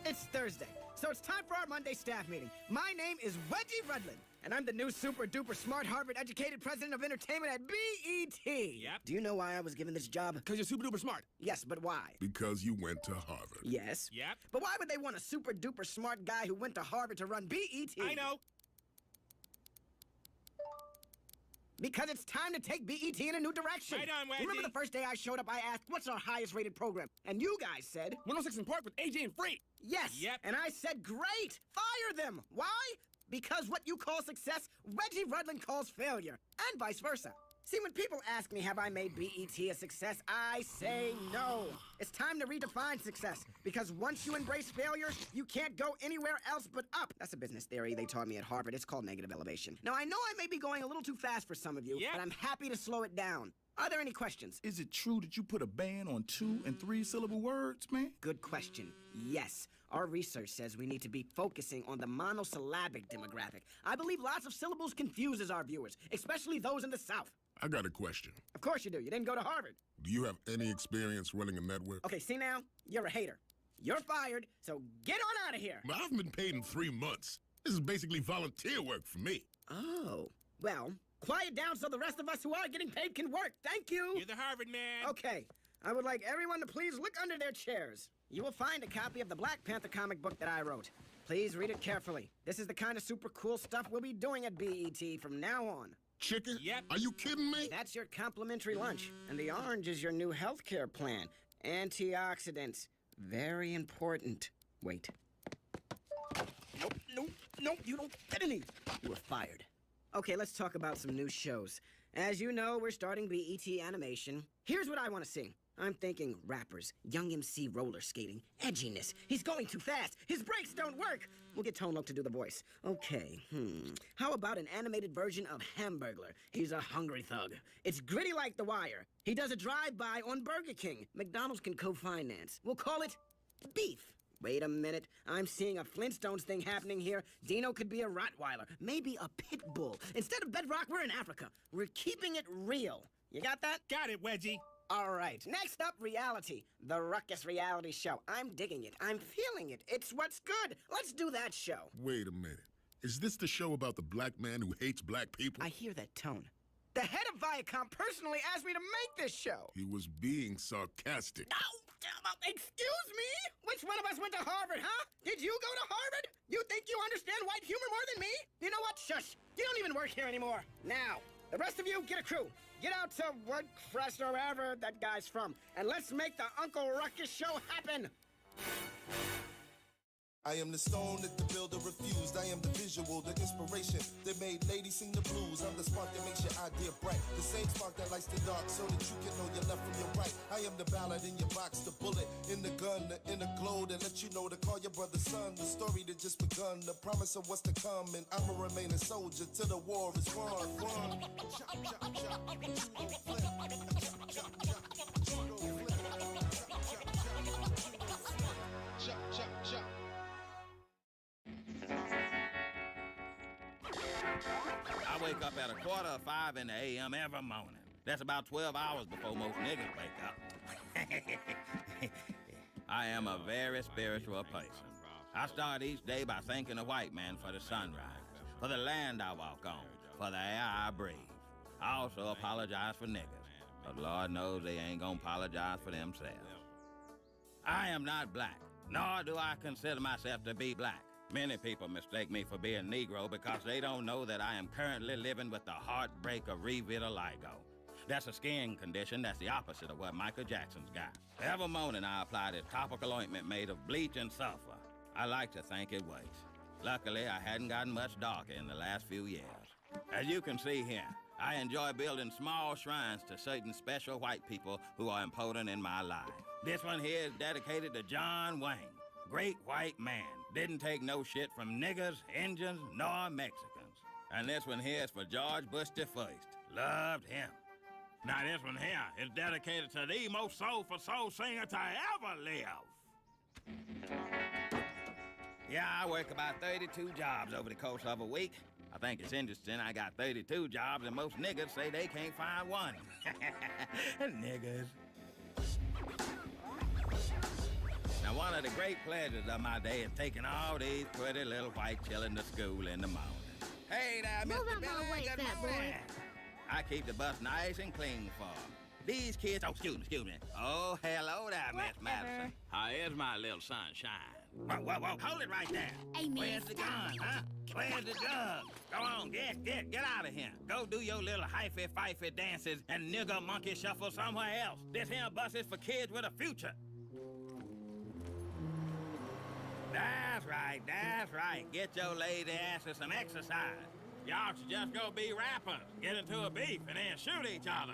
It's Thursday, so it's time for our Monday staff meeting. My name is Wedgie Rudlin, and I'm the new super-duper smart Harvard-educated president of entertainment at BET. Yep. Do you know why I was given this job? Because you're super-duper smart. Yes, but why? Because you went to Harvard. Yes. Yep. But why would they want a super-duper smart guy who went to Harvard to run BET? I know. Because it's time to take BET in a new direction. Right on, Wedgie. Remember the first day I showed up, I asked, what's our highest-rated program? And you guys said... 106 in Park with AJ and Free. Yes. Yep. And I said, great, fire them. Why? Because what you call success, Wedgie Rudlin calls failure, and vice versa. See, when people ask me, have I made BET a success, I say no. It's time to redefine success, because once you embrace failure, you can't go anywhere else but up. That's a business theory they taught me at Harvard. It's called negative elevation. Now, I know I may be going a little too fast for some of you, Yep. but I'm happy to slow it down. Are there any questions? Is it true that you put a ban on 2- and 3-syllable words, man? Good question. Yes. Our research says we need to be focusing on the monosyllabic demographic. I believe lots of syllables confuses our viewers, especially those in the South. I got a question. Of course you do. You didn't go to Harvard. Do you have any experience running a network? Okay, see now? You're a hater. You're fired, so get on out of here. I haven't been paid in 3 months. This is basically volunteer work for me. Oh. Well, quiet down so the rest of us who are getting paid can work. Thank you. You're the Harvard man. Okay. I would like everyone to please look under their chairs. You will find a copy of the Black Panther comic book that I wrote. Please read it carefully. This is the kind of super cool stuff we'll be doing at BET from now on. Chicken? Yep. Are you kidding me? That's your complimentary lunch. And the orange is your new healthcare plan. Antioxidants. Very important. Wait. Nope, you don't get any. You were fired. Okay, let's talk about some new shows. As you know, we're starting BET Animation. Here's what I want to see. I'm thinking rappers, young MC roller skating, edginess. He's going too fast. His brakes don't work. We'll get Tone Loc to do the voice. Okay, How about an animated version of Hamburglar? He's a hungry thug. It's gritty like The Wire. He does a drive-by on Burger King. McDonald's can co-finance. We'll call it Beef. Wait a minute. I'm seeing a Flintstones thing happening here. Dino could be a Rottweiler, maybe a pit bull. Instead of Bedrock, we're in Africa. We're keeping it real. You got that? Got it, Wedgie. All right, next up, reality. The Ruckus reality show. I'm digging it. I'm feeling it. It's what's good. Let's do that show. Wait a minute. Is this the show about the black man who hates black people? I hear that tone. The head of Viacom personally asked me to make this show. He was being sarcastic. Excuse me? Which one of us went to Harvard, huh? Did you go to Harvard? You think you understand white humor more than me? You know what? Shush. You don't even work here anymore. Now, the rest of you, get a crew. Get out to Woodcrest or wherever that guy's from, and let's make the Uncle Ruckus show happen. I am the stone that the builder refused. I am the visual, the inspiration that made ladies sing the blues. I'm the spark that makes your idea bright. The same spark that lights the dark so that you can know your left from your right. I am the ballad in your box, the bullet in the gun, the inner glow that let you know to call your brother son. The story that just begun, the promise of what's to come. And I'm a remaining soldier till the war is won. I wake up at 4:45 in the a.m. every morning. That's about 12 hours before most niggas wake up. I am a very spiritual person. I start each day by thanking the white man for the sunrise, for the land I walk on, for the air I breathe. I also apologize for niggas, but Lord knows they ain't gonna apologize for themselves. I am not black, nor do I consider myself to be black. Many people mistake me for being Negro because they don't know that I am currently living with the heartbreak of revitiligo. That's a skin condition that's the opposite of what Michael Jackson's got. Every morning I apply this topical ointment made of bleach and sulfur. I like to think it works. Luckily, I hadn't gotten much darker in the last few years. As you can see here, I enjoy building small shrines to certain special white people who are important in my life. This one here is dedicated to John Wayne. Great white man. Didn't take no shit from niggers, Indians, nor Mexicans. And this one here is for George Bush the First. Loved him. Now this one here is dedicated to the most soulful soul singer to ever live. Yeah, I work about 32 jobs over the course of a week. I think it's interesting I got 32 jobs and most niggas say they can't find one. Niggas. Now, one of the great pleasures of my day is taking all these pretty little white children to school in the morning. Hey there, Move Mr. out my Billy, way, good fat boy. morning. I keep the bus nice and clean for 'em. These kids, oh, excuse me. Oh, hello there, Miss Madison. How is my little sunshine? Whoa, hold it right there. Hey, man, Where's the gun, huh? Where's the gun? Go on, get out of here. Go do your little hyphy-fifey dances and nigger monkey shuffle somewhere else. This here bus is for kids with a future. That's right. Get your lazy asses some exercise. Y'all should just go be rappers, get into a beef, and then shoot each other.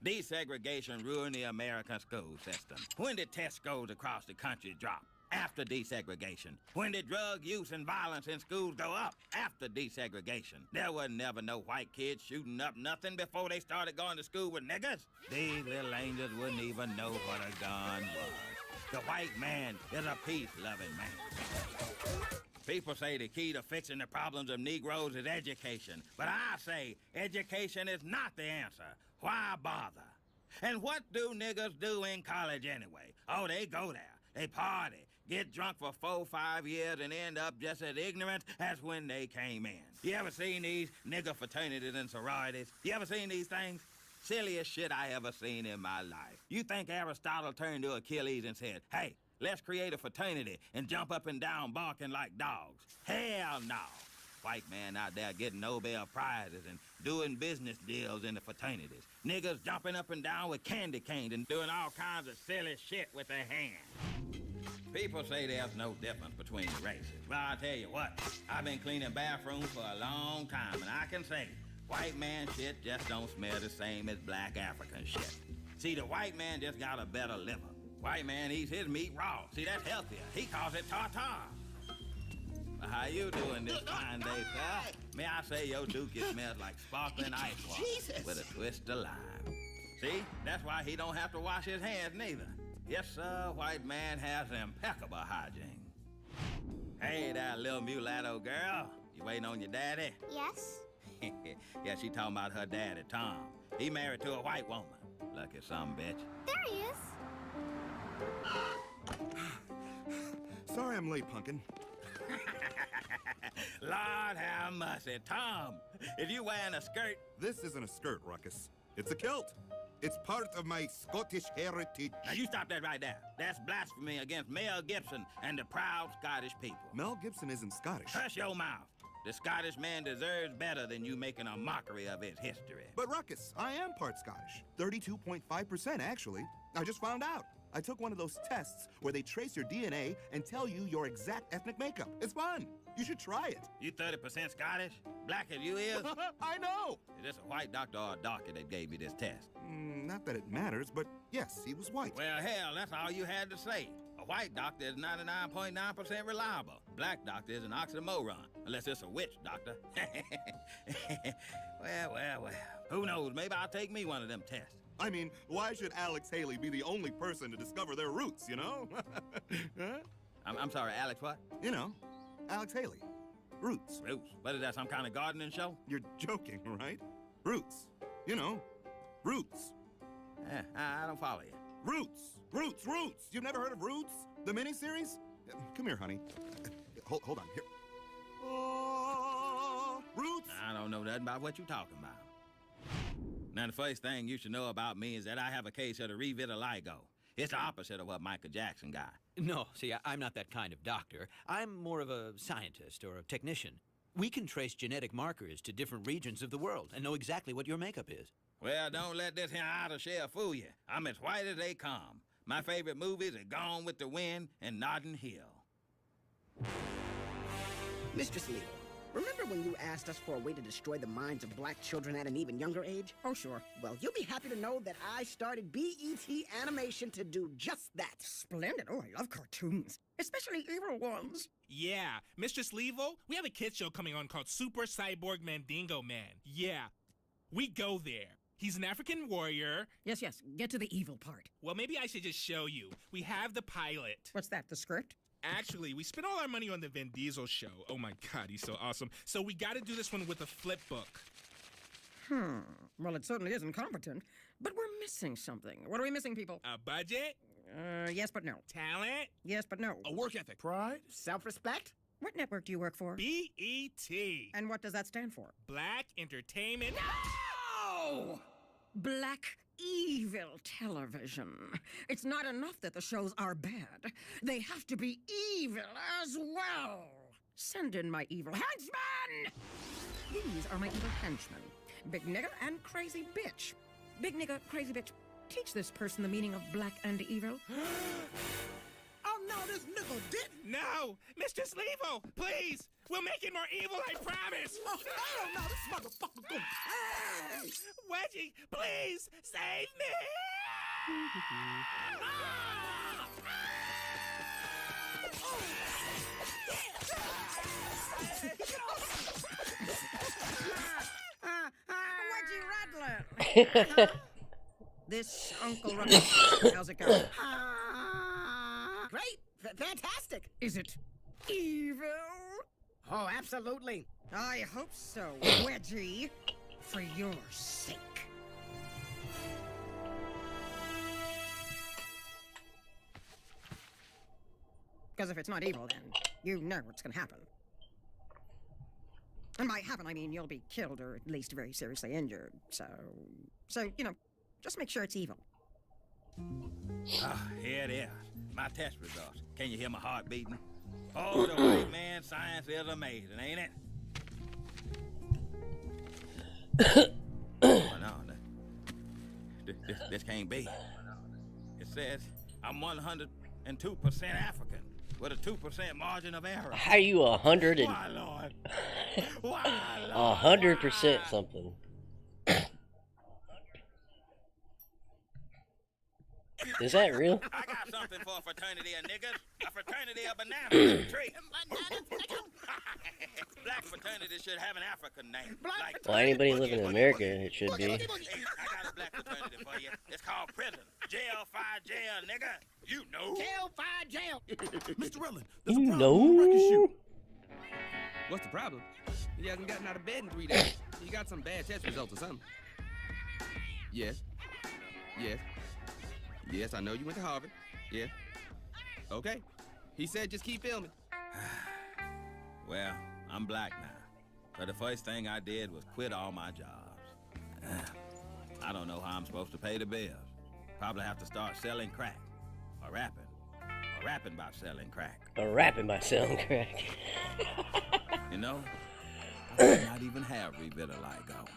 Desegregation ruined the American school system. When did test scores across the country drop? After desegregation. When did drug use and violence in schools go up? After desegregation. There was never no white kids shooting up nothing before they started going to school with niggas. These little angels wouldn't even know what a gun was. The white man is a peace-loving man. People say the key to fixing the problems of Negroes is education. But I say education is not the answer. Why bother? And what do niggas do in college anyway? Oh, they go there. They party, get drunk for 4, 5 years, and end up just as ignorant as when they came in. You ever seen these nigger fraternities and sororities? You ever seen these things? Silliest shit I ever seen in my life. You think Aristotle turned to Achilles and said, hey, let's create a fraternity and jump up and down barking like dogs? Hell no. White man out there getting Nobel Prizes and doing business deals in the fraternities. Niggas jumping up and down with candy canes and doing all kinds of silly shit with their hands. People say there's no difference between the races. Well, I'll tell you what, I've been cleaning bathrooms for a long time, and I can say, white man shit just don't smell the same as black African shit. See, the white man just got a better liver. White man eats his meat raw. See, that's healthier. He calls it tartar. Well, how you doing this fine day, sir? May I say your dookie smells like sparkling ice water with a twist of lime. See, that's why he don't have to wash his hands neither. Yes, sir, white man has impeccable hygiene. Hey there, little mulatto girl. You waiting on your daddy? Yes? Yeah, she talking about her daddy, Tom. He married to a white woman. Lucky some bitch. There he is. Sorry I'm late, Punkin. Lord have mercy. Tom, if you wearing a skirt... This isn't a skirt, Ruckus. It's a kilt. It's part of my Scottish heritage. Now, you stop that right there. That's blasphemy against Mel Gibson and the proud Scottish people. Mel Gibson isn't Scottish. Hush your mouth. The Scottish man deserves better than you making a mockery of his history. But Ruckus, I am part Scottish. 32.5%, actually. I just found out. I took one of those tests where they trace your DNA and tell you your exact ethnic makeup. It's fun. You should try it. You 30% Scottish? Black as you is? I know. Is this a white doctor or a doctor that gave you this test? Not that it matters, but yes, he was white. Well, hell, that's all you had to say. A white doctor is 99.9% reliable. Black doctor is an oxymoron, unless it's a witch doctor. Well. Who knows? Maybe I'll take me one of them tests. I mean, why should Alex Haley be the only person to discover their roots, you know? Huh? I'm sorry, Alex, what? You know, Alex Haley. Roots. Roots? What is that, some kind of gardening show? You're joking, right? Roots. You know, Roots. I don't follow you. Roots. You've never heard of Roots? The miniseries? Come here, honey. Hold on, here. Roots! I don't know nothing about what you're talking about. Now, the first thing you should know about me is that I have a case of the revitiligo. It's the opposite of what Michael Jackson got. No, see, I'm not that kind of doctor. I'm more of a scientist or a technician. We can trace genetic markers to different regions of the world and know exactly what your makeup is. Well, don't let this here outer shell fool you. I'm as white as they come. My favorite movies are Gone with the Wind and Notting Hill. Mistress Legal, remember when you asked us for a way to destroy the minds of black children at an even younger age? Oh, sure. Well, you'll be happy to know that I started BET Animation to do just that. Splendid. Oh, I love cartoons, especially evil ones. Yeah, Mistress Leevil, we have a kids show coming on called Super Cyborg Mandingo Man. Yeah, we go there. He's an African warrior. Yes, get to the evil part. Well, maybe I should just show you. We have the pilot. What's that, the script? Actually, we spent all our money on the Vin Diesel show. Oh my God, he's so awesome. So we gotta do this one with a flip book. Well, it certainly is incompetent, but we're missing something. What are we missing, people? A budget? Yes, but no. Talent? Yes, but no. A work ethic. Pride? Self-respect? What network do you work for? BET. And what does that stand for? Black Entertainment. No! Black evil television. It's not enough that the shows are bad. They have to be evil as well. Send in my evil henchmen! These are my evil henchmen. Big nigger and crazy bitch. Big nigger, crazy bitch. Teach this person the meaning of black and evil. Oh no, this nigga didn't. No! Mr. Sleevo, please! We'll make it more evil, I promise! Oh, hell no, this motherfucker gonna pay. Wedgie, please save me! Wedgie Radlin! This Uncle Ruckus. How's it going? Great. Fantastic. Is it evil? Oh, absolutely. I hope so, Wedgie. For your sake. Because if it's not evil, then you know what's gonna happen. And by happen, I mean you'll be killed or at least very seriously injured. So, you know, just make sure it's evil. Ah, here it is. My test results. Can you hear my heart beating? Oh, the white man science is amazing, ain't it? Oh, no. This can't be. It says I'm 102% African with a 2% margin of error. How are you 100 and Why, Lord? Why, Lord? 100% something? Is that real? I got something for a fraternity of niggas. A fraternity of bananas. Tree. Black fraternity should have an African name. Like Well, anybody living in America, it should be. Hey, I got a black fraternity for you. It's called prison. Jail, fire, jail, nigga. You know. Jail, fire, jail. Mr. Rutland, there's You a problem with Ruckus know? shoot. What's the problem? He hasn't gotten out of bed in 3 days. He got some bad test results or something. Yes. Yes. Yes, I know you went to Harvard. Yeah. Okay. He said just keep filming. Well, I'm black now. So the first thing I did was quit all my jobs. I don't know how I'm supposed to pay the bills. Probably have to start selling crack. Or rapping. Or rapping about selling crack. Or rapping by selling crack. You know, I might not even have Revitaligo.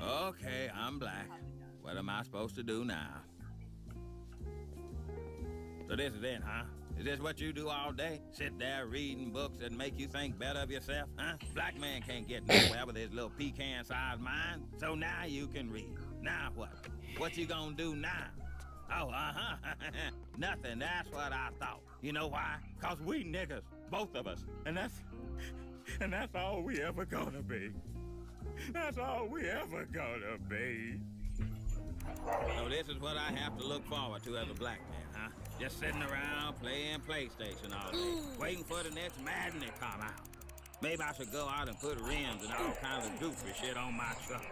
Okay, I'm black. What am I supposed to do now? So this is it, huh? Is this what you do all day? Sit there reading books that make you think better of yourself, huh? Black man can't get nowhere with his little pecan-sized mind, so now you can read. Now what? What you gonna do now? Oh, nothing, that's what I thought. You know why? Cause we niggas, both of us, and that's all we ever gonna be. That's all we ever gonna be. So this is what I have to look forward to as a black man, huh? Just sitting around playing PlayStation all day, waiting for the next Madden to come out. Maybe I should go out and put rims and all kinds of goofy shit on my truck.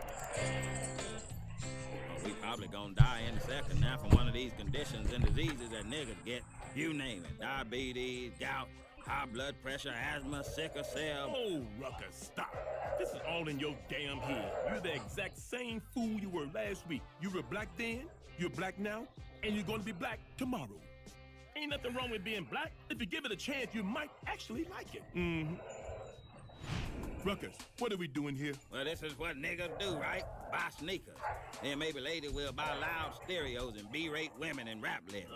Well, we probably gonna die in a second now from one of these conditions and diseases that niggas get. You name it. Diabetes, gout, high blood pressure, asthma, sickle cell. Oh, Ruckus, stop. This is all in your damn head. You're the exact same fool you were last week. You were black then, you're black now, and you're gonna be black tomorrow. Ain't nothing wrong with being black. If you give it a chance, you might actually like it. Mm-hmm. Ruckus, what are we doing here? Well, this is what niggas do, right? Buy sneakers. Then maybe later we'll buy loud stereos and B-rate women and rap lyrics.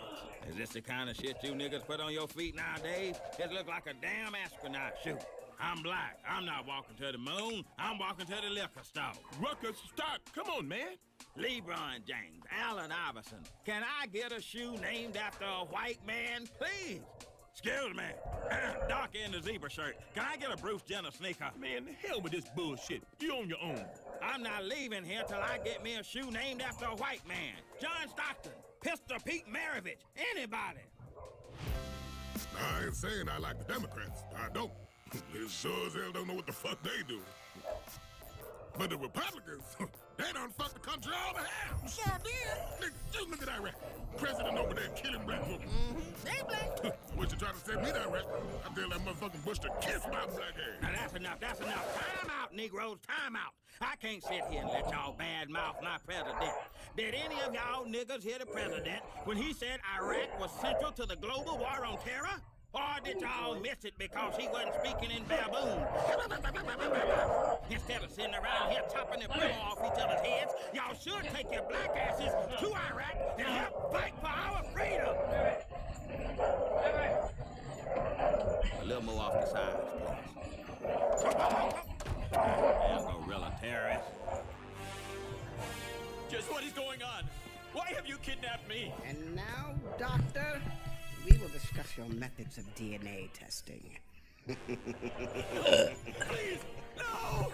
Is this the kind of shit you niggas put on your feet nowadays? This look like a damn astronaut shoot. I'm black. I'm not walking to the moon. I'm walking to the liquor store. Ruckus, stop. Come on, man. LeBron James, Allen Iverson. Can I get a shoe named after a white man, please? Excuse me. Doc in the zebra shirt. Can I get a Bruce Jenner sneaker? Man, the hell with this bullshit. You on your own. I'm not leaving here till I get me a shoe named after a white man. John Stockton, Pistol Pete Maravich, anybody. I ain't saying I like the Democrats. I don't. They sure as hell don't know what the fuck they do. But the Republicans, they done fucked the country all to hell. Sure did. Look at Iraq. President over there killing black people. They black. What you trying to say me that, Iraq? I tell that motherfucking Bush to kiss my black ass. Now that's enough, that's enough. Time out, Negroes, time out. I can't sit here and let y'all badmouth my president. Did any of y'all niggas hear the president when he said Iraq was central to the global war on terror? Or did y'all miss it because he wasn't speaking in baboon? Instead of sitting around here chopping the brim off each other's heads, y'all should take your black asses to Iraq and help fight for our freedom. A little more off the sides, please. Damn gorilla terrorist. Just what is going on? Why have you kidnapped me? And now, Doctor, we will discuss your methods of DNA testing. Please, no!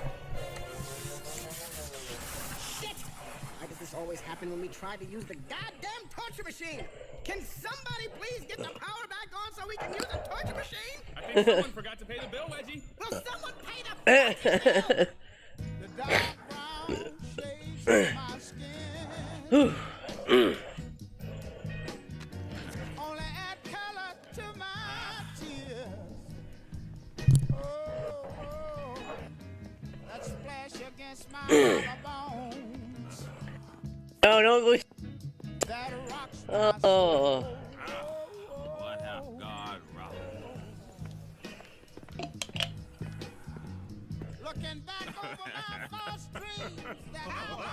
Shit! Why does this always happen when we try to use the goddamn torture machine? Can somebody please get the power back on so we can use the torture machine? I think someone forgot to pay the bill, Wedgie. Will someone pay the fucking bill? The dark brown shades of my skin only add color to my tears. Oh, that splash against my bones. No, don't go. That rocks my Oh. soul. What have God wrought? Looking back over my false dreams that I was.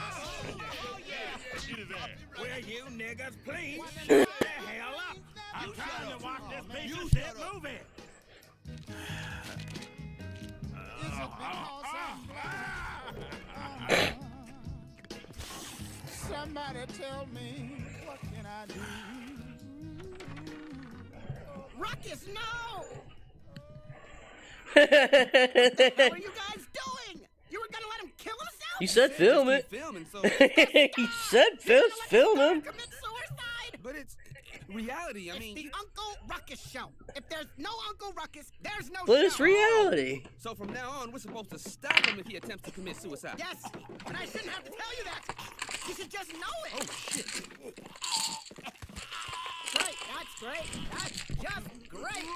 Oh, yeah. Will you niggas please shut the hell up? I'm trying to watch this piece of shit movie. Is it because I'm black? Somebody tell me, what can I do? Ruckus, no! What are you guys doing? You were gonna let him kill himself? You said film it. Filming, so. You said film him. Commit suicide? But it's reality. I It's mean, the Uncle Ruckus show. If there's no Uncle Ruckus, there's no But show. it's reality. so from now on, we're supposed to stop him if he attempts to commit suicide. Yes, but I shouldn't have to tell you that. You should just know it. Oh shit! Great, that's great. That's just great.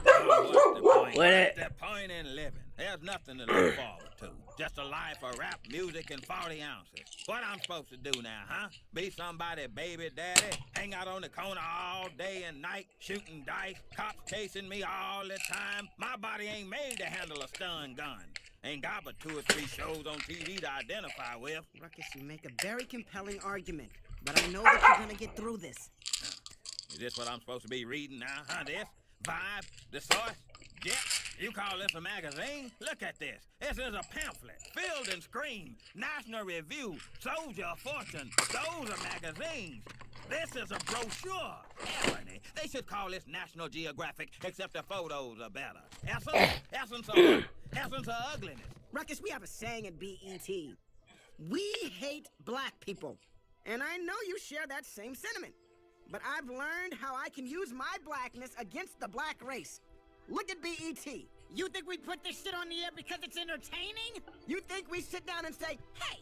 What's What? the point in living? There's nothing to look forward to. Just a life of rap music and 40 ounces. What I'm supposed to do now, huh? Be somebody's baby daddy? Hang out on the corner all day and night, shooting dice, cops chasing me all the time? My body ain't made to handle a stun gun. Ain't got but 2 or 3 shows on TV to identify with. Ruckus, you make a very compelling argument, but I know that you're gonna get through this. Is this what I'm supposed to be reading now, huh? This? Vibe? The Source? Jet? You call this a magazine? Look at this. This is a pamphlet. Field and Scream. National Review. Soldier of Fortune. Those are magazines. This is a brochure. Irony. They should call this National Geographic, except the photos are better. Essence of ugliness. Ruckus, we have a saying at BET. We hate black people. And I know you share that same sentiment. But I've learned how I can use my blackness against the black race. Look at BET. You think we put this shit on the air because it's entertaining? You think we sit down and say, hey,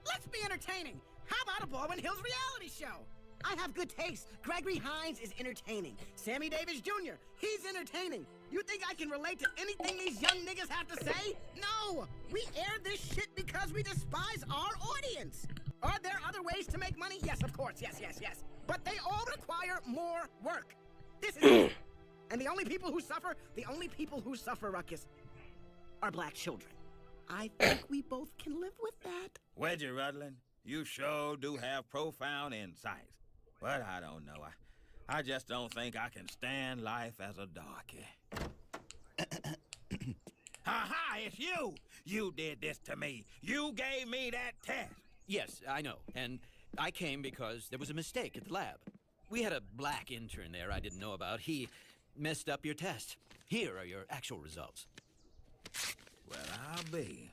let's be entertaining. How about a Baldwin Hills reality show? I have good taste. Gregory Hines is entertaining. Sammy Davis Jr., he's entertaining. You think I can relate to anything these young niggas have to say? No! We air this shit because we despise our audience. Are there other ways to make money? Yes, of course. Yes. But they all require more work. This is it. And the only people who suffer, Ruckus, are black children. I think we both can live with that. Wedgie Rudlin, you sure do have profound insights. But I don't know. I just don't think I can stand life as a darky. Ha! It's you! You did this to me. You gave me that test. Yes, I know. And I came because there was a mistake at the lab. We had a black intern there I didn't know about. He messed up your test. Here are your actual results. Well, I'll be.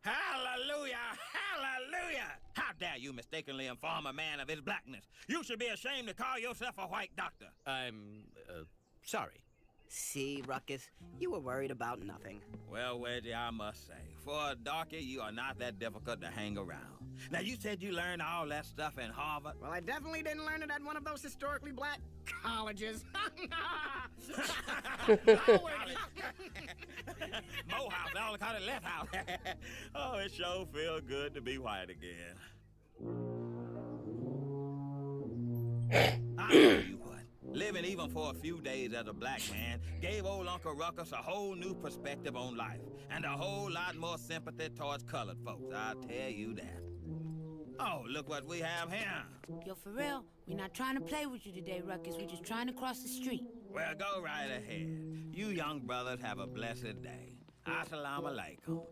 Hallelujah! Hallelujah! How dare you mistakenly inform a man of his blackness? You should be ashamed to call yourself a white doctor. I'm a sorry. See, Ruckus, you were worried about nothing. Well, Wedgie, I must say, for a darky, you are not that difficult to hang around. Now, you said you learned all that stuff in Harvard. Well, I definitely didn't learn it at one of those historically black colleges. Morehouse, all call it left house. Oh, it sure feels good to be white again. I tell you what, living even for a few days as a black man gave old Uncle Ruckus a whole new perspective on life and a whole lot more sympathy towards colored folks, I tell you that. Oh, look what we have here. Yo, for real, we're not trying to play with you today, Ruckus. We're just trying to cross the street. Well, go right ahead. You young brothers have a blessed day. Assalamu alaikum.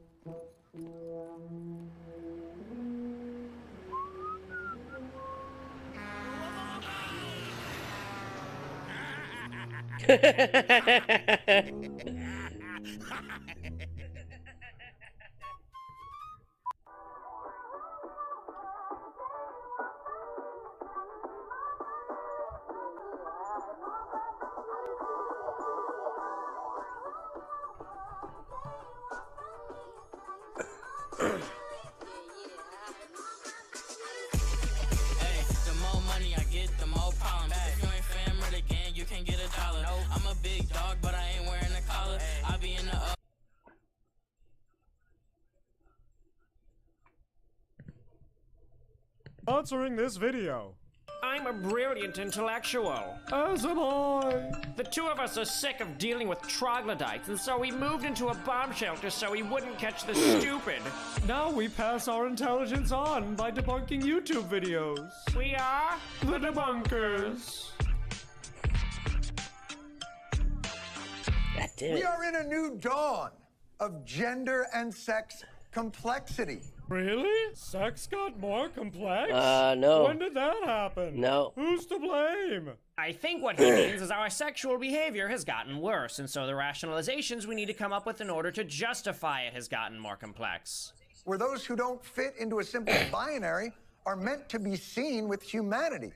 Sponsoring this video. I'm a brilliant intellectual. As am I. The two of us are sick of dealing with troglodytes, and so we moved into a bomb shelter so we wouldn't catch the stupid. Now we pass our intelligence on by debunking YouTube videos. We are the debunkers. God damn it. We are in a new dawn of gender and sex complexity. Really? Sex got more complex? No. When did that happen? No. Who's to blame? I think what he means is our sexual behavior has gotten worse, and so the rationalizations we need to come up with in order to justify it has gotten more complex. Where those who don't fit into a simple binary are meant to be seen with humanity.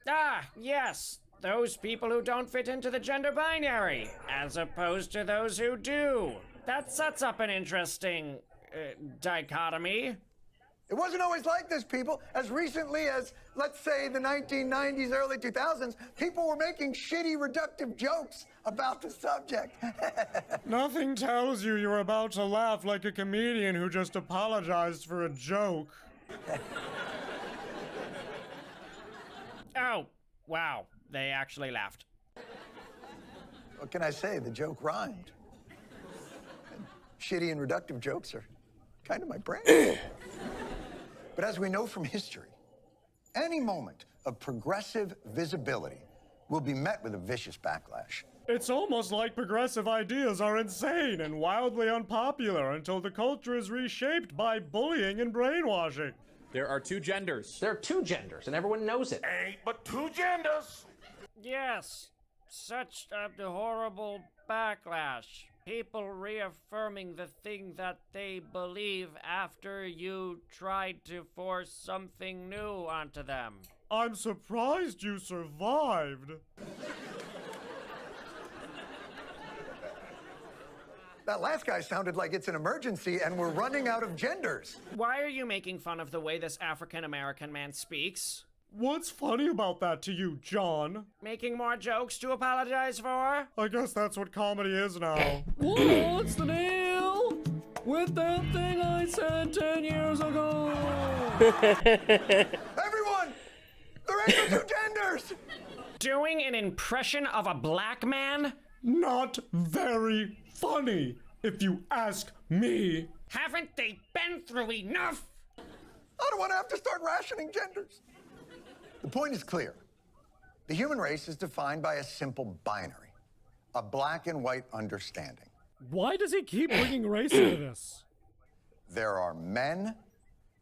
Ah, yes. Those people who don't fit into the gender binary, as opposed to those who do. That sets up an interesting dichotomy. It wasn't always like this, people. As recently as, let's say, the 1990s, early 2000s, people were making shitty, reductive jokes about the subject. Nothing tells you you're about to laugh like a comedian who just apologized for a joke. Oh, wow. They actually laughed. What can I say? The joke rhymed. Shitty and reductive jokes are kind of my brand. But as we know from history, any moment of progressive visibility will be met with a vicious backlash. It's almost like progressive ideas are insane and wildly unpopular until the culture is reshaped by bullying and brainwashing. There are two genders. There are two genders, and everyone knows it. Ain't but two genders. Yes, such a horrible backlash. People reaffirming the thing that they believe after you tried to force something new onto them. I'm surprised you survived. That last guy sounded like it's an emergency and we're running out of genders. Why are you making fun of the way this African-American man speaks? What's funny about that to you, John? Making more jokes to apologize for? I guess that's what comedy is now. What's the deal with that thing I said 10 years ago? Everyone! There ain't no two genders! Doing an impression of a black man? Not very funny, if you ask me. Haven't they been through enough? I don't want to have to start rationing genders. The point is clear. The human race is defined by a simple binary, a black and white understanding. Why does he keep bringing race into this? There are men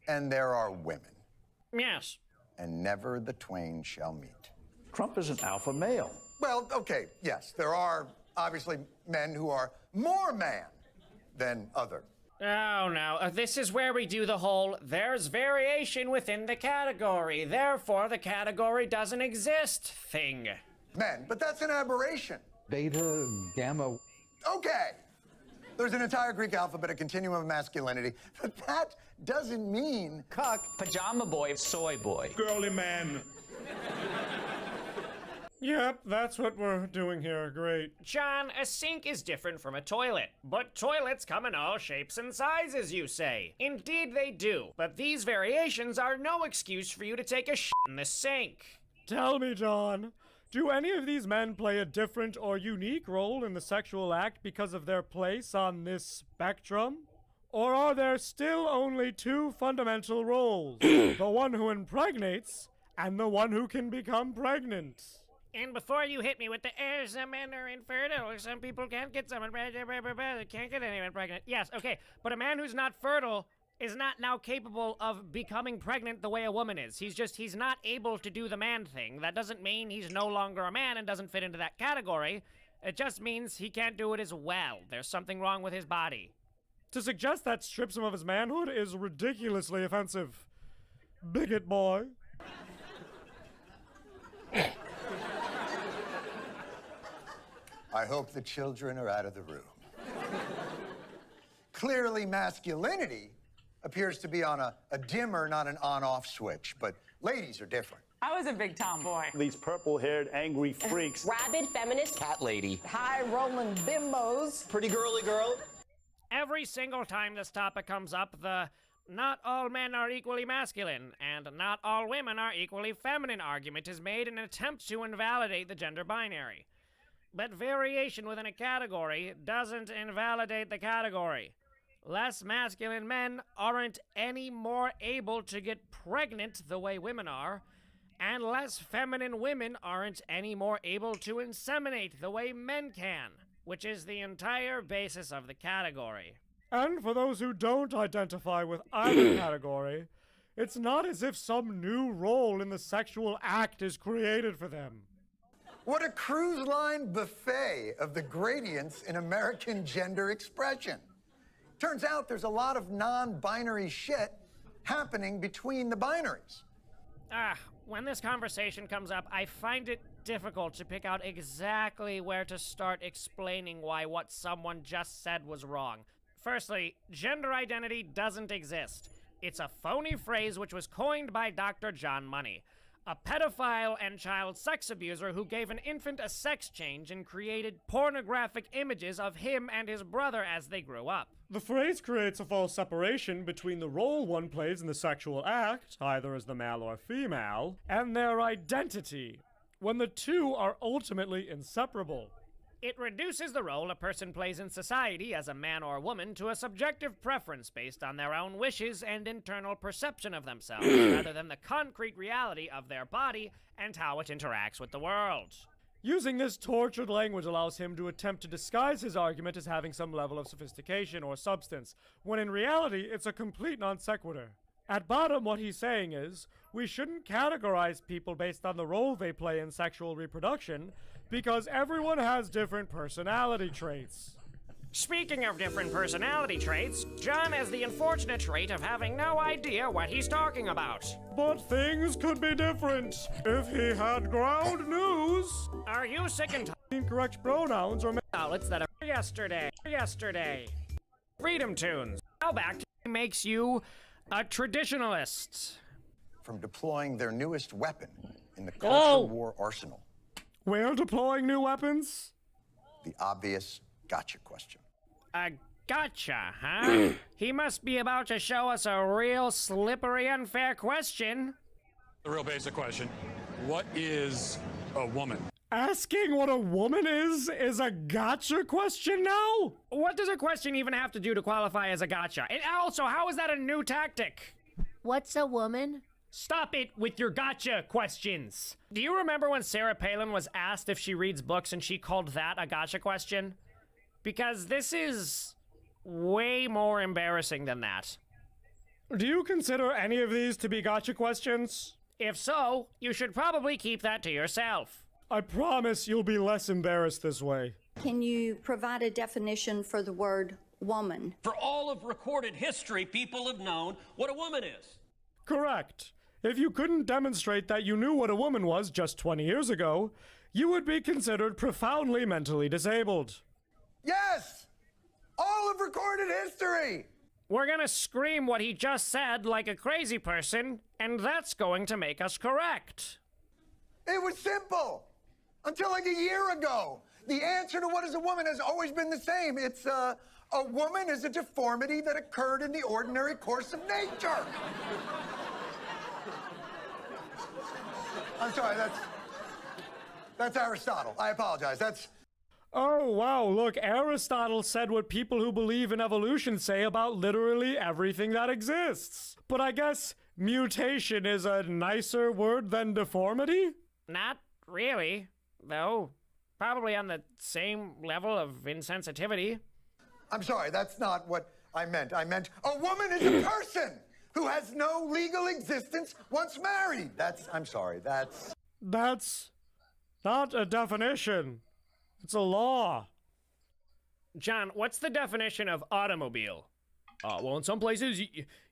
and there are women. Yes. And never the twain shall meet. Trump is an alpha male. Well, okay, yes, there are obviously men who are more man than other. Oh, no. This is where we do the whole, there's variation within the category, therefore the category doesn't exist thing. Men, but that's an aberration. beta, gamma. Okay. There's an entire Greek alphabet, a continuum of masculinity, but that doesn't mean Cuck, pajama boy, soy boy. Girly man. Yep, that's what we're doing here. Great. John, a sink is different from a toilet. But toilets come in all shapes and sizes, you say. Indeed they do. But these variations are no excuse for you to take a shit in the sink. Tell me, John, do any of these men play a different or unique role in the sexual act because of their place on this spectrum? Or are there still only two fundamental roles? The one who impregnates and the one who can become pregnant. And before you hit me with the some men are infertile, or some people can't get someone they can't get anyone pregnant. Yes, okay, but a man who's not fertile is not now capable of becoming pregnant the way a woman is. He's not able to do the man thing. That doesn't mean he's no longer a man and doesn't fit into that category. It just means he can't do it as well. There's something wrong with his body. To suggest that strips him of his manhood is ridiculously offensive. Bigot boy. I hope the children are out of the room. Clearly, masculinity appears to be on a dimmer, not an on-off switch, but ladies are different. I was a big tomboy. These purple-haired angry freaks. Rabid feminist. Cat lady. High-rolling bimbos. Pretty girly girl. Every single time this topic comes up, the not all men are equally masculine and not all women are equally feminine argument is made in an attempt to invalidate the gender binary. But variation within a category doesn't invalidate the category. Less masculine men aren't any more able to get pregnant the way women are, and less feminine women aren't any more able to inseminate the way men can, which is the entire basis of the category. And for those who don't identify with either category, it's not as if some new role in the sexual act is created for them. What a cruise line buffet of the gradients in American gender expression. Turns out there's a lot of non-binary shit happening between the binaries. When this conversation comes up, I find it difficult to pick out exactly where to start explaining why what someone just said was wrong. Firstly, gender identity doesn't exist. It's a phony phrase which was coined by Dr. John Money, a pedophile and child sex abuser who gave an infant a sex change and created pornographic images of him and his brother as they grew up. The phrase creates a false separation between the role one plays in the sexual act, either as the male or female, and their identity, when the two are ultimately inseparable. It reduces the role a person plays in society as a man or woman to a subjective preference based on their own wishes and internal perception of themselves, rather than the concrete reality of their body and how it interacts with the world. Using this tortured language allows him to attempt to disguise his argument as having some level of sophistication or substance, when in reality it's a complete non sequitur. At bottom, what he's saying is, we shouldn't categorize people based on the role they play in sexual reproduction, because everyone has different personality traits. Speaking of different personality traits, John has the unfortunate trait of having no idea what he's talking about. But things could be different if he had ground news. Are you sick and incorrect pronouns or outlets that are yesterday? Freedom Tunes. How back to makes you a traditionalist. From deploying their newest weapon in the culture war arsenal. We're deploying new weapons? The obvious gotcha question. A gotcha, huh? He must be about to show us a real slippery, unfair question. The real basic question. What is a woman? Asking what a woman is a gotcha question now? What does a question even have to do to qualify as a gotcha? And also, how is that a new tactic? What's a woman? Stop it with your gotcha questions. Do you remember when Sarah Palin was asked if she reads books and she called that a gotcha question? Because this is way more embarrassing than that. Do you consider any of these to be gotcha questions? If so, you should probably keep that to yourself. I promise you'll be less embarrassed this way. Can you provide a definition for the word woman? For all of recorded history, people have known what a woman is. Correct. If you couldn't demonstrate that you knew what a woman was just 20 years ago, you would be considered profoundly mentally disabled. Yes! All of recorded history! We're gonna scream what he just said like a crazy person, and that's going to make us correct. It was simple. Until like a year ago. The answer to what is a woman has always been the same. It's, a woman is a deformity that occurred in the ordinary course of nature. I'm sorry, that's Aristotle. I apologize. Oh, wow, look, Aristotle said what people who believe in evolution say about literally everything that exists. But I guess mutation is a nicer word than deformity? Not really, though. Probably on the same level of insensitivity. I'm sorry, that's not what I meant. I meant a woman is a person who has no legal existence once married. I'm sorry, that's... That's not a definition. It's a law. John, what's the definition of automobile? Well, in some places,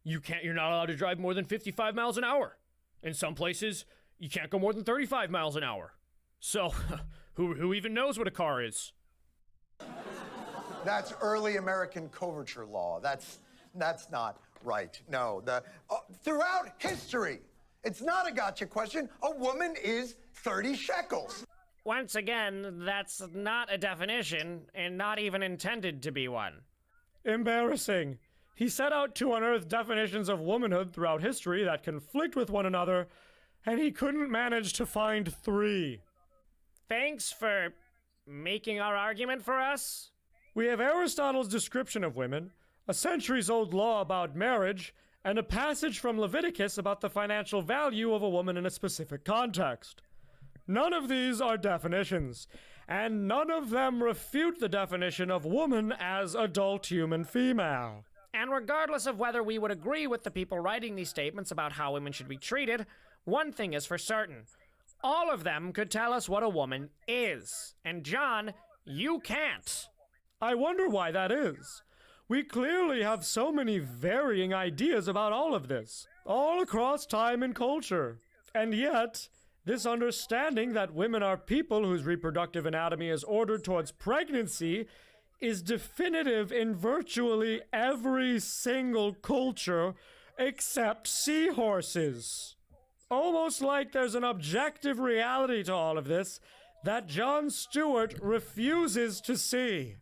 you're not allowed to drive more than 55 miles an hour. In some places, you can't go more than 35 miles an hour. So, who even knows what a car is? That's early American coverture law. That's not right. No, throughout history, it's not a gotcha question. A woman is 30 shekels. Once again, that's not a definition, and not even intended to be one. Embarrassing. He set out to unearth definitions of womanhood throughout history that conflict with one another, and he couldn't manage to find 3. Thanks for making our argument for us. We have Aristotle's description of women, a centuries-old law about marriage, and a passage from Leviticus about the financial value of a woman in a specific context. None of these are definitions, and none of them refute the definition of woman as adult human female. And regardless of whether we would agree with the people writing these statements about how women should be treated, one thing is for certain. All of them could tell us what a woman is. And John, you can't. I wonder why that is. We clearly have so many varying ideas about all of this, all across time and culture. And yet, this understanding that women are people whose reproductive anatomy is ordered towards pregnancy is definitive in virtually every single culture except seahorses. Almost like there's an objective reality to all of this that Jon Stewart refuses to see.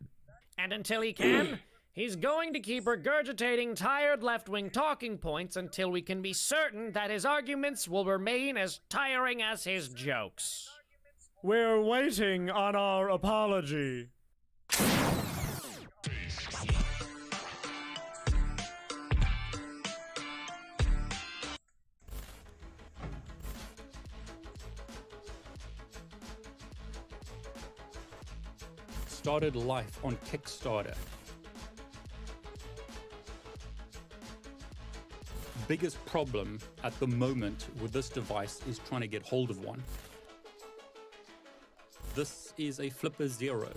And until he can, he's going to keep regurgitating tired left-wing talking points until we can be certain that his arguments will remain as tiring as his jokes. We're waiting on our apology. Started life on Kickstarter. Biggest problem at the moment with this device is trying to get hold of one. This is a Flipper Zero.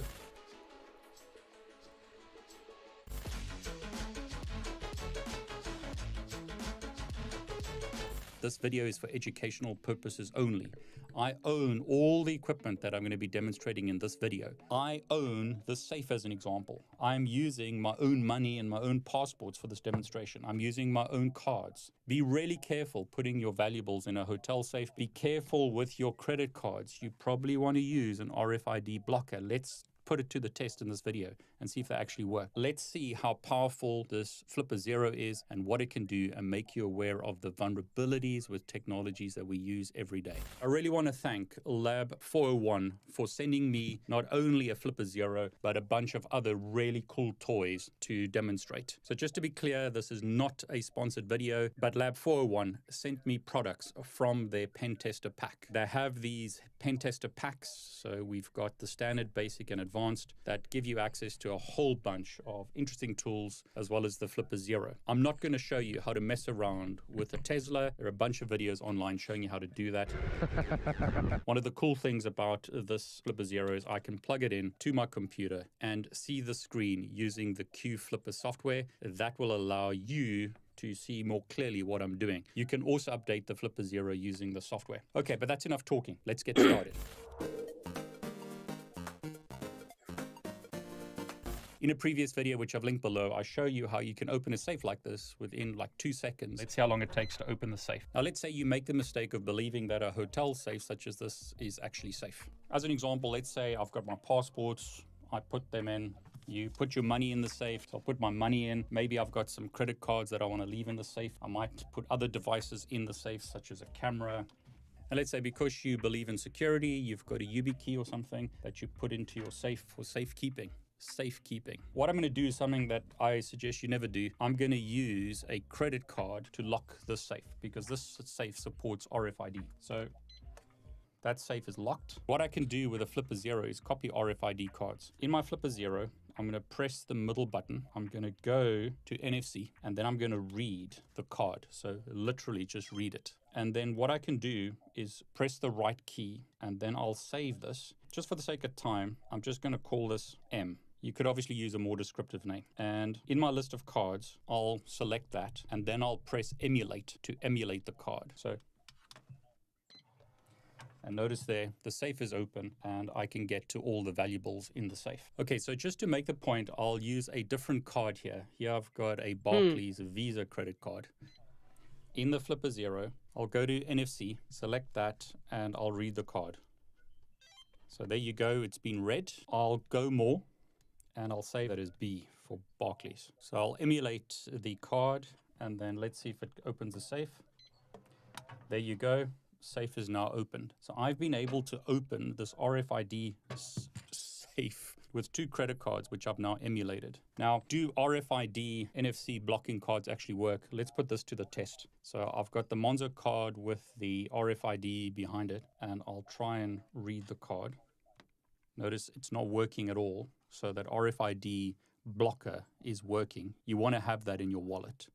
This video is for educational purposes only. I own all the equipment that I'm going to be demonstrating in this video. I own the safe as an example. I'm using my own money and my own passports for this demonstration. I'm using my own cards. Be really careful putting your valuables in a hotel safe. Be careful with your credit cards. You probably want to use an RFID blocker. Let's put it to the test in this video and see if they actually work. Let's see how powerful this Flipper Zero is and what it can do, and make you aware of the vulnerabilities with technologies that we use every day. I really want to thank Lab 401 for sending me not only a Flipper Zero, but a bunch of other really cool toys to demonstrate. So just to be clear, this is not a sponsored video, but Lab 401 sent me products from their pen tester pack. They have these pen tester packs, so we've got the standard, basic, and advanced that give you access to a whole bunch of interesting tools, as well as the Flipper Zero. I'm not going to show you how to mess around with a Tesla. There are a bunch of videos online showing you how to do that. One of the cool things about this Flipper Zero is I can plug it in to my computer and see the screen using the Q Flipper software. That will allow you to see more clearly what I'm doing. You can also update the Flipper Zero using the software. Okay, but that's enough talking. Let's get started. In a previous video, which I've linked below, I show you how you can open a safe like this within like 2 seconds. Let's see how long it takes to open the safe. Now, let's say you make the mistake of believing that a hotel safe such as this is actually safe. As an example, let's say I've got my passports, I put them in. You put your money in the safe. So I'll put my money in. Maybe I've got some credit cards that I want to leave in the safe. I might put other devices in the safe, such as a camera. And let's say because you believe in security, you've got a YubiKey or something that you put into your safe for safekeeping. Safekeeping. What I'm going to do is something that I suggest you never do. I'm going to use a credit card to lock this safe because this safe supports RFID. So that safe is locked. What I can do with a Flipper Zero is copy RFID cards. In my Flipper Zero, I'm going to press the middle button. I'm going to go to NFC and then I'm going to read the card. So literally just read it. And then what I can do is press the right key and then I'll save this. Just for the sake of time, I'm just going to call this M. You could obviously use a more descriptive name. And in my list of cards, I'll select that and then I'll press emulate to emulate the card. So, and notice there, the safe is open and I can get to all the valuables in the safe. Okay, so just to make the point, I'll use a different card here. Here I've got a Barclays Visa credit card. In the Flipper Zero, I'll go to NFC, select that, and I'll read the card. So there you go, it's been read. I'll go more, and I'll say that is B for Barclays. So I'll emulate the card, and then let's see if it opens the safe. There you go. Safe is now opened. So I've been able to open this RFID safe with 2 credit cards, which I've now emulated. Now, do RFID NFC blocking cards actually work? Let's put this to the test. So I've got the Monzo card with the RFID behind it, and I'll try and read the card. Notice it's not working at all. So that RFID blocker is working. You want to have that in your wallet.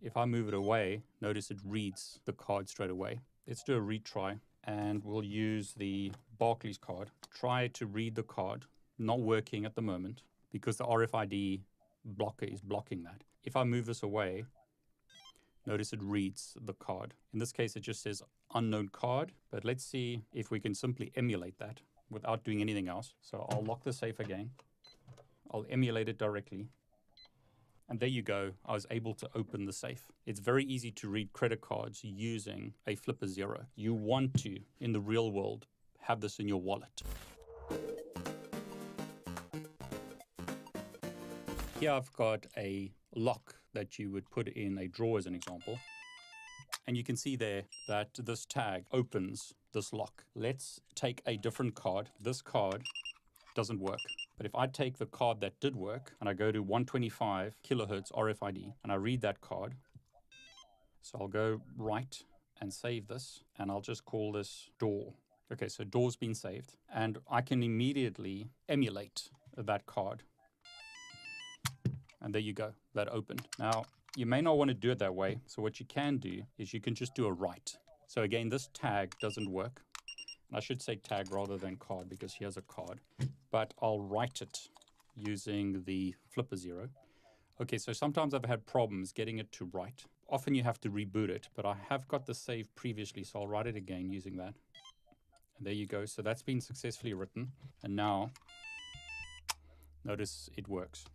If I move it away, notice it reads the card straight away. Let's do a retry, and we'll use the Barclays card. Try to read the card. Not working at the moment because the RFID blocker is blocking that. If I move this away, notice it reads the card. In this case, it just says unknown card, but let's see if we can simply emulate that without doing anything else. So I'll lock the safe again. I'll emulate it directly. And there you go, I was able to open the safe. It's very easy to read credit cards using a Flipper Zero. You want to, in the real world, have this in your wallet. Here I've got a lock that you would put in a drawer as an example. And you can see there that this tag opens this lock. Let's take a different card. This card doesn't work. But if I take the card that did work and I go to 125 kilohertz RFID and I read that card, so I'll go right and save this and I'll just call this door. Okay, so door's been saved and I can immediately emulate that card. And there you go, that opened. Now, you may not want to do it that way. So what you can do is you can just do a write. So again, this tag doesn't work. I should say tag rather than card because here's a card, but I'll write it using the Flipper Zero. Okay, so sometimes I've had problems getting it to write. Often you have to reboot it, but I have got the save previously, so I'll write it again using that. And there you go. So that's been successfully written. And now, notice it works.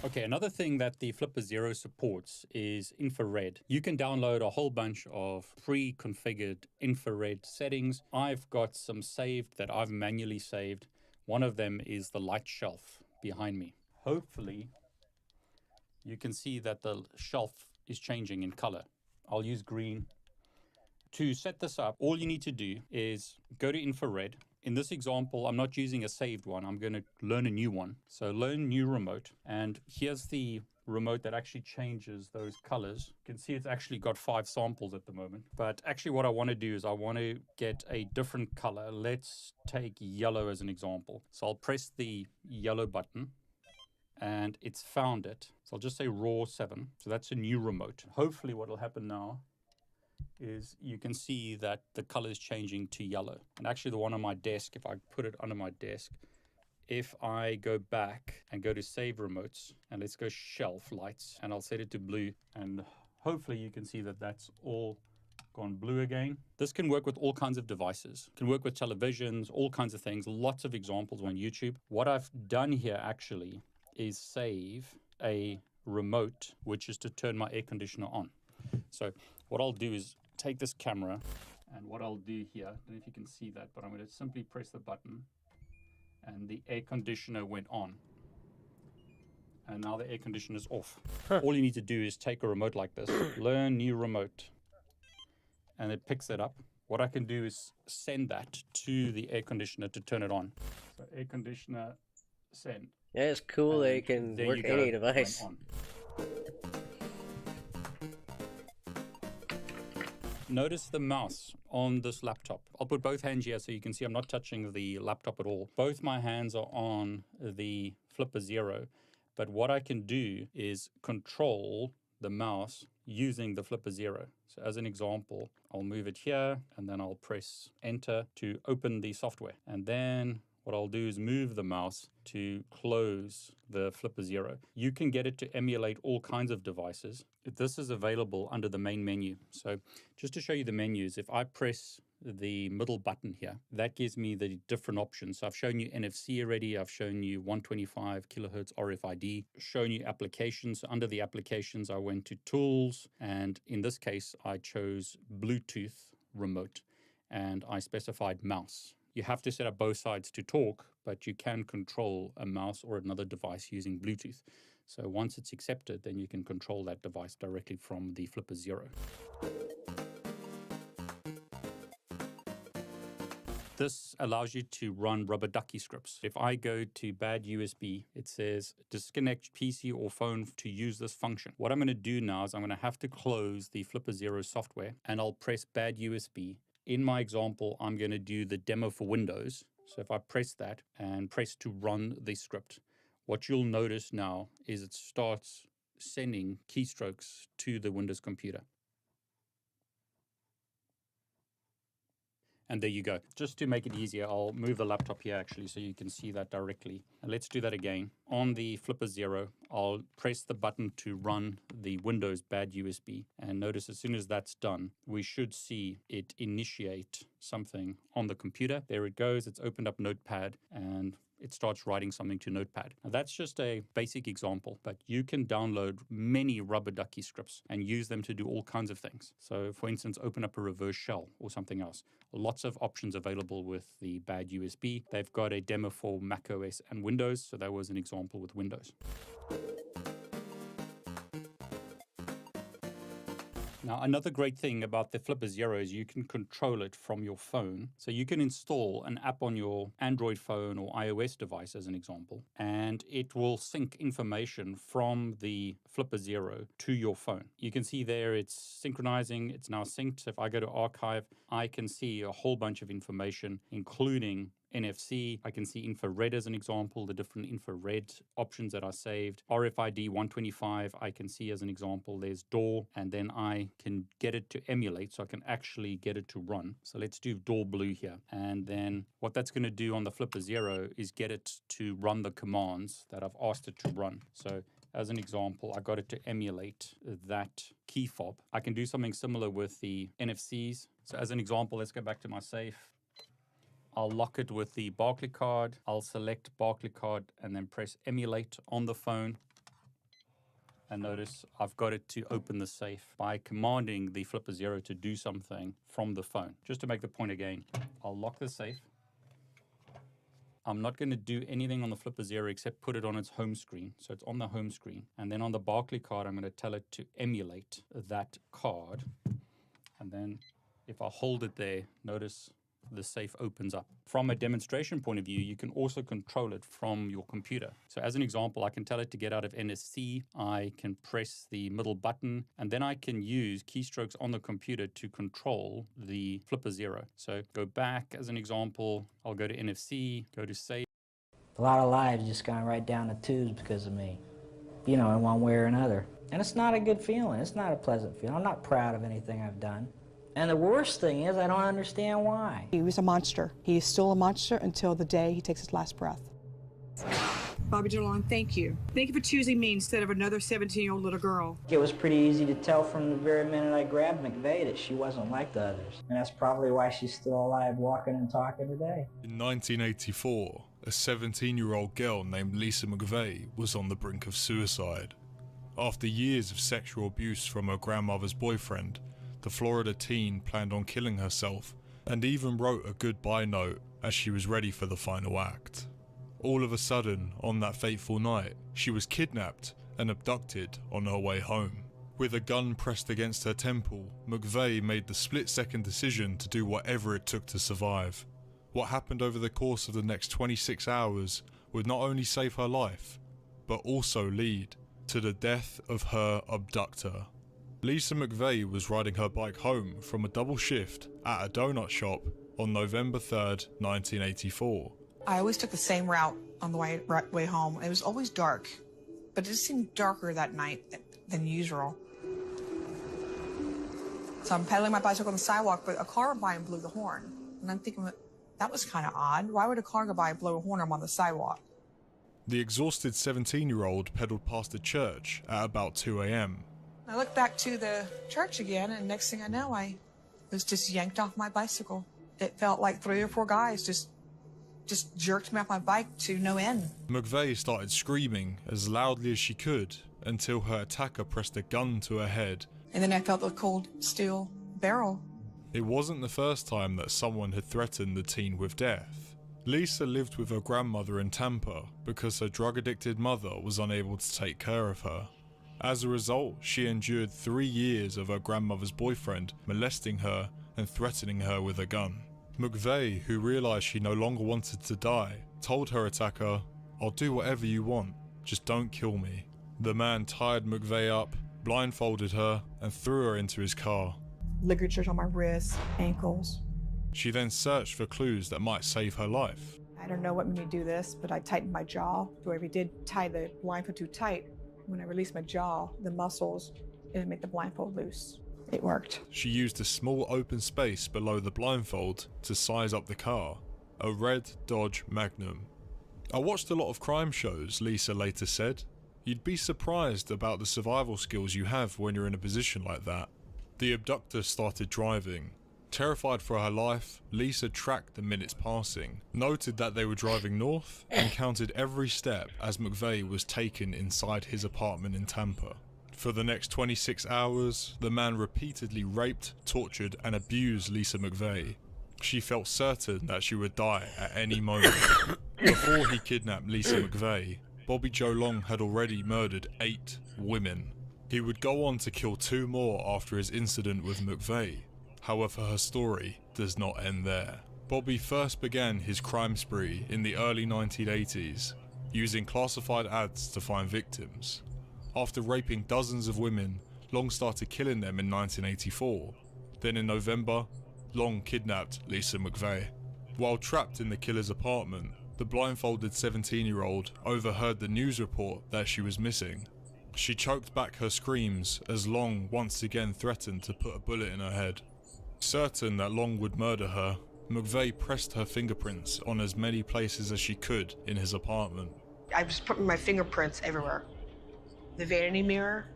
Okay, another thing that the Flipper Zero supports is infrared. You can download a whole bunch of pre-configured infrared settings. I've got some saved that I've manually saved. One of them is the light shelf behind me. Hopefully, you can see that the shelf is changing in color. I'll use green. To set this up, all you need to do is go to infrared. In this example, I'm not using a saved one. I'm going to learn a new one. So learn new remote. And here's the remote that actually changes those colors. You can see it's actually got 5 samples at the moment. But actually what I want to do is I want to get a different color. Let's take yellow as an example. So I'll press the yellow button and it's found it. So I'll just say raw 7. So that's a new remote. Hopefully what will happen now is you can see that the color is changing to yellow. And actually the one on my desk, if I put it under my desk, if I go back and go to save remotes and let's go shelf lights and I'll set it to blue, and hopefully you can see that that's all Gone blue again. This can work with all kinds of devices. It can work with televisions, all kinds of things. Lots of examples on YouTube. What I've done here actually is save a remote, which is to turn my air conditioner on. So what I'll do is take this camera, and what I'll do here, I don't know if you can see that, but I'm going to simply press the button, and the air conditioner went on. And now the air conditioner is off. All you need to do is take a remote like this, learn new remote, and it picks it up. What I can do is send that to the air conditioner to turn it on. So air conditioner, send. Yeah, it's cool that it can work any device. Notice the mouse on this laptop. I'll put both hands here so you can see I'm not touching the laptop at all. Both my hands are on the Flipper Zero, but what I can do is control the mouse using the Flipper Zero. So as an example, I'll move it here and then I'll press enter to open the software. And then what I'll do is move the mouse to close the Flipper Zero. You can get it to emulate all kinds of devices. This is available under the main menu. So just to show you the menus, if I press the middle button here, that gives me the different options. So I've shown you NFC already. I've shown you 125 kilohertz RFID, shown you applications. Under the applications, I went to tools. And in this case, I chose Bluetooth remote and I specified mouse. You have to set up both sides to talk, but you can control a mouse or another device using Bluetooth. So once it's accepted, then you can control that device directly from the Flipper Zero. This allows you to run rubber ducky scripts. If I go to bad USB, it says disconnect PC or phone to use this function. What I'm going to do now is I'm going to have to close the Flipper Zero software and I'll press bad USB. In my example, I'm going to do the demo for Windows. So if I press that and press to run the script, what you'll notice now is it starts sending keystrokes to the Windows computer. And there you go. Just to make it easier, I'll move the laptop here actually so you can see that directly. And let's do that again. On the Flipper Zero, I'll press the button to run the Windows bad USB. And notice as soon as that's done, we should see it initiate something on the computer. There it goes. It's opened up Notepad and it starts writing something to Notepad. Now that's just a basic example, but you can download many rubber ducky scripts and use them to do all kinds of things. So for instance, open up a reverse shell or something else. Lots of options available with the bad USB. They've got a demo for macOS and Windows, so that was an example with Windows. Now, another great thing about the Flipper Zero is you can control it from your phone. So you can install an app on your Android phone or iOS device, as an example, and it will sync information from the Flipper Zero to your phone. You can see there it's synchronizing. It's now synced. If I go to archive, I can see a whole bunch of information, including NFC. I can see infrared as an example, the different infrared options that are saved. RFID 125, I can see as an example, there's door, and then I can get it to emulate, so I can actually get it to run. So let's do door blue here. And then what that's going to do on the Flipper Zero is get it to run the commands that I've asked it to run. So as an example, I got it to emulate that key fob. I can do something similar with the NFCs. So as an example, let's go back to my safe. I'll lock it with the Barclaycard. I'll select Barclaycard and then press emulate on the phone. And notice I've got it to open the safe by commanding the Flipper Zero to do something from the phone. Just to make the point again, I'll lock the safe. I'm not going to do anything on the Flipper Zero except put it on its home screen. So it's on the home screen. And then on the Barclaycard, I'm going to tell it to emulate that card. And then if I hold it there, notice the safe opens up. From a demonstration point of view, you can also control it from your computer. So as an example, I can tell it to get out of NFC. I can press the middle button, and then I can use keystrokes on the computer to control the Flipper Zero. So go back as an example. I'll go to NFC, go to save. A lot of lives just gone right down the tubes because of me, you know, in one way or another. And it's not a good feeling. It's not a pleasant feeling. I'm not proud of anything I've done. And the worst thing is I don't understand why. He was a monster. He is still a monster until the day he takes his last breath. Bobby DeLong, thank you. Thank you for choosing me instead of another 17-year-old little girl. It was pretty easy to tell from the very minute I grabbed McVeigh that she wasn't like the others. And that's probably why she's still alive, walking and talking today. In 1984, a 17-year-old girl named Lisa McVeigh was on the brink of suicide. After years of sexual abuse from her grandmother's boyfriend, the Florida teen planned on killing herself and even wrote a goodbye note as she was ready for the final act. All of a sudden, on that fateful night, she was kidnapped and abducted on her way home. With a gun pressed against her temple, McVeigh made the split-second decision to do whatever it took to survive. What happened over the course of the next 26 hours would not only save her life, but also lead to the death of her abductor. Lisa McVeigh was riding her bike home from a double shift at a donut shop on November 3rd, 1984. I always took the same route on the way home. It was always dark, but it just seemed darker that night than usual. So I'm pedaling my bicycle on the sidewalk, but a car went by and blew the horn. And I'm thinking, that was kind of odd. Why would a car go by and blow a horn when I'm on the sidewalk? The exhausted 17-year-old pedaled past the church at about 2 a.m. I looked back to the church again, and next thing I know, I was just yanked off my bicycle. It felt like 3 or 4 guys just jerked me off my bike to no end. McVeigh started screaming as loudly as she could until her attacker pressed a gun to her head. And then I felt the cold steel barrel. It wasn't the first time that someone had threatened the teen with death. Lisa lived with her grandmother in Tampa because her drug-addicted mother was unable to take care of her. As a result, she endured 3 years of her grandmother's boyfriend molesting her and threatening her with a gun. McVeigh, who realized she no longer wanted to die, told her attacker, "I'll do whatever you want, just don't kill me." The man tied McVeigh up, blindfolded her, and threw her into his car. Ligatures on my wrists, ankles. She then searched for clues that might save her life. I don't know what made me do this, but I tightened my jaw. Whoever did tie the blindfold too tight, when I released my jaw, the muscles, it would make the blindfold loose. It worked. She used a small open space below the blindfold to size up the car, a red Dodge Magnum. "I watched a lot of crime shows," Lisa later said. "You'd be surprised about the survival skills you have when you're in a position like that." The abductor started driving. Terrified for her life, Lisa tracked the minutes passing, noted that they were driving north, and counted every step as McVeigh was taken inside his apartment in Tampa. For the next 26 hours, the man repeatedly raped, tortured, and abused Lisa McVeigh. She felt certain that she would die at any moment. Before he kidnapped Lisa McVeigh, Bobby Joe Long had already murdered 8 women. He would go on to kill 2 more after his incident with McVeigh. However, her story does not end there. Bobby first began his crime spree in the early 1980s, using classified ads to find victims. After raping dozens of women, Long started killing them in 1984. Then in November, Long kidnapped Lisa McVeigh. While trapped in the killer's apartment, the blindfolded 17-year-old overheard the news report that she was missing. She choked back her screams as Long once again threatened to put a bullet in her head. Certain that Long would murder her, McVeigh pressed her fingerprints on as many places as she could in his apartment. I was putting my fingerprints everywhere. The vanity mirror,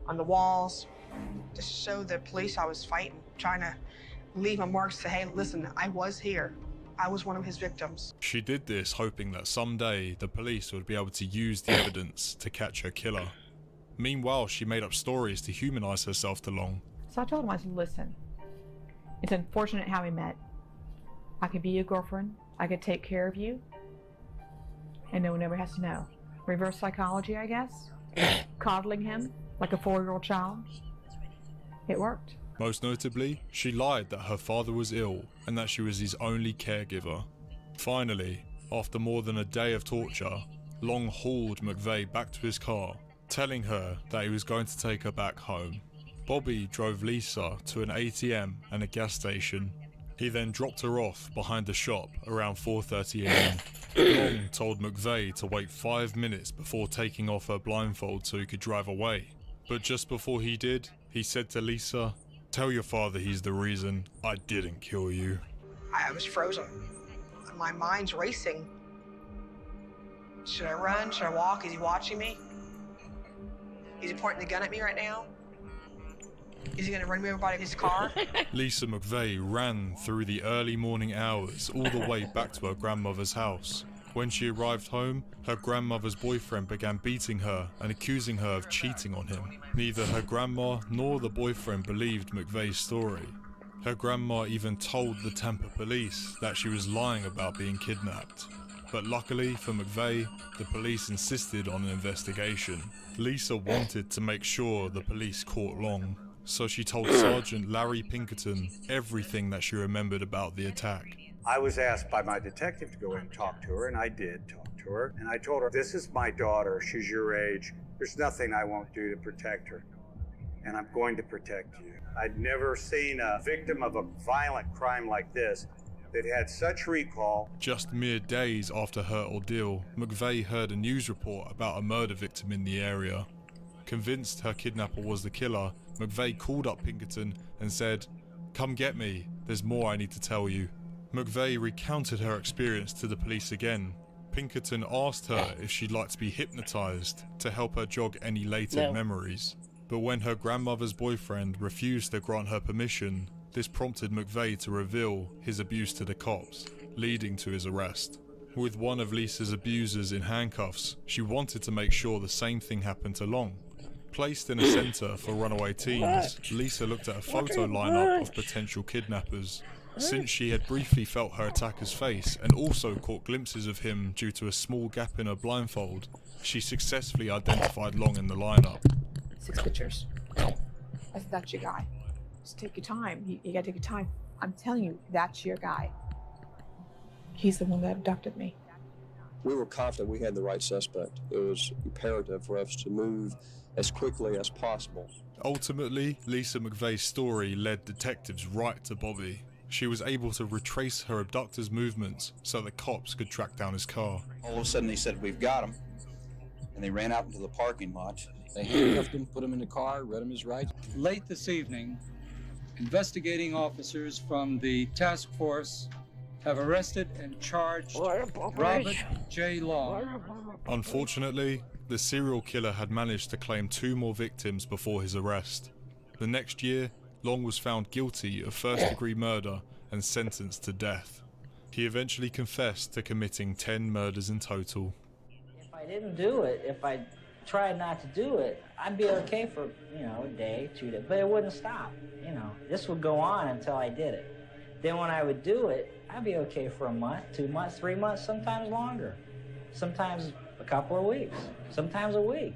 on the walls, to show the police I was fighting, trying to leave my marks to say, hey, listen, I was here. I was one of his victims. She did this hoping that someday the police would be able to use the evidence to catch her killer. Meanwhile, she made up stories to humanize herself to Long. So I told him, I said, listen, it's unfortunate how we met. I could be your girlfriend. I could take care of you. And no one ever has to know. Reverse psychology, I guess. Coddling him like a 4-year-old child. It worked. Most notably, she lied that her father was ill and that she was his only caregiver. Finally, after more than a day of torture, Long hauled McVeigh back to his car, telling her that he was going to take her back home. Bobby drove Lisa to an ATM and a gas station. He then dropped her off behind the shop around 4:30 a.m. Long told McVeigh to wait 5 minutes before taking off her blindfold so he could drive away. But just before he did, he said to Lisa, "Tell your father he's the reason I didn't kill you." I was frozen. My mind's racing. Should I run? Should I walk? Is he watching me? Is he pointing the gun at me right now? Is he gonna run me over by his car? Lisa McVeigh ran through the early morning hours all the way back to her grandmother's house. When she arrived home, her grandmother's boyfriend began beating her and accusing her of cheating on him. Neither her grandma nor the boyfriend believed McVeigh's story. Her grandma even told the Tampa police that she was lying about being kidnapped. But luckily for McVeigh, the police insisted on an investigation. Lisa wanted to make sure the police caught Long, so she told Sergeant Larry Pinkerton everything that she remembered about the attack. I was asked by my detective to go in and talk to her, and I did talk to her. And I told her, this is my daughter, she's your age. There's nothing I won't do to protect her. And I'm going to protect you. I'd never seen a victim of a violent crime like this that had such recall. Just mere days after her ordeal, McVeigh heard a news report about a murder victim in the area. Convinced her kidnapper was the killer, McVeigh called up Pinkerton and said, "Come get me, there's more I need to tell you." McVeigh recounted her experience to the police again. Pinkerton asked her if she'd like to be hypnotized to help her jog any later memories. But when her grandmother's boyfriend refused to grant her permission, this prompted McVeigh to reveal his abuse to the cops, leading to his arrest. With one of Lisa's abusers in handcuffs, she wanted to make sure the same thing happened to Long. Placed in a center for runaway teens, Lisa looked at a photo lineup of potential kidnappers. Since she had briefly felt her attacker's face and also caught glimpses of him due to a small gap in her blindfold, she successfully identified Long in the lineup. 6 pictures. That's your guy. Just take your time. You gotta take your time. I'm telling you, that's your guy. He's the one that abducted me. We were confident we had the right suspect. It was imperative for us to move as quickly as possible. Ultimately, Lisa McVeigh's story led detectives right to Bobby. She was able to retrace her abductor's movements so the cops could track down his car. All of a sudden they said, "We've got him." And they ran out into the parking lot. They handcuffed him, put him in the car, read him his rights. Late this evening, investigating officers from the task force have arrested and charged Robert J. Long. Unfortunately, the serial killer had managed to claim 2 more victims before his arrest. The next year, Long was found guilty of first-degree murder and sentenced to death. He eventually confessed to committing 10 murders in total. If I didn't do it, if I tried not to do it, I'd be okay for, a day, 2 days, but it wouldn't stop. This would go on until I did it. Then when I would do it, I'd be okay for a month, 2 months, 3 months, sometimes longer. Sometimes a couple of weeks, sometimes a week.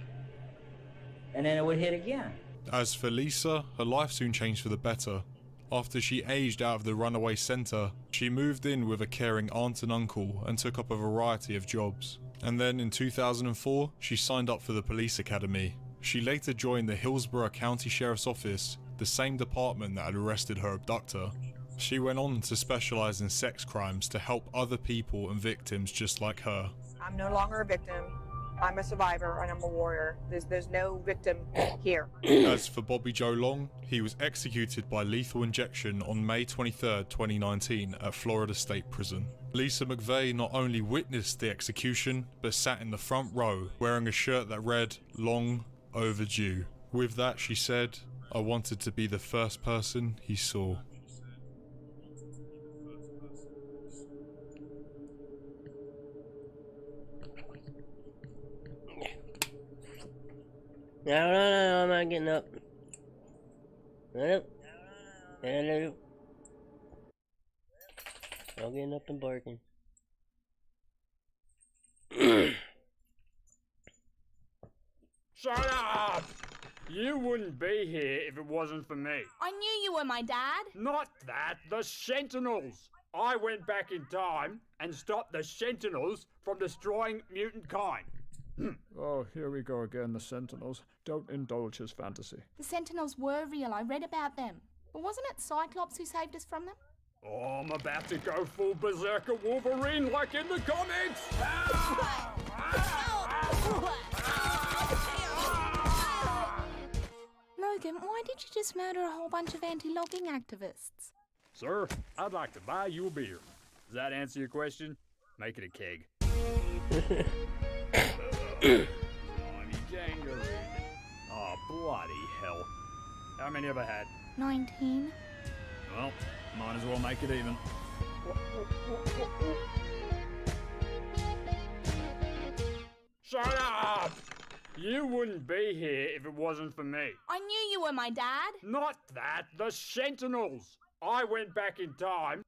And then it would hit again. As for Lisa, her life soon changed for the better. After she aged out of the runaway center, she moved in with a caring aunt and uncle and took up a variety of jobs. And then in 2004, she signed up for the police academy. She later joined the Hillsborough County Sheriff's Office, the same department that had arrested her abductor. She went on to specialize in sex crimes to help other people and victims just like her. I'm no longer a victim. I'm a survivor and I'm a warrior. There's no victim here. As for Bobby Joe Long, he was executed by lethal injection on May 23, 2019 at Florida State Prison. Lisa McVeigh not only witnessed the execution, but sat in the front row wearing a shirt that read, "Long overdue." With that, she said, "I wanted to be the first person he saw." No, I'm not getting up. No. No getting up and barking. Shut up! You wouldn't be here if it wasn't for me. I knew you were my dad. Not that, the Sentinels. I went back in time and stopped the Sentinels from destroying mutant kind. Oh, here we go again, the Sentinels. Don't indulge his fantasy. The Sentinels were real. I read about them. But wasn't it Cyclops who saved us from them? Oh, I'm about to go full Berserker Wolverine like in the comics! Logan, why did you just murder a whole bunch of anti-logging activists? Sir, I'd like to buy you a beer. Does that answer your question? Make it a keg. Kangaroo. Oh, bloody hell. How many have I had? 19. Well, might as well make it even. Shut up! You wouldn't be here if it wasn't for me. I knew you were my dad. Not that, the Sentinels. I went back in time.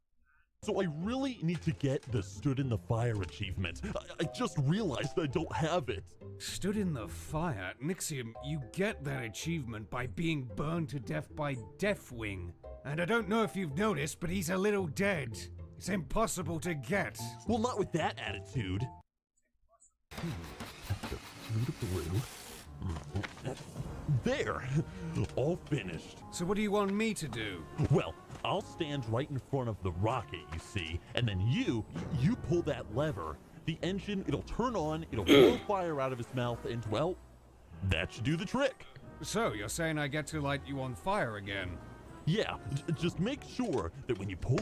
So I really need to get the Stood in the Fire achievement. I just realized I don't have it. Stood in the Fire? Nixium, you get that achievement by being burned to death by Deathwing. And I don't know if you've noticed, but he's a little dead. It's impossible to get. Well, not with that attitude. Blue. There! All finished. So what do you want me to do? Well, I'll stand right in front of the rocket, you see, and then you pull that lever. The engine, it'll turn on, it'll blow fire out of his mouth, and, well, that should do the trick. So, you're saying I get to light you on fire again? Yeah, just make sure that when you pull...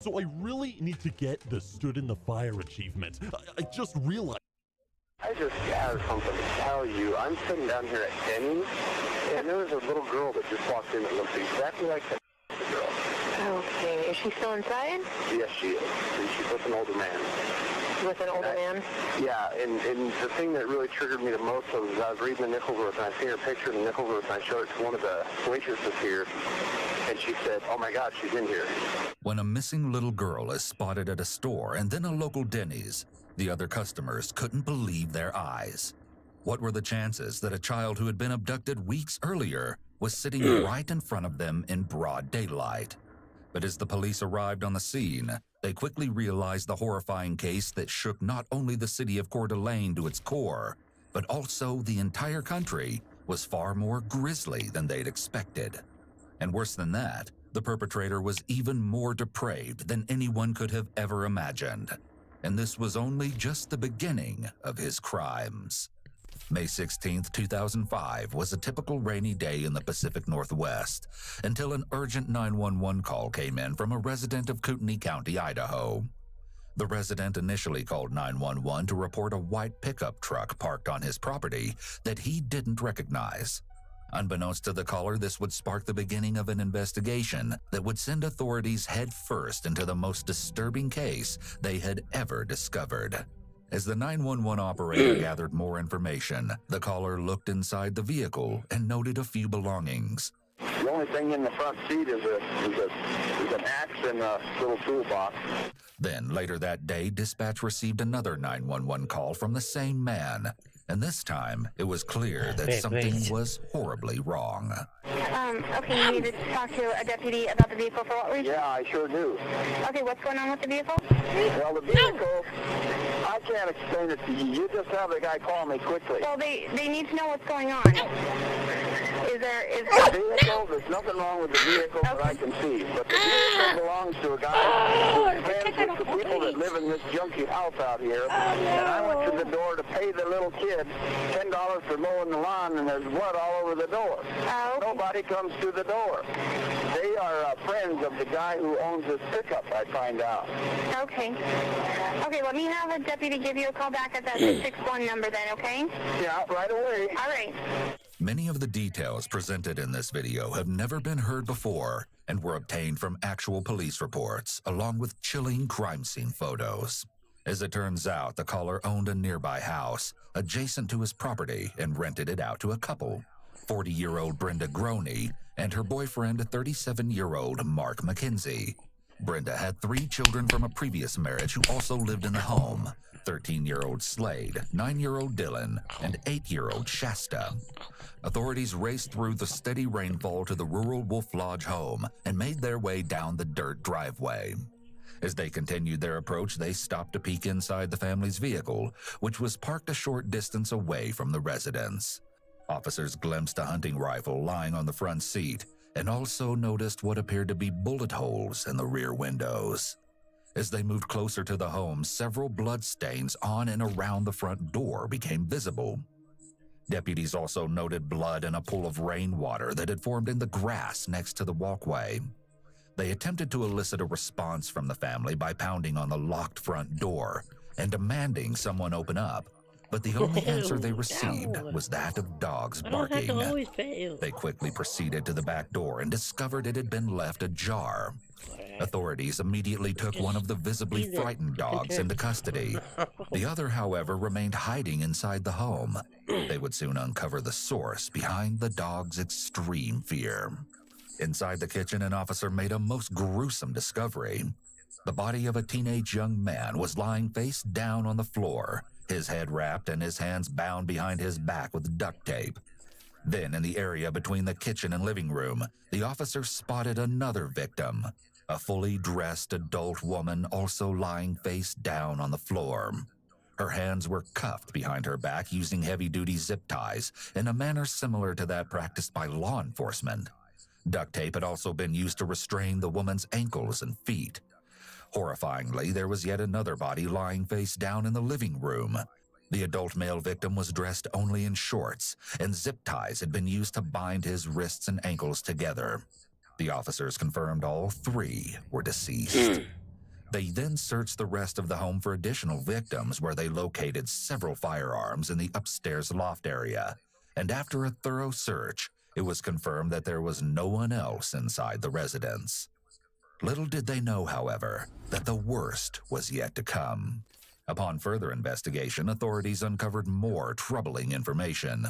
So I really need to get the Stood in the Fire achievement. I just realized... I just have something to tell you. I'm sitting down here at Denny's, and there was a little girl that just walked in that looks exactly like that girl. Okay, is she still inside? Yes, she is. And she's with an older man. With an older man? Yeah, and the thing that really triggered me the most was I was reading the Nickelverse, and I seen her picture in the Nickelverse, and I showed it to one of the waitresses here, and she said, "Oh my God, she's in here." When a missing little girl is spotted at a store and then a local Denny's, the other customers couldn't believe their eyes. What were the chances that a child who had been abducted weeks earlier was sitting right in front of them in broad daylight? But as the police arrived on the scene, they quickly realized the horrifying case that shook not only the city of Coeur d'Alene to its core, but also the entire country was far more grisly than they'd expected. And worse than that, the perpetrator was even more depraved than anyone could have ever imagined. And this was only just the beginning of his crimes. May 16, 2005 was a typical rainy day in the Pacific Northwest until an urgent 911 call came in from a resident of Kootenai County, Idaho. The resident initially called 911 to report a white pickup truck parked on his property that he didn't recognize. Unbeknownst to the caller, this would spark the beginning of an investigation that would send authorities headfirst into the most disturbing case they had ever discovered. As the 911 operator gathered more information, the caller looked inside the vehicle and noted a few belongings. The only thing in the front seat is an axe and a little toolbox. Then, later that day, dispatch received another 911 call from the same man. And this time, it was clear that something was horribly wrong. Okay, you need to talk to a deputy about the vehicle for what reason? Yeah, I sure do. Okay, what's going on with the vehicle? Well, the vehicle, I can't explain it to you. You just have the guy call me quickly. Well, they need to know what's going on. Is the vehicle, there's nothing wrong with the vehicle that I can see, but the vehicle belongs to a guy who's friends with the people that live in this junky house out here, and I went to the door to pay the little kid $10 for mowing the lawn, and there's blood all over the door. Nobody comes to the door. They are friends of the guy who owns this pickup, I find out. Okay. Okay, let me have a deputy give you a call back at that 661 number then, okay? Yeah, right away. All right. Many of the details presented in this video have never been heard before and were obtained from actual police reports, along with chilling crime scene photos. As it turns out, the caller owned a nearby house adjacent to his property and rented it out to a couple, 40-year-old Brenda Groney and her boyfriend, 37-year-old Mark McKenzie. Brenda had 3 children from a previous marriage who also lived in the home, 13-year-old Slade, 9-year-old Dylan, and 8-year-old Shasta. Authorities raced through the steady rainfall to the rural Wolf Lodge home and made their way down the dirt driveway. As they continued their approach, they stopped to peek inside the family's vehicle, which was parked a short distance away from the residence. Officers glimpsed a hunting rifle lying on the front seat and also noticed what appeared to be bullet holes in the rear windows. As they moved closer to the home, several blood stains on and around the front door became visible. Deputies also noted blood in a pool of rainwater that had formed in the grass next to the walkway. They attempted to elicit a response from the family by pounding on the locked front door and demanding someone open up, but the only answer they received was that of dogs barking. They quickly proceeded to the back door and discovered it had been left ajar. Authorities immediately took one of the visibly frightened dogs into custody. The other, however, remained hiding inside the home. They would soon uncover the source behind the dog's extreme fear. Inside the kitchen, an officer made a most gruesome discovery. The body of a teenage young man was lying face down on the floor, his head wrapped and his hands bound behind his back with duct tape. Then, in the area between the kitchen and living room, the officer spotted another victim, a fully dressed adult woman also lying face down on the floor. Her hands were cuffed behind her back using heavy-duty zip ties in a manner similar to that practiced by law enforcement. Duct tape had also been used to restrain the woman's ankles and feet. Horrifyingly, there was yet another body lying face down in the living room. The adult male victim was dressed only in shorts, and zip ties had been used to bind his wrists and ankles together. The officers confirmed all three were deceased. They then searched the rest of the home for additional victims, where they located several firearms in the upstairs loft area. And after a thorough search, it was confirmed that there was no one else inside the residence. Little did they know, however, that the worst was yet to come. Upon further investigation, authorities uncovered more troubling information.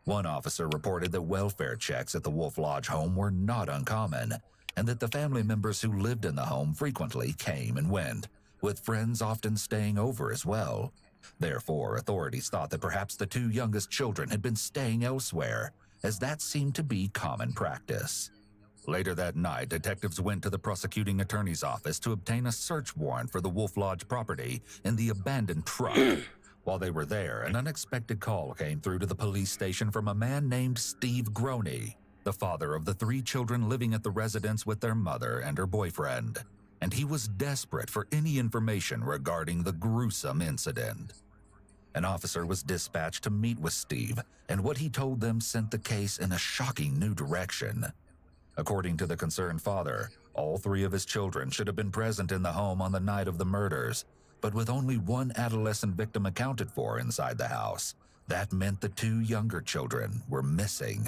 One officer reported that welfare checks at the Wolf Lodge home were not uncommon, and that the family members who lived in the home frequently came and went, with friends often staying over as well. Therefore, authorities thought that perhaps the two youngest children had been staying elsewhere, as that seemed to be common practice. Later that night, detectives went to the prosecuting attorney's office to obtain a search warrant for the Wolf Lodge property in the abandoned truck. While they were there, an unexpected call came through to the police station from a man named Steve Groney, the father of the three children living at the residence with their mother and her boyfriend, and he was desperate for any information regarding the gruesome incident. An officer was dispatched to meet with Steve, and what he told them sent the case in a shocking new direction. According to the concerned father, all three of his children should have been present in the home on the night of the murders, but with only one adolescent victim accounted for inside the house, that meant the two younger children were missing.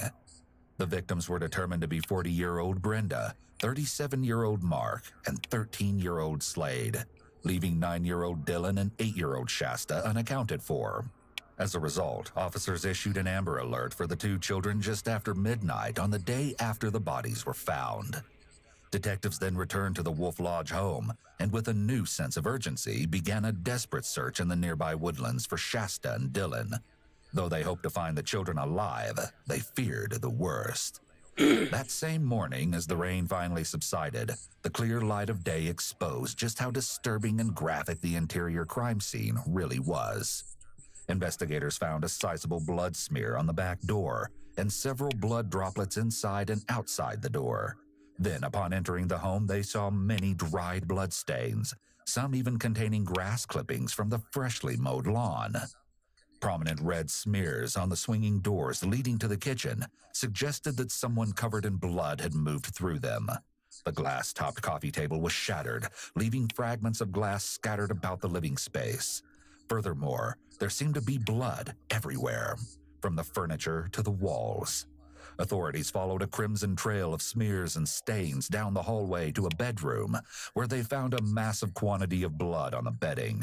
The victims were determined to be 40-year-old Brenda, 37-year-old Mark, and 13-year-old Slade, leaving 9-year-old Dylan and 8-year-old Shasta unaccounted for. As a result, officers issued an Amber Alert for the two children just after midnight on the day after the bodies were found. Detectives then returned to the Wolf Lodge home and, with a new sense of urgency, began a desperate search in the nearby woodlands for Shasta and Dylan. Though they hoped to find the children alive, they feared the worst. That same morning, as the rain finally subsided, the clear light of day exposed just how disturbing and graphic the interior crime scene really was. Investigators found a sizable blood smear on the back door and several blood droplets inside and outside the door. Then, upon entering the home, they saw many dried blood stains, some even containing grass clippings from the freshly mowed lawn. Prominent red smears on the swinging doors leading to the kitchen suggested that someone covered in blood had moved through them. The glass-topped coffee table was shattered, leaving fragments of glass scattered about the living space. Furthermore, there seemed to be blood everywhere, from the furniture to the walls. Authorities followed a crimson trail of smears and stains down the hallway to a bedroom, where they found a massive quantity of blood on the bedding.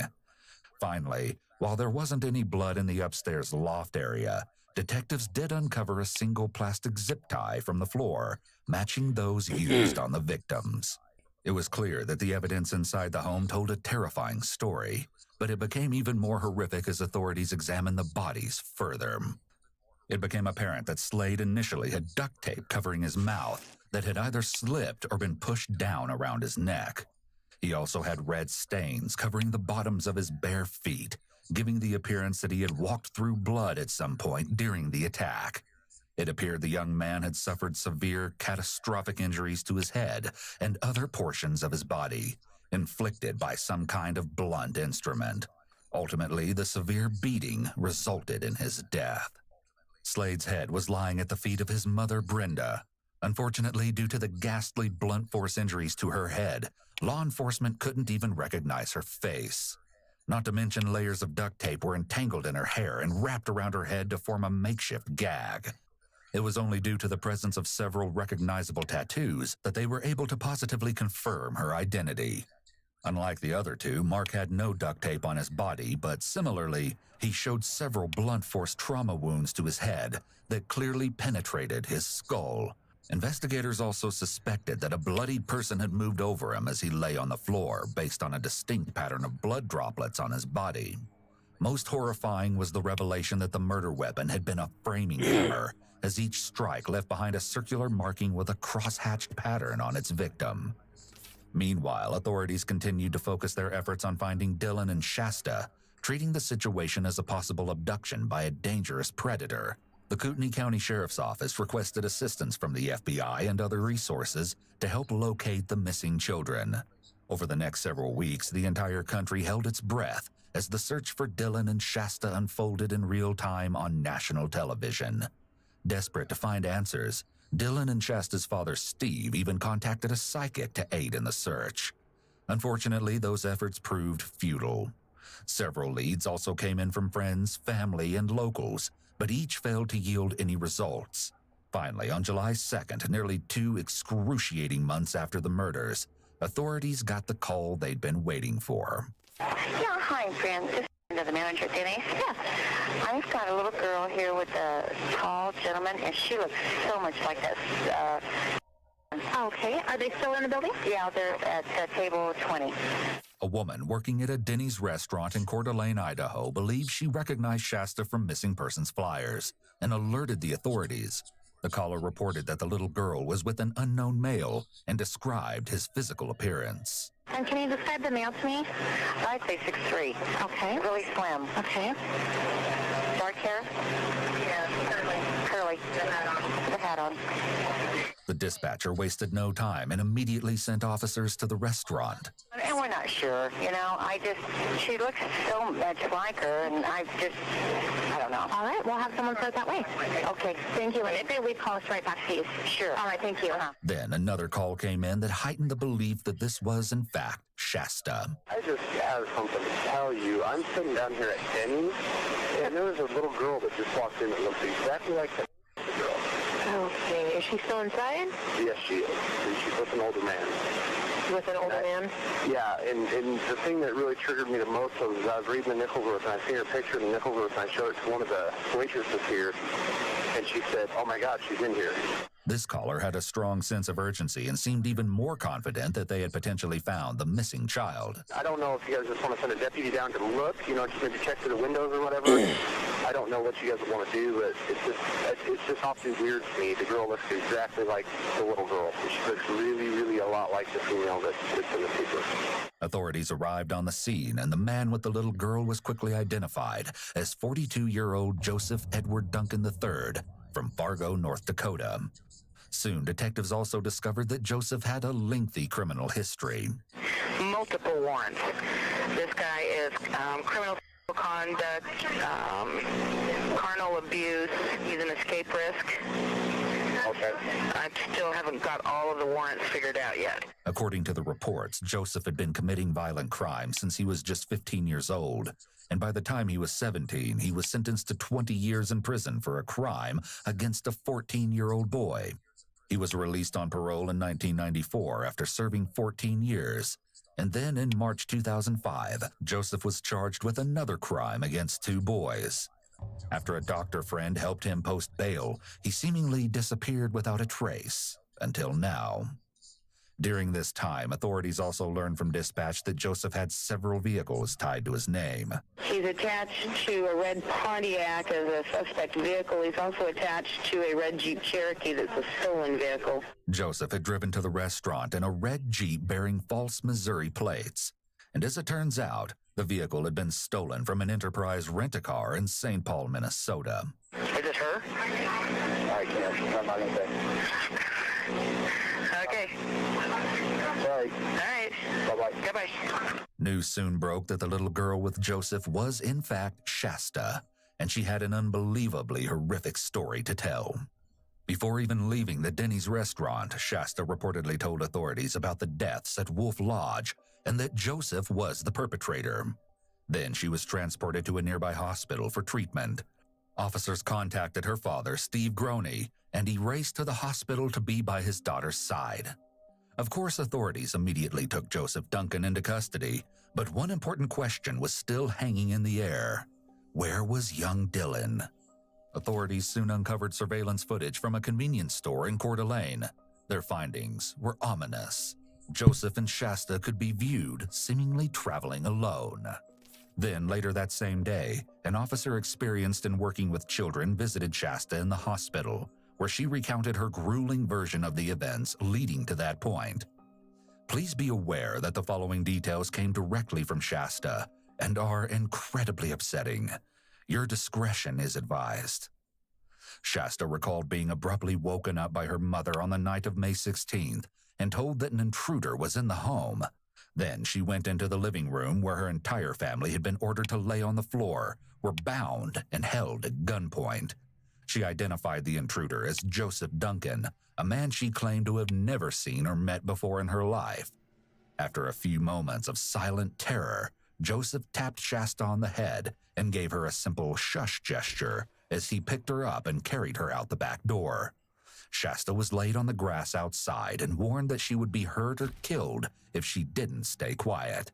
Finally, while there wasn't any blood in the upstairs loft area, detectives did uncover a single plastic zip tie from the floor, matching those used on the victims. It was clear that the evidence inside the home told a terrifying story, but it became even more horrific as authorities examined the bodies further. It became apparent that Slade initially had duct tape covering his mouth that had either slipped or been pushed down around his neck. He also had red stains covering the bottoms of his bare feet, giving the appearance that he had walked through blood at some point during the attack. It appeared the young man had suffered severe, catastrophic injuries to his head and other portions of his body, inflicted by some kind of blunt instrument. Ultimately, the severe beating resulted in his death. Slade's head was lying at the feet of his mother, Brenda. Unfortunately, due to the ghastly blunt force injuries to her head, law enforcement couldn't even recognize her face. Not to mention layers of duct tape were entangled in her hair and wrapped around her head to form a makeshift gag. It was only due to the presence of several recognizable tattoos that they were able to positively confirm her identity. Unlike the other two, Mark had no duct tape on his body, but similarly, he showed several blunt force trauma wounds to his head that clearly penetrated his skull. Investigators also suspected that a bloodied person had moved over him as he lay on the floor, based on a distinct pattern of blood droplets on his body. Most horrifying was the revelation that the murder weapon had been a framing hammer, as each strike left behind a circular marking with a cross-hatched pattern on its victim. Meanwhile, authorities continued to focus their efforts on finding Dylan and Shasta, treating the situation as a possible abduction by a dangerous predator. The Kootenai County Sheriff's Office requested assistance from the FBI and other resources to help locate the missing children. Over the next several weeks, the entire country held its breath as the search for Dylan and Shasta unfolded in real time on national television. Desperate to find answers, Dylan and Shasta's father, Steve, even contacted a psychic to aid in the search. Unfortunately, those efforts proved futile. Several leads also came in from friends, family, and locals, but each failed to yield any results. Finally, on July 2nd, nearly 2 excruciating months after the murders, authorities got the call they'd been waiting for. Yeah, hi, friend. This is the manager, Denise. Yes. I've got a little girl here with a tall gentleman, and she looks so much like that. Okay. Are they still in the building? Yeah, they're at table 20. A woman working at a Denny's restaurant in Coeur d'Alene, Idaho, believes she recognized Shasta from missing persons flyers and alerted the authorities. The caller reported that the little girl was with an unknown male and described his physical appearance. And can you describe the male to me? I'd say 6'3". Okay. Really slim. Okay. Dark hair? Yeah, curly. The hat on. The dispatcher wasted no time and immediately sent officers to the restaurant. And we're not sure, you know, she looks so much like her, and I don't know. All right, we'll have someone sent that way. Okay, thank you. And if they leave, call us right back, please. Sure. All right, thank you. Then another call came in that heightened the belief that this was, in fact, Shasta. I just have something to tell you. I'm sitting down here at Denny's, and there was a little girl that just walked in that looks exactly like that girl. Okay, is she still inside? Yes, she is. And she's with an older man. With an older man? Yeah, and the thing that really triggered me the most was I was reading the Nickelworth, and I seen her picture of the Nickelworth, and I showed it to one of the waitresses here, and she said, "Oh my God, she's in here." This caller had a strong sense of urgency and seemed even more confident that they had potentially found the missing child. I don't know if you guys just want to send a deputy down to look, just maybe check through the windows or whatever. I don't know what you guys want to do, but it's just awfully weird to me. The girl looks exactly like the little girl. She looks really, really a lot like the female that's in the picture. Authorities arrived on the scene, and the man with the little girl was quickly identified as 42-year-old Joseph Edward Duncan III from Fargo, North Dakota. Soon, detectives also discovered that Joseph had a lengthy criminal history. Multiple warrants. This guy is criminal conduct, carnal abuse. He's an escape risk. Okay. I still haven't got all of the warrants figured out yet. According to the reports, Joseph had been committing violent crimes since he was just 15 years old. And by the time he was 17, he was sentenced to 20 years in prison for a crime against a 14-year-old boy. He was released on parole in 1994 after serving 14 years. And then in March 2005, Joseph was charged with another crime against 2 boys. After a doctor friend helped him post bail, he seemingly disappeared without a trace, until now. During this time, authorities also learned from dispatch that Joseph had several vehicles tied to his name. He's attached to a red Pontiac as a suspect vehicle. He's also attached to a red Jeep Cherokee that's a stolen vehicle. Joseph had driven to the restaurant in a red Jeep bearing false Missouri plates. And as it turns out, the vehicle had been stolen from an Enterprise rent-a-car in St. Paul, Minnesota. Is it her? I can't. I'm not going to say. Okay. Sorry. All right. Bye-bye. Goodbye. News soon broke that the little girl with Joseph was, in fact, Shasta, and she had an unbelievably horrific story to tell. Before even leaving the Denny's restaurant, Shasta reportedly told authorities about the deaths at Wolf Lodge and that Joseph was the perpetrator. Then she was transported to a nearby hospital for treatment. Officers contacted her father, Steve Groney, and he raced to the hospital to be by his daughter's side. Of course, authorities immediately took Joseph Duncan into custody, but one important question was still hanging in the air. Where was young Dylan? Authorities soon uncovered surveillance footage from a convenience store in Coeur d'Alene. Their findings were ominous. Joseph and Shasta could be viewed seemingly traveling alone. Then, later that same day, an officer experienced in working with children visited Shasta in the hospital, where she recounted her grueling version of the events leading to that point. Please be aware that the following details came directly from Shasta and are incredibly upsetting. Your discretion is advised. Shasta recalled being abruptly woken up by her mother on the night of May 16th and told that an intruder was in the home. Then she went into the living room where her entire family had been ordered to lay on the floor, were bound and held at gunpoint. She identified the intruder as Joseph Duncan, a man she claimed to have never seen or met before in her life. After a few moments of silent terror, Joseph tapped Shasta on the head and gave her a simple shush gesture as he picked her up and carried her out the back door. Shasta was laid on the grass outside and warned that she would be hurt or killed if she didn't stay quiet.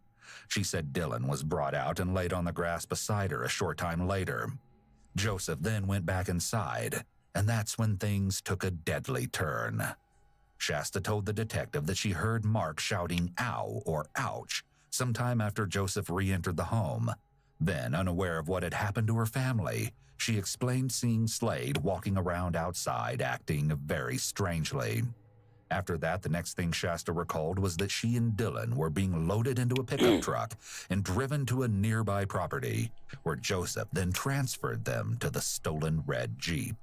She said Dylan was brought out and laid on the grass beside her a short time later. Joseph then went back inside, and that's when things took a deadly turn. Shasta told the detective that she heard Mark shouting "ow" or "ouch" sometime after Joseph re-entered the home. Then, unaware of what had happened to her family, she explained seeing Slade walking around outside acting very strangely. After that, the next thing Shasta recalled was that she and Dylan were being loaded into a pickup truck and driven to a nearby property, where Joseph then transferred them to the stolen red Jeep.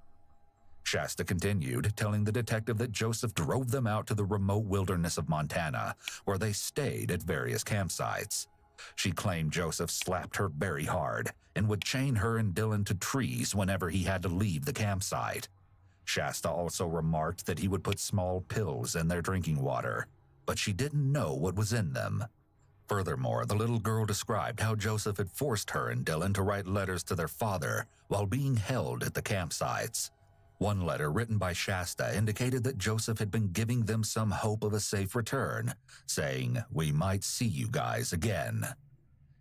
Shasta continued, telling the detective that Joseph drove them out to the remote wilderness of Montana, where they stayed at various campsites. She claimed Joseph slapped her very hard and would chain her and Dylan to trees whenever he had to leave the campsite. Shasta also remarked that he would put small pills in their drinking water, but she didn't know what was in them. Furthermore, the little girl described how Joseph had forced her and Dylan to write letters to their father while being held at the campsites. One letter written by Shasta indicated that Joseph had been giving them some hope of a safe return, saying, "We might see you guys again."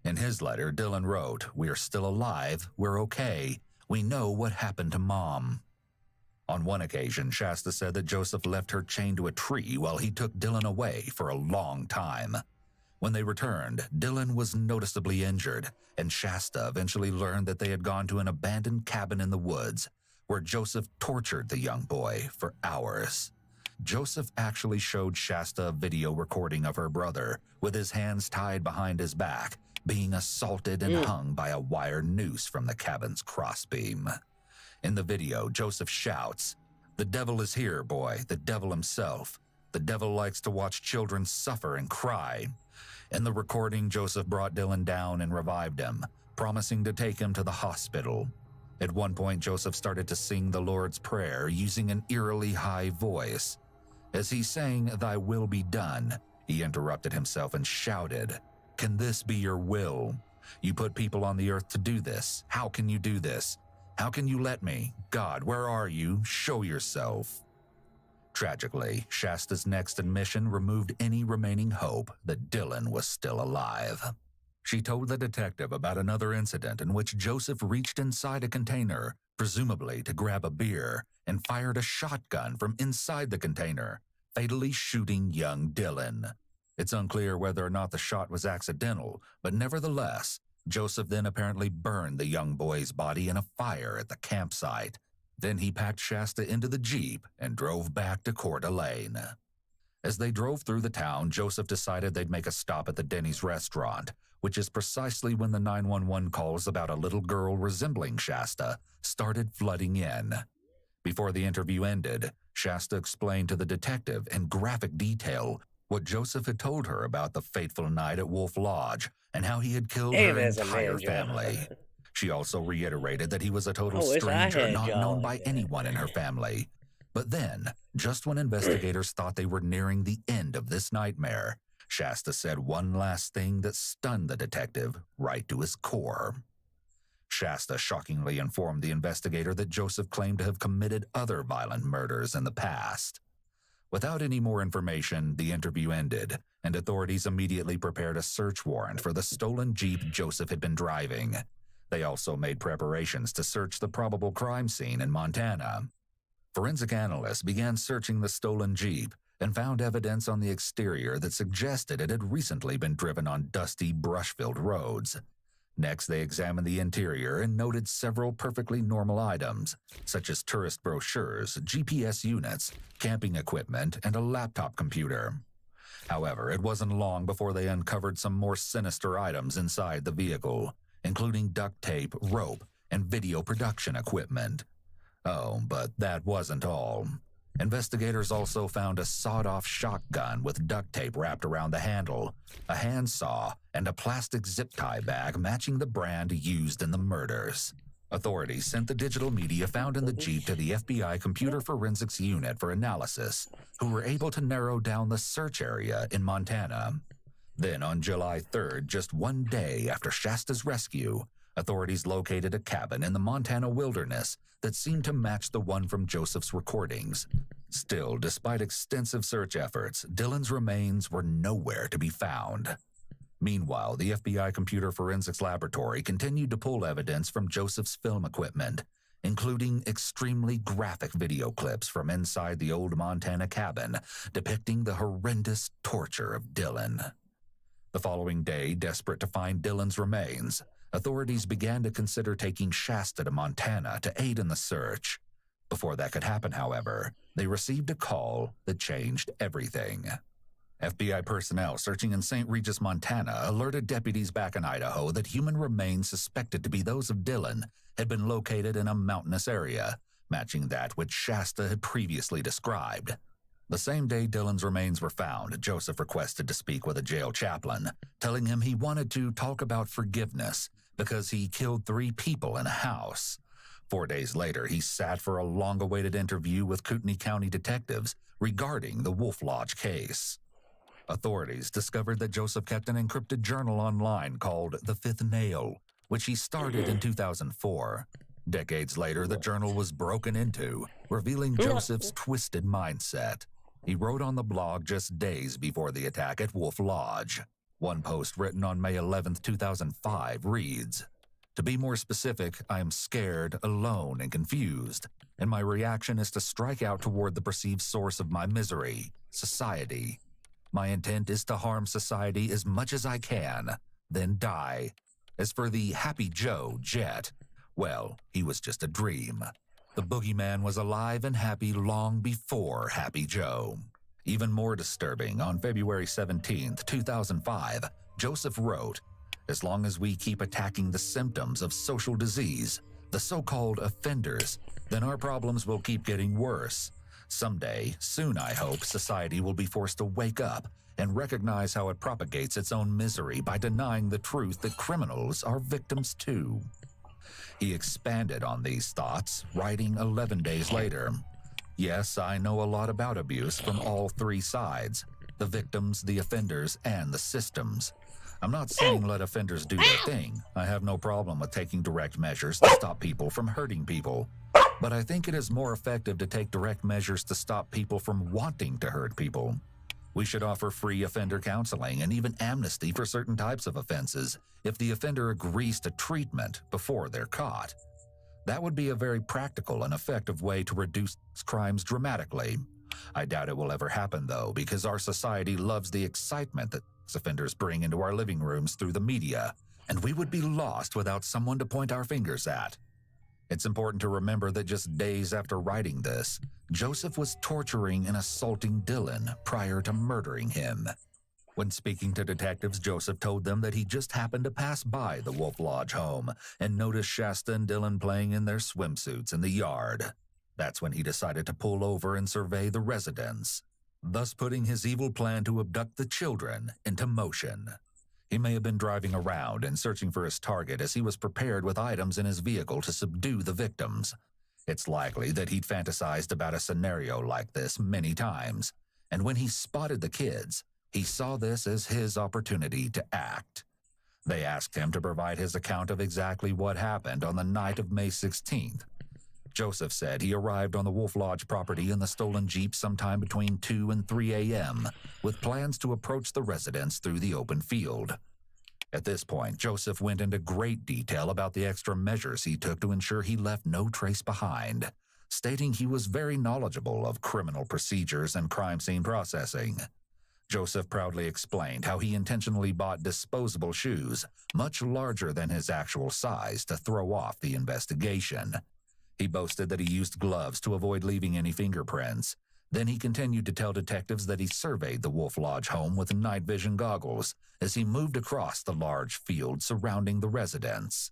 In his letter, Dylan wrote, "We're still alive, we're okay, we know what happened to Mom." On one occasion, Shasta said that Joseph left her chained to a tree while he took Dylan away for a long time. When they returned, Dylan was noticeably injured, and Shasta eventually learned that they had gone to an abandoned cabin in the woods, where Joseph tortured the young boy for hours. Joseph actually showed Shasta a video recording of her brother, with his hands tied behind his back, being assaulted and hung by a wire noose from the cabin's crossbeam. In the video, Joseph shouts, "The devil is here, boy, the devil himself. The devil likes to watch children suffer and cry." In the recording, Joseph brought Dylan down and revived him, promising to take him to the hospital. At one point, Joseph started to sing the Lord's Prayer using an eerily high voice. As he sang, "Thy will be done," he interrupted himself and shouted, "Can this be your will? You put people on the earth to do this. How can you do this? How can you let me? God, where are you? Show yourself." Tragically, Shasta's next admission removed any remaining hope that Dylan was still alive. She told the detective about another incident in which Joseph reached inside a container, presumably to grab a beer, and fired a shotgun from inside the container, fatally shooting young Dylan. It's unclear whether or not the shot was accidental, but nevertheless, Joseph then apparently burned the young boy's body in a fire at the campsite. Then he packed Shasta into the Jeep and drove back to Coeur d'Alene. As they drove through the town, Joseph decided they'd make a stop at the Denny's restaurant, which is precisely when the 911 calls about a little girl resembling Shasta started flooding in. Before the interview ended, Shasta explained to the detective in graphic detail what Joseph had told her about the fateful night at Wolf Lodge and how he had killed her entire family. She also reiterated that he was a total I wish I stranger, had a not jaw known like by anyone in her family. But then, just when investigators thought they were nearing the end of this nightmare, Shasta said one last thing that stunned the detective right to his core. Shasta shockingly informed the investigator that Joseph claimed to have committed other violent murders in the past. Without any more information, the interview ended, and authorities immediately prepared a search warrant for the stolen Jeep Joseph had been driving. They also made preparations to search the probable crime scene in Montana. Forensic analysts began searching the stolen Jeep and found evidence on the exterior that suggested it had recently been driven on dusty, brush-filled roads. Next, they examined the interior and noted several perfectly normal items, such as tourist brochures, GPS units, camping equipment, and a laptop computer. However, it wasn't long before they uncovered some more sinister items inside the vehicle, including duct tape, rope, and video production equipment. Oh, but that wasn't all. Investigators also found a sawed-off shotgun with duct tape wrapped around the handle, a handsaw, and a plastic zip-tie bag matching the brand used in the murders. Authorities sent the digital media found in the Jeep to the FBI Computer Forensics Unit for analysis, who were able to narrow down the search area in Montana. Then, on July 3rd, just one day after Shasta's rescue, authorities located a cabin in the Montana wilderness that seemed to match the one from Joseph's recordings. Still, despite extensive search efforts, Dylan's remains were nowhere to be found. Meanwhile, the FBI Computer Forensics Laboratory continued to pull evidence from Joseph's film equipment, including extremely graphic video clips from inside the old Montana cabin depicting the horrendous torture of Dylan. The following day, desperate to find Dylan's remains, authorities began to consider taking Shasta to Montana to aid in the search. Before that could happen, however, they received a call that changed everything. FBI personnel searching in St. Regis, Montana, alerted deputies back in Idaho that human remains suspected to be those of Dylan had been located in a mountainous area, matching that which Shasta had previously described. The same day Dylan's remains were found, Joseph requested to speak with a jail chaplain, telling him he wanted to talk about forgiveness because he killed 3 people in a house. 4 days later, he sat for a long-awaited interview with Kootenai County detectives regarding the Wolf Lodge case. Authorities discovered that Joseph kept an encrypted journal online called The Fifth Nail, which he started in 2004. Decades later, the journal was broken into, revealing Joseph's twisted mindset. He wrote on the blog just days before the attack at Wolf Lodge. One post written on May 11, 2005 reads, "To be more specific, I am scared, alone, and confused, and my reaction is to strike out toward the perceived source of my misery, society. My intent is to harm society as much as I can, then die. As for the Happy Joe, Jet, well, he was just a dream. The boogeyman was alive and happy long before Happy Joe." Even more disturbing, on February 17, 2005, Joseph wrote, "As long as we keep attacking the symptoms of social disease, the so-called offenders, then our problems will keep getting worse. Someday, soon I hope, society will be forced to wake up and recognize how it propagates its own misery by denying the truth that criminals are victims too." He expanded on these thoughts, writing 11 days later, "Yes, I know a lot about abuse from all 3 sides, the victims, the offenders, and the systems. I'm not saying let offenders do their thing. I have no problem with taking direct measures to stop people from hurting people. But I think it is more effective to take direct measures to stop people from wanting to hurt people. We should offer free offender counseling and even amnesty for certain types of offenses if the offender agrees to treatment before they're caught. That would be a very practical and effective way to reduce crimes dramatically. I doubt it will ever happen, though, because our society loves the excitement that offenders bring into our living rooms through the media, and we would be lost without someone to point our fingers at." It's important to remember that just days after writing this, Joseph was torturing and assaulting Dylan prior to murdering him. When speaking to detectives, Joseph told them that he just happened to pass by the Wolf Lodge home and noticed Shasta and Dylan playing in their swimsuits in the yard. That's when he decided to pull over and survey the residence, thus putting his evil plan to abduct the children into motion. He may have been driving around and searching for his target as he was prepared with items in his vehicle to subdue the victims. It's likely that he'd fantasized about a scenario like this many times, and when he spotted the kids, he saw this as his opportunity to act. They asked him to provide his account of exactly what happened on the night of May 16th. Joseph said he arrived on the Wolf Lodge property in the stolen Jeep sometime between 2 and 3 a.m., with plans to approach the residence through the open field. At this point, Joseph went into great detail about the extra measures he took to ensure he left no trace behind, stating he was very knowledgeable of criminal procedures and crime scene processing. Joseph proudly explained how he intentionally bought disposable shoes, much larger than his actual size, to throw off the investigation. He boasted that he used gloves to avoid leaving any fingerprints. Then he continued to tell detectives that he surveyed the Wolf Lodge home with night vision goggles as he moved across the large field surrounding the residence.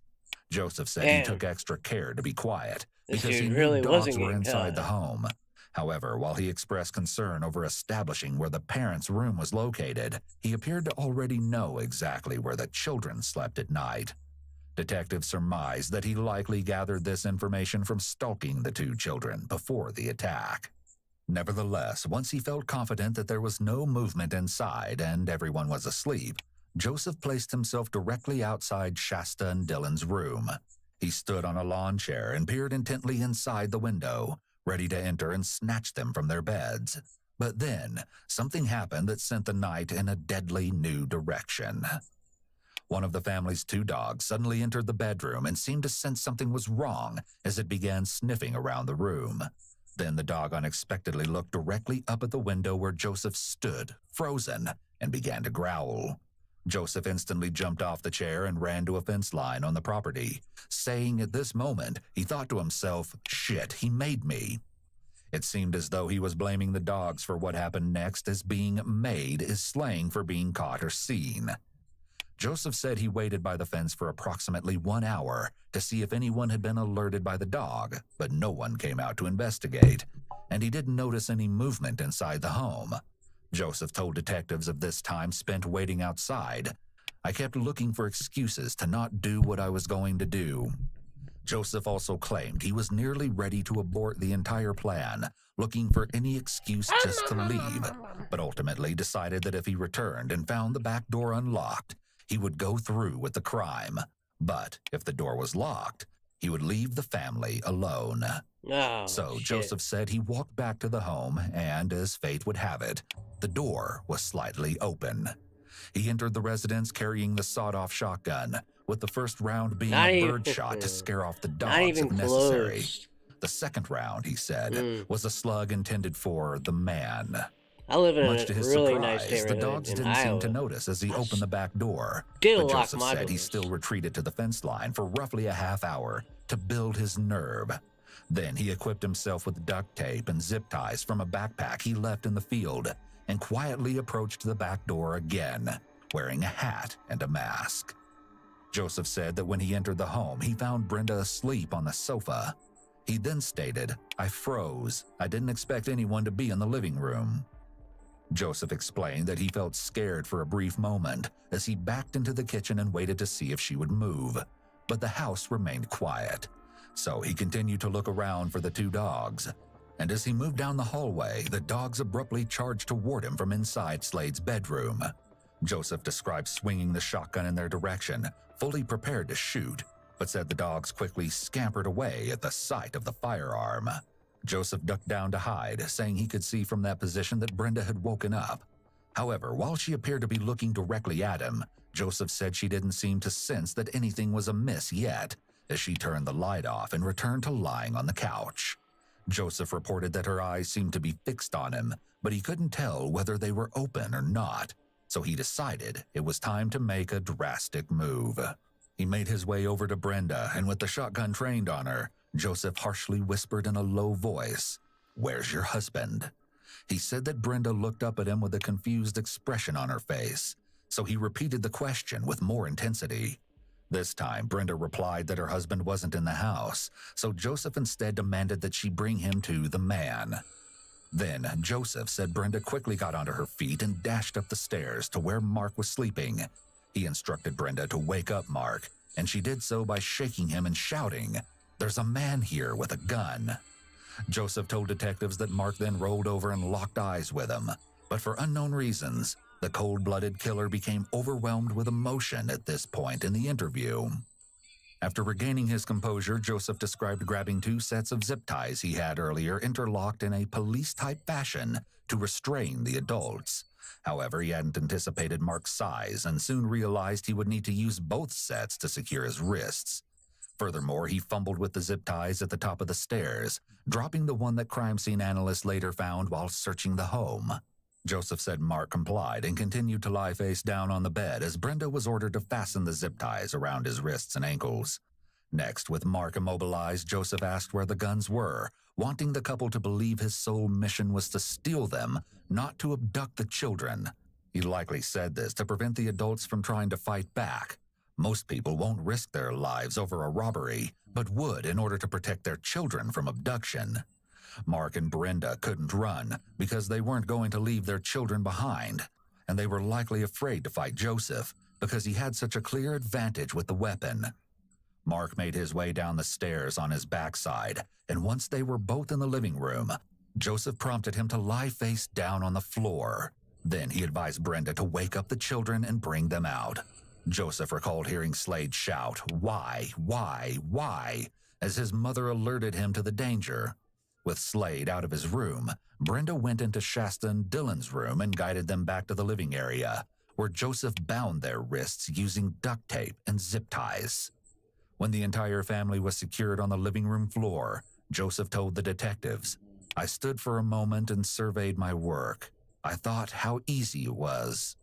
Joseph said he took extra care to be quiet because he knew dogs were inside the home. However, while he expressed concern over establishing where the parents' room was located, he appeared to already know exactly where the children slept at night. Detectives surmised that he likely gathered this information from stalking the two children before the attack. Nevertheless, once he felt confident that there was no movement inside and everyone was asleep, Joseph placed himself directly outside Shasta and Dylan's room. He stood on a lawn chair and peered intently inside the window, ready to enter and snatch them from their beds. But then, something happened that sent the night in a deadly new direction. One of the family's two dogs suddenly entered the bedroom and seemed to sense something was wrong as it began sniffing around the room. Then the dog unexpectedly looked directly up at the window where Joseph stood, frozen, and began to growl. Joseph instantly jumped off the chair and ran to a fence line on the property, saying at this moment he thought to himself, "Shit, he made me." It seemed as though he was blaming the dogs for what happened next, as being made is slang for being caught or seen. Joseph said he waited by the fence for approximately 1 hour to see if anyone had been alerted by the dog, but no one came out to investigate, and he didn't notice any movement inside the home. Joseph told detectives of this time spent waiting outside, "I kept looking for excuses to not do what I was going to do." Joseph also claimed he was nearly ready to abort the entire plan, looking for any excuse just to leave, but ultimately decided that if he returned and found the back door unlocked, he would go through with the crime. But if the door was locked, he would leave the family alone. So Joseph said he walked back to the home, and as fate would have it, the door was slightly open. He entered the residence carrying the sawed-off shotgun, with the first round being a birdshot to scare off the dogs if necessary. The second round, he said, was a slug intended for the man. I live in Much to a his really surprise, nice the neighborhood dogs in didn't seem Iowa. to notice as he opened the back door. Still But lock Joseph my said he doors. still retreated to the fence line for roughly a half hour to build his nerve. Then he equipped himself with duct tape and zip ties from a backpack he left in the field and quietly approached the back door again, wearing a hat and a mask. Joseph said that when he entered the home, he found Brenda asleep on the sofa. He then stated, "I froze. I didn't expect anyone to be in the living room." Joseph explained that he felt scared for a brief moment as he backed into the kitchen and waited to see if she would move, but the house remained quiet. So he continued to look around for the two dogs, and as he moved down the hallway, the dogs abruptly charged toward him from inside Slade's bedroom. Joseph described swinging the shotgun in their direction, fully prepared to shoot, but said the dogs quickly scampered away at the sight of the firearm. Joseph ducked down to hide, saying he could see from that position that Brenda had woken up. However, while she appeared to be looking directly at him, Joseph said she didn't seem to sense that anything was amiss yet, as she turned the light off and returned to lying on the couch. Joseph reported that her eyes seemed to be fixed on him, but he couldn't tell whether they were open or not, so he decided it was time to make a drastic move. He made his way over to Brenda, and with the shotgun trained on her, Joseph harshly whispered in a low voice, "Where's your husband?" He said that Brenda looked up at him with a confused expression on her face, so he repeated the question with more intensity. This time, Brenda replied that her husband wasn't in the house, so Joseph instead demanded that she bring him to the man. Then, Joseph said Brenda quickly got onto her feet and dashed up the stairs to where Mark was sleeping. He instructed Brenda to wake up Mark, and she did so by shaking him and shouting, "There's a man here with a gun." Joseph told detectives that Mark then rolled over and locked eyes with him, but for unknown reasons, the cold-blooded killer became overwhelmed with emotion at this point in the interview. After regaining his composure, Joseph described grabbing 2 sets of zip ties he had earlier interlocked in a police-type fashion to restrain the adults. However, he hadn't anticipated Mark's size and soon realized he would need to use both sets to secure his wrists. Furthermore, he fumbled with the zip ties at the top of the stairs, dropping the one that crime scene analysts later found while searching the home. Joseph said Mark complied and continued to lie face down on the bed as Brenda was ordered to fasten the zip ties around his wrists and ankles. Next, with Mark immobilized, Joseph asked where the guns were, wanting the couple to believe his sole mission was to steal them, not to abduct the children. He likely said this to prevent the adults from trying to fight back. Most people won't risk their lives over a robbery, but would in order to protect their children from abduction. Mark and Brenda couldn't run because they weren't going to leave their children behind, and they were likely afraid to fight Joseph because he had such a clear advantage with the weapon. Mark made his way down the stairs on his backside, and once they were both in the living room, Joseph prompted him to lie face down on the floor. Then he advised Brenda to wake up the children and bring them out. Joseph recalled hearing Slade shout, "Why, why?" as his mother alerted him to the danger. With Slade out of his room, Brenda went into Shasta and Dylan's room and guided them back to the living area, where Joseph bound their wrists using duct tape and zip ties. When the entire family was secured on the living room floor, Joseph told the detectives, "I stood for a moment and surveyed my work. I thought how easy it was."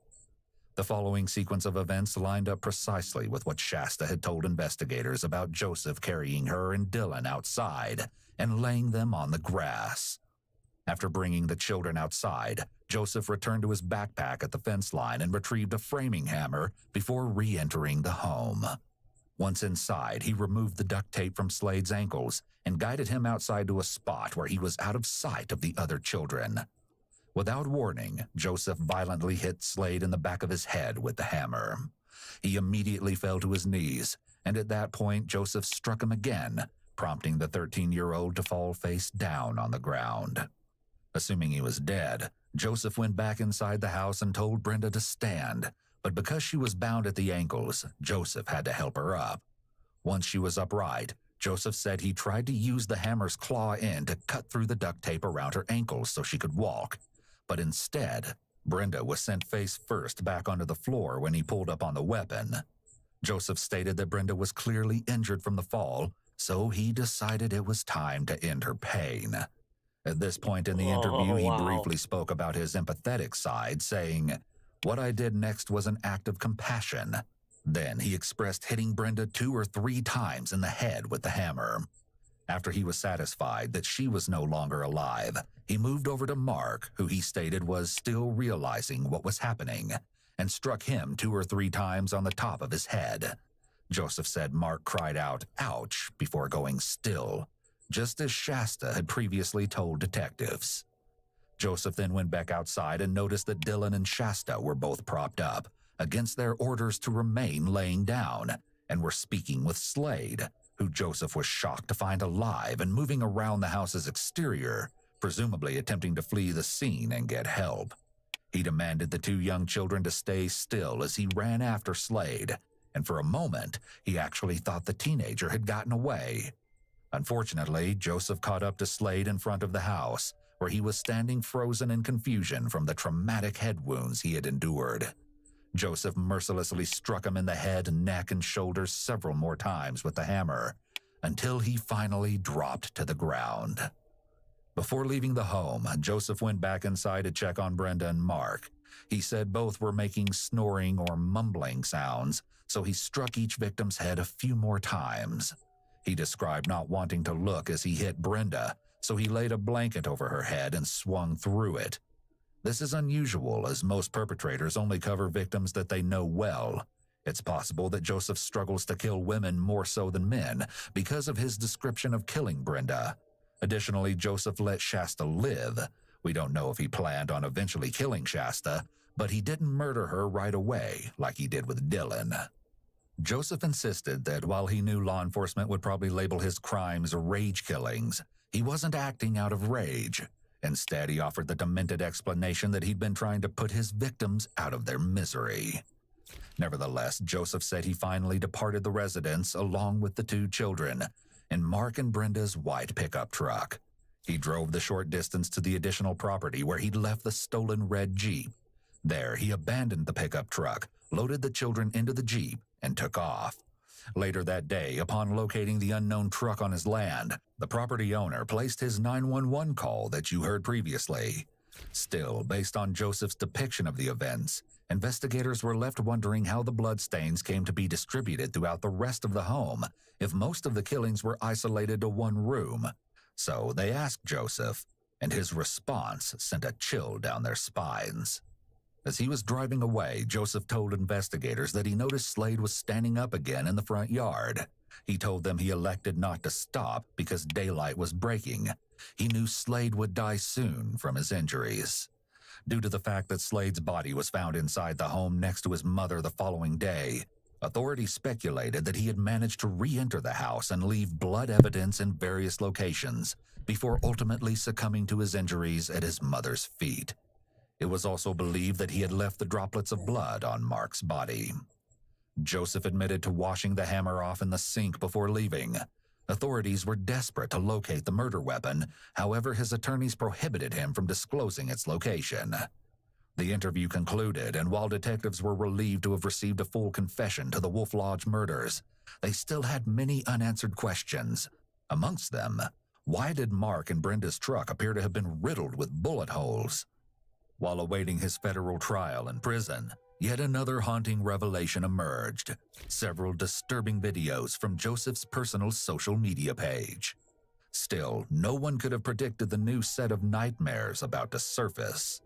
The following sequence of events lined up precisely with what Shasta had told investigators about Joseph carrying her and Dylan outside and laying them on the grass. After bringing the children outside, Joseph returned to his backpack at the fence line and retrieved a framing hammer before re-entering the home. Once inside, he removed the duct tape from Slade's ankles and guided him outside to a spot where he was out of sight of the other children. Without warning, Joseph violently hit Slade in the back of his head with the hammer. He immediately fell to his knees, and at that point, Joseph struck him again, prompting the 13-year-old to fall face down on the ground. Assuming he was dead, Joseph went back inside the house and told Brenda to stand, but because she was bound at the ankles, Joseph had to help her up. Once she was upright, Joseph said he tried to use the hammer's claw end to cut through the duct tape around her ankles so she could walk, but instead, Brenda was sent face first back onto the floor when he pulled up on the weapon. Joseph stated that Brenda was clearly injured from the fall, so he decided it was time to end her pain. At this point in the interview, he briefly spoke about his empathetic side, saying, "What I did next was an act of compassion." Then he expressed hitting Brenda 2 or 3 times in the head with the hammer. After he was satisfied that she was no longer alive, he moved over to Mark, who he stated was still realizing what was happening, and struck him 2 or 3 times on the top of his head. Joseph said Mark cried out, "Ouch," before going still, just as Shasta had previously told detectives. Joseph then went back outside and noticed that Dylan and Shasta were both propped up, against their orders to remain laying down, and were speaking with Slade, who Joseph was shocked to find alive and moving around the house's exterior, presumably attempting to flee the scene and get help. He demanded the 2 young children to stay still as he ran after Slade, and for a moment, he actually thought the teenager had gotten away. Unfortunately, Joseph caught up to Slade in front of the house, where he was standing frozen in confusion from the traumatic head wounds he had endured. Joseph mercilessly struck him in the head, neck, and shoulders several more times with the hammer, until he finally dropped to the ground. Before leaving the home, Joseph went back inside to check on Brenda and Mark. He said both were making snoring or mumbling sounds, so he struck each victim's head a few more times. He described not wanting to look as he hit Brenda, so he laid a blanket over her head and swung through it. This is unusual, as most perpetrators only cover victims that they know well. It's possible that Joseph struggles to kill women more so than men because of his description of killing Brenda. Additionally, Joseph let Shasta live. We don't know if he planned on eventually killing Shasta, but he didn't murder her right away like he did with Dylan. Joseph insisted that while he knew law enforcement would probably label his crimes rage killings, he wasn't acting out of rage. Instead, he offered the demented explanation that he'd been trying to put his victims out of their misery. Nevertheless, Joseph said he finally departed the residence along with the 2 children in Mark and Brenda's white pickup truck. He drove the short distance to the additional property where he'd left the stolen red Jeep. There, he abandoned the pickup truck, loaded the children into the Jeep, and took off. Later that day, upon locating the unknown truck on his land, the property owner placed his 911 call that you heard previously. Still, based on Joseph's depiction of the events, investigators were left wondering how the bloodstains came to be distributed throughout the rest of the home if most of the killings were isolated to one room. So they asked Joseph, and his response sent a chill down their spines. As he was driving away, Joseph told investigators that he noticed Slade was standing up again in the front yard. He told them he elected not to stop because daylight was breaking. He knew Slade would die soon from his injuries. Due to the fact that Slade's body was found inside the home next to his mother the following day, authorities speculated that he had managed to re-enter the house and leave blood evidence in various locations before ultimately succumbing to his injuries at his mother's feet. It was also believed that he had left the droplets of blood on Mark's body. Joseph admitted to washing the hammer off in the sink before leaving. Authorities were desperate to locate the murder weapon, however his attorneys prohibited him from disclosing its location. The interview concluded, and while detectives were relieved to have received a full confession to the Wolf Lodge murders, they still had many unanswered questions. Amongst them, why did Mark and Brenda's truck appear to have been riddled with bullet holes? While awaiting his federal trial in prison, yet another haunting revelation emerged. Several disturbing videos from Joseph's personal social media page. Still, no one could have predicted the new set of nightmares about to surface.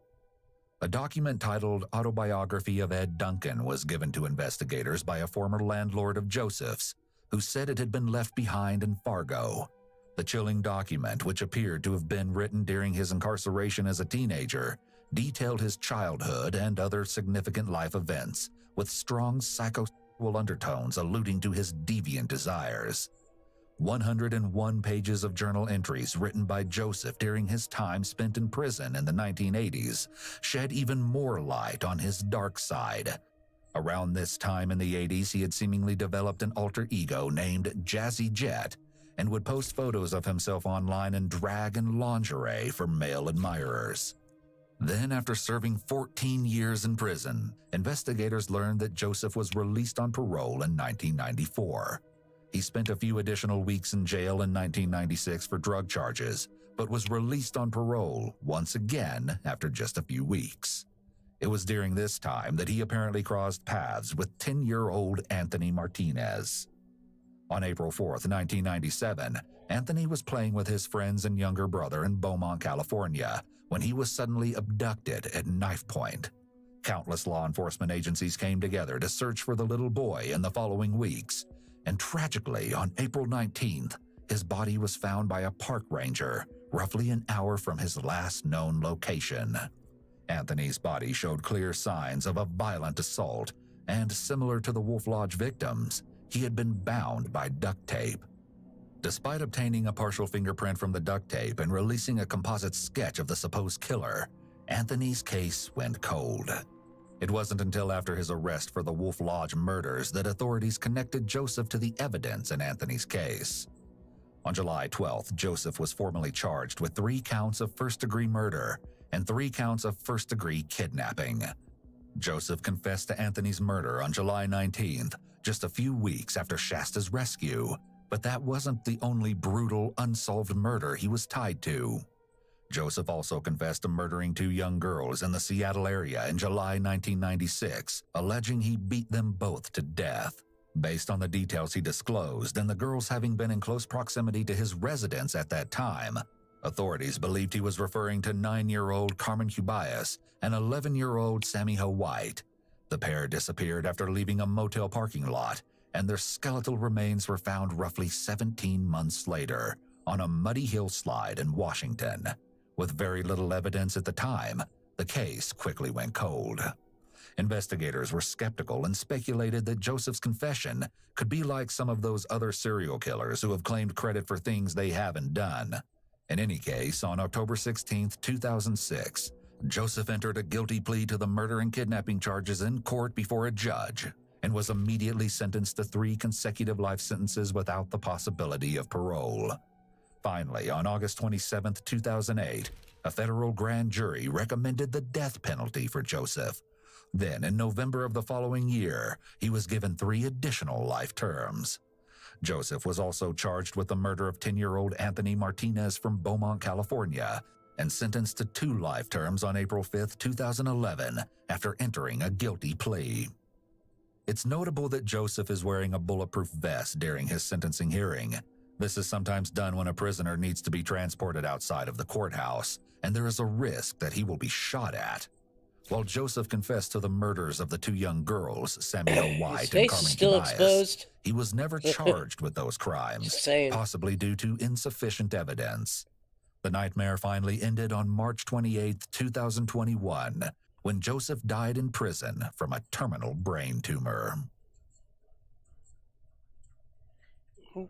A document titled Autobiography of Ed Duncan was given to investigators by a former landlord of Joseph's, who said it had been left behind in Fargo. The chilling document, which appeared to have been written during his incarceration as a teenager, detailed his childhood and other significant life events, with strong psychosexual undertones alluding to his deviant desires. 101 pages of journal entries written by Joseph during his time spent in prison in the 1980s shed even more light on his dark side. Around this time in the 80s, he had seemingly developed an alter ego named Jazzy Jet and would post photos of himself online in drag and lingerie for male admirers. Then, after serving 14 years in prison, investigators learned that Joseph was released on parole in 1994. He spent a few additional weeks in jail in 1996 for drug charges, but was released on parole once again after just a few weeks. It was during this time that he apparently crossed paths with 10-year-old Anthony Martinez. On April 4th, 1997, Anthony was playing with his friends and younger brother in Beaumont, California, when he was suddenly abducted at knife point. Countless law enforcement agencies came together to search for the little boy in the following weeks, and tragically, on April 19th, his body was found by a park ranger, roughly an hour from his last known location. Anthony's body showed clear signs of a violent assault, and similar to the Wolf Lodge victims, he had been bound by duct tape. Despite obtaining a partial fingerprint from the duct tape and releasing a composite sketch of the supposed killer, Anthony's case went cold. It wasn't until after his arrest for the Wolf Lodge murders that authorities connected Joseph to the evidence in Anthony's case. On July 12th, Joseph was formally charged with 3 counts of first-degree murder and 3 counts of first-degree kidnapping. Joseph confessed to Anthony's murder on July 19th, just a few weeks after Shasta's rescue, but that wasn't the only brutal, unsolved murder he was tied to. Joseph also confessed to murdering 2 young girls in the Seattle area in July 1996, alleging he beat them both to death. Based on the details he disclosed and the girls having been in close proximity to his residence at that time, authorities believed he was referring to 9-year-old Carmen Hubayas and 11-year-old Sammy Ho White. The pair disappeared after leaving a motel parking lot, and their skeletal remains were found roughly 17 months later on a muddy hillside in Washington. With very little evidence at the time, The case quickly went cold. Investigators were skeptical and speculated that Joseph's confession could be like some of those other serial killers who have claimed credit for things they haven't done. In any case, on October 16, 2006, Joseph entered a guilty plea to the murder and kidnapping charges in court before a judge and was immediately sentenced to 3 consecutive life sentences without the possibility of parole. Finally, on August 27, 2008, a federal grand jury recommended the death penalty for Joseph. Then, in November of the following year, he was given 3 additional life terms. Joseph was also charged with the murder of 10-year-old Anthony Martinez from Beaumont, California, and sentenced to 2 life terms on April 5, 2011, after entering a guilty plea. It's notable that Joseph is wearing a bulletproof vest during his sentencing hearing. This is sometimes done when a prisoner needs to be transported outside of the courthouse, and there is a risk that he will be shot at. While Joseph confessed to the murders of the 2 young girls, Samuel White and Carmen Tobias, he was never charged with those crimes, possibly due to insufficient evidence. The nightmare finally ended on March 28, 2021, when Joseph died in prison from a terminal brain tumor.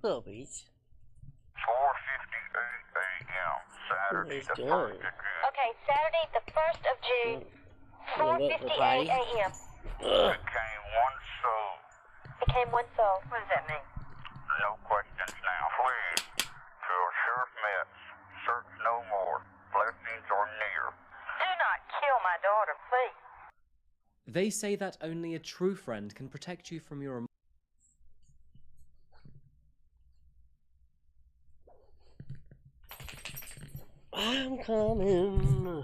Bobbies. 4:58 a.m. Saturday the 1st of June. Okay, Saturday the 1st of June, 4:58 a.m. Became one soul. Became one soul. What does that mean? No questions now. Please, to assure Metz, search no more. Blessings are near. Do not kill my daughter, please. They say that only a true friend can protect you from your I'm coming.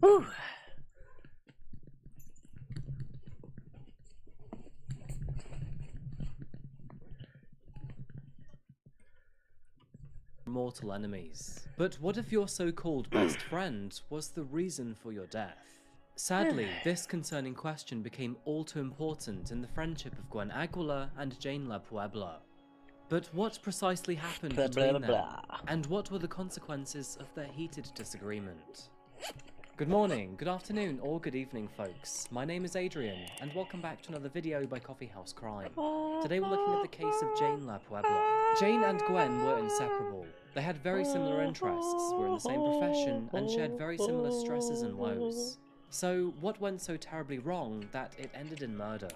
Whew. Mortal enemies. But what if your so-called best friend was the reason for your death? Sadly, this concerning question became all too important in the friendship of Gwen Aguilar and Jane La Puebla. But what precisely happened between them, and what were the consequences of their heated disagreement? Good morning, good afternoon, or good evening, folks. My name is Adrian, and welcome back to another video by Coffee House Crime. Today we're looking at the case of Jane La Puebla. Jane and Gwen were inseparable. They had very similar interests, were in the same profession, and shared very similar stresses and woes. So, what went so terribly wrong that it ended in murder?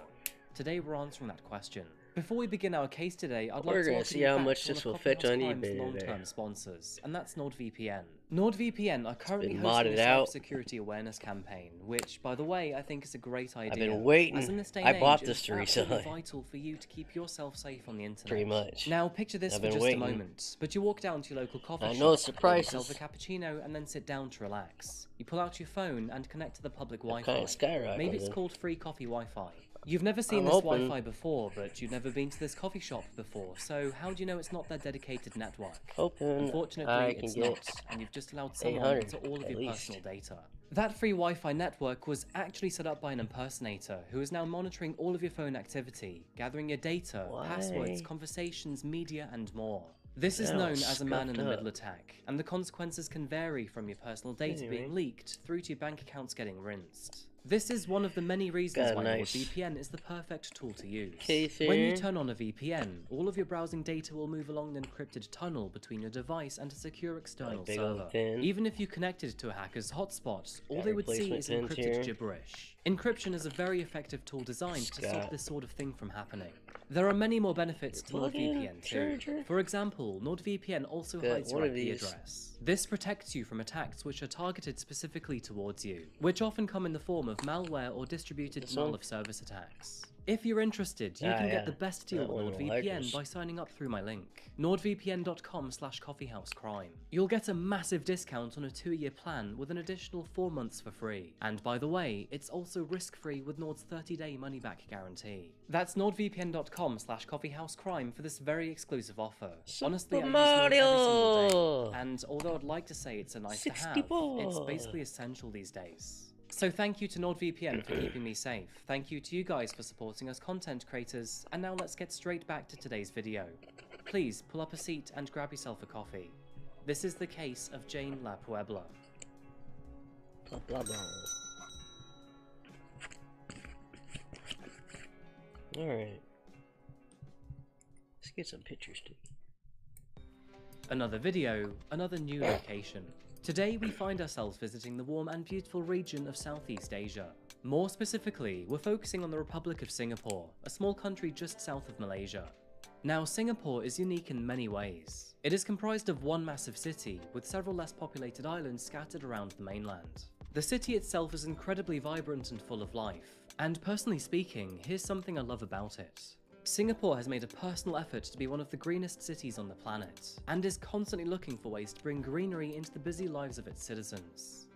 Today we're answering that question. Before we begin our case today, I'd like to welcome see how much this will fetch on eBay today. Long-term sponsors, and that's NordVPN. NordVPN are currently Been hosting a modded out. cybersecurity awareness campaign, which, by the way, I think is a great idea. I've been waiting. As in this day I and bought age, this it's recently. absolutely vital for you to keep yourself safe on the internet. Pretty much. Now, picture this I've for been just waiting. a moment. But you walk down to your local coffee I shop, know it's the pour prices. yourself a cappuccino, and then sit down to relax. You pull out your phone and connect to the public Wi-Fi. kinda skyrocketed. Maybe it's called free coffee Wi-Fi. You've never seen I'm this hoping. Wi-Fi before, but you've never been to this coffee shop before, so how do you know it's not their dedicated network? Hoping Unfortunately, I can it's get not, and you've just allowed someone 800 into all of at your least. personal data. That free Wi-Fi network was actually set up by an impersonator who is now monitoring all of your phone activity, gathering your data, passwords, Why? conversations, media, and more. This is They're all known as a man-in-the-middle scuffed up. attack, and the consequences can vary from your personal data Anyway. being leaked through to your bank accounts getting rinsed. This is one of the many reasons Got a why nice NordVPN is the perfect tool to use. case When you here. turn on a VPN, all of your browsing data will move along an encrypted tunnel between your device and a secure external big old server. pin. Even if you connected to a hacker's hotspot, all Got they would see replacement is pins encrypted here. gibberish. Encryption is a very effective tool designed to stop Got this sort of thing from happening. There are many more benefits to plug-in NordVPN too. charger. For example, NordVPN also Got hides your one of IP these. address. This protects you from attacks which are targeted specifically towards you, which often come in the form of malware or distributed This one? denial of service attacks. If you're interested, you Ah, can yeah. get the best deal That on one will like NordVPN us. by signing up through my link, nordvpn.com/coffeehousecrime. You'll get a massive discount on a 2-year plan with an additional 4 months for free. And by the way, it's also risk-free with Nord's 30-day money-back guarantee. That's nordvpn.com/coffeehousecrime for this very exclusive offer. Honestly, I use Nord every single Mario! day, and although I'd like to say it's a nice to have, 64. it's basically essential these days. So thank you to NordVPN for keeping me safe. Thank you to you guys for supporting us content creators. And now let's get straight back to today's video. Please pull up a seat and grab yourself a coffee. This is the case of Jane La Puebla. Blah blah blah. Alright. Let's get some pictures too. Another video, another new location. Today we find ourselves visiting the warm and beautiful region of Southeast Asia. More specifically, we're focusing on the Republic of Singapore, a small country just south of Malaysia. Now, Singapore is unique in many ways. It is comprised of one massive city, with several less populated islands scattered around the mainland. The city itself is incredibly vibrant and full of life, and personally speaking, here's something I love about it. Singapore has made a personal effort to be one of the greenest cities on the planet, and is constantly looking for ways to bring greenery into the busy lives of its citizens.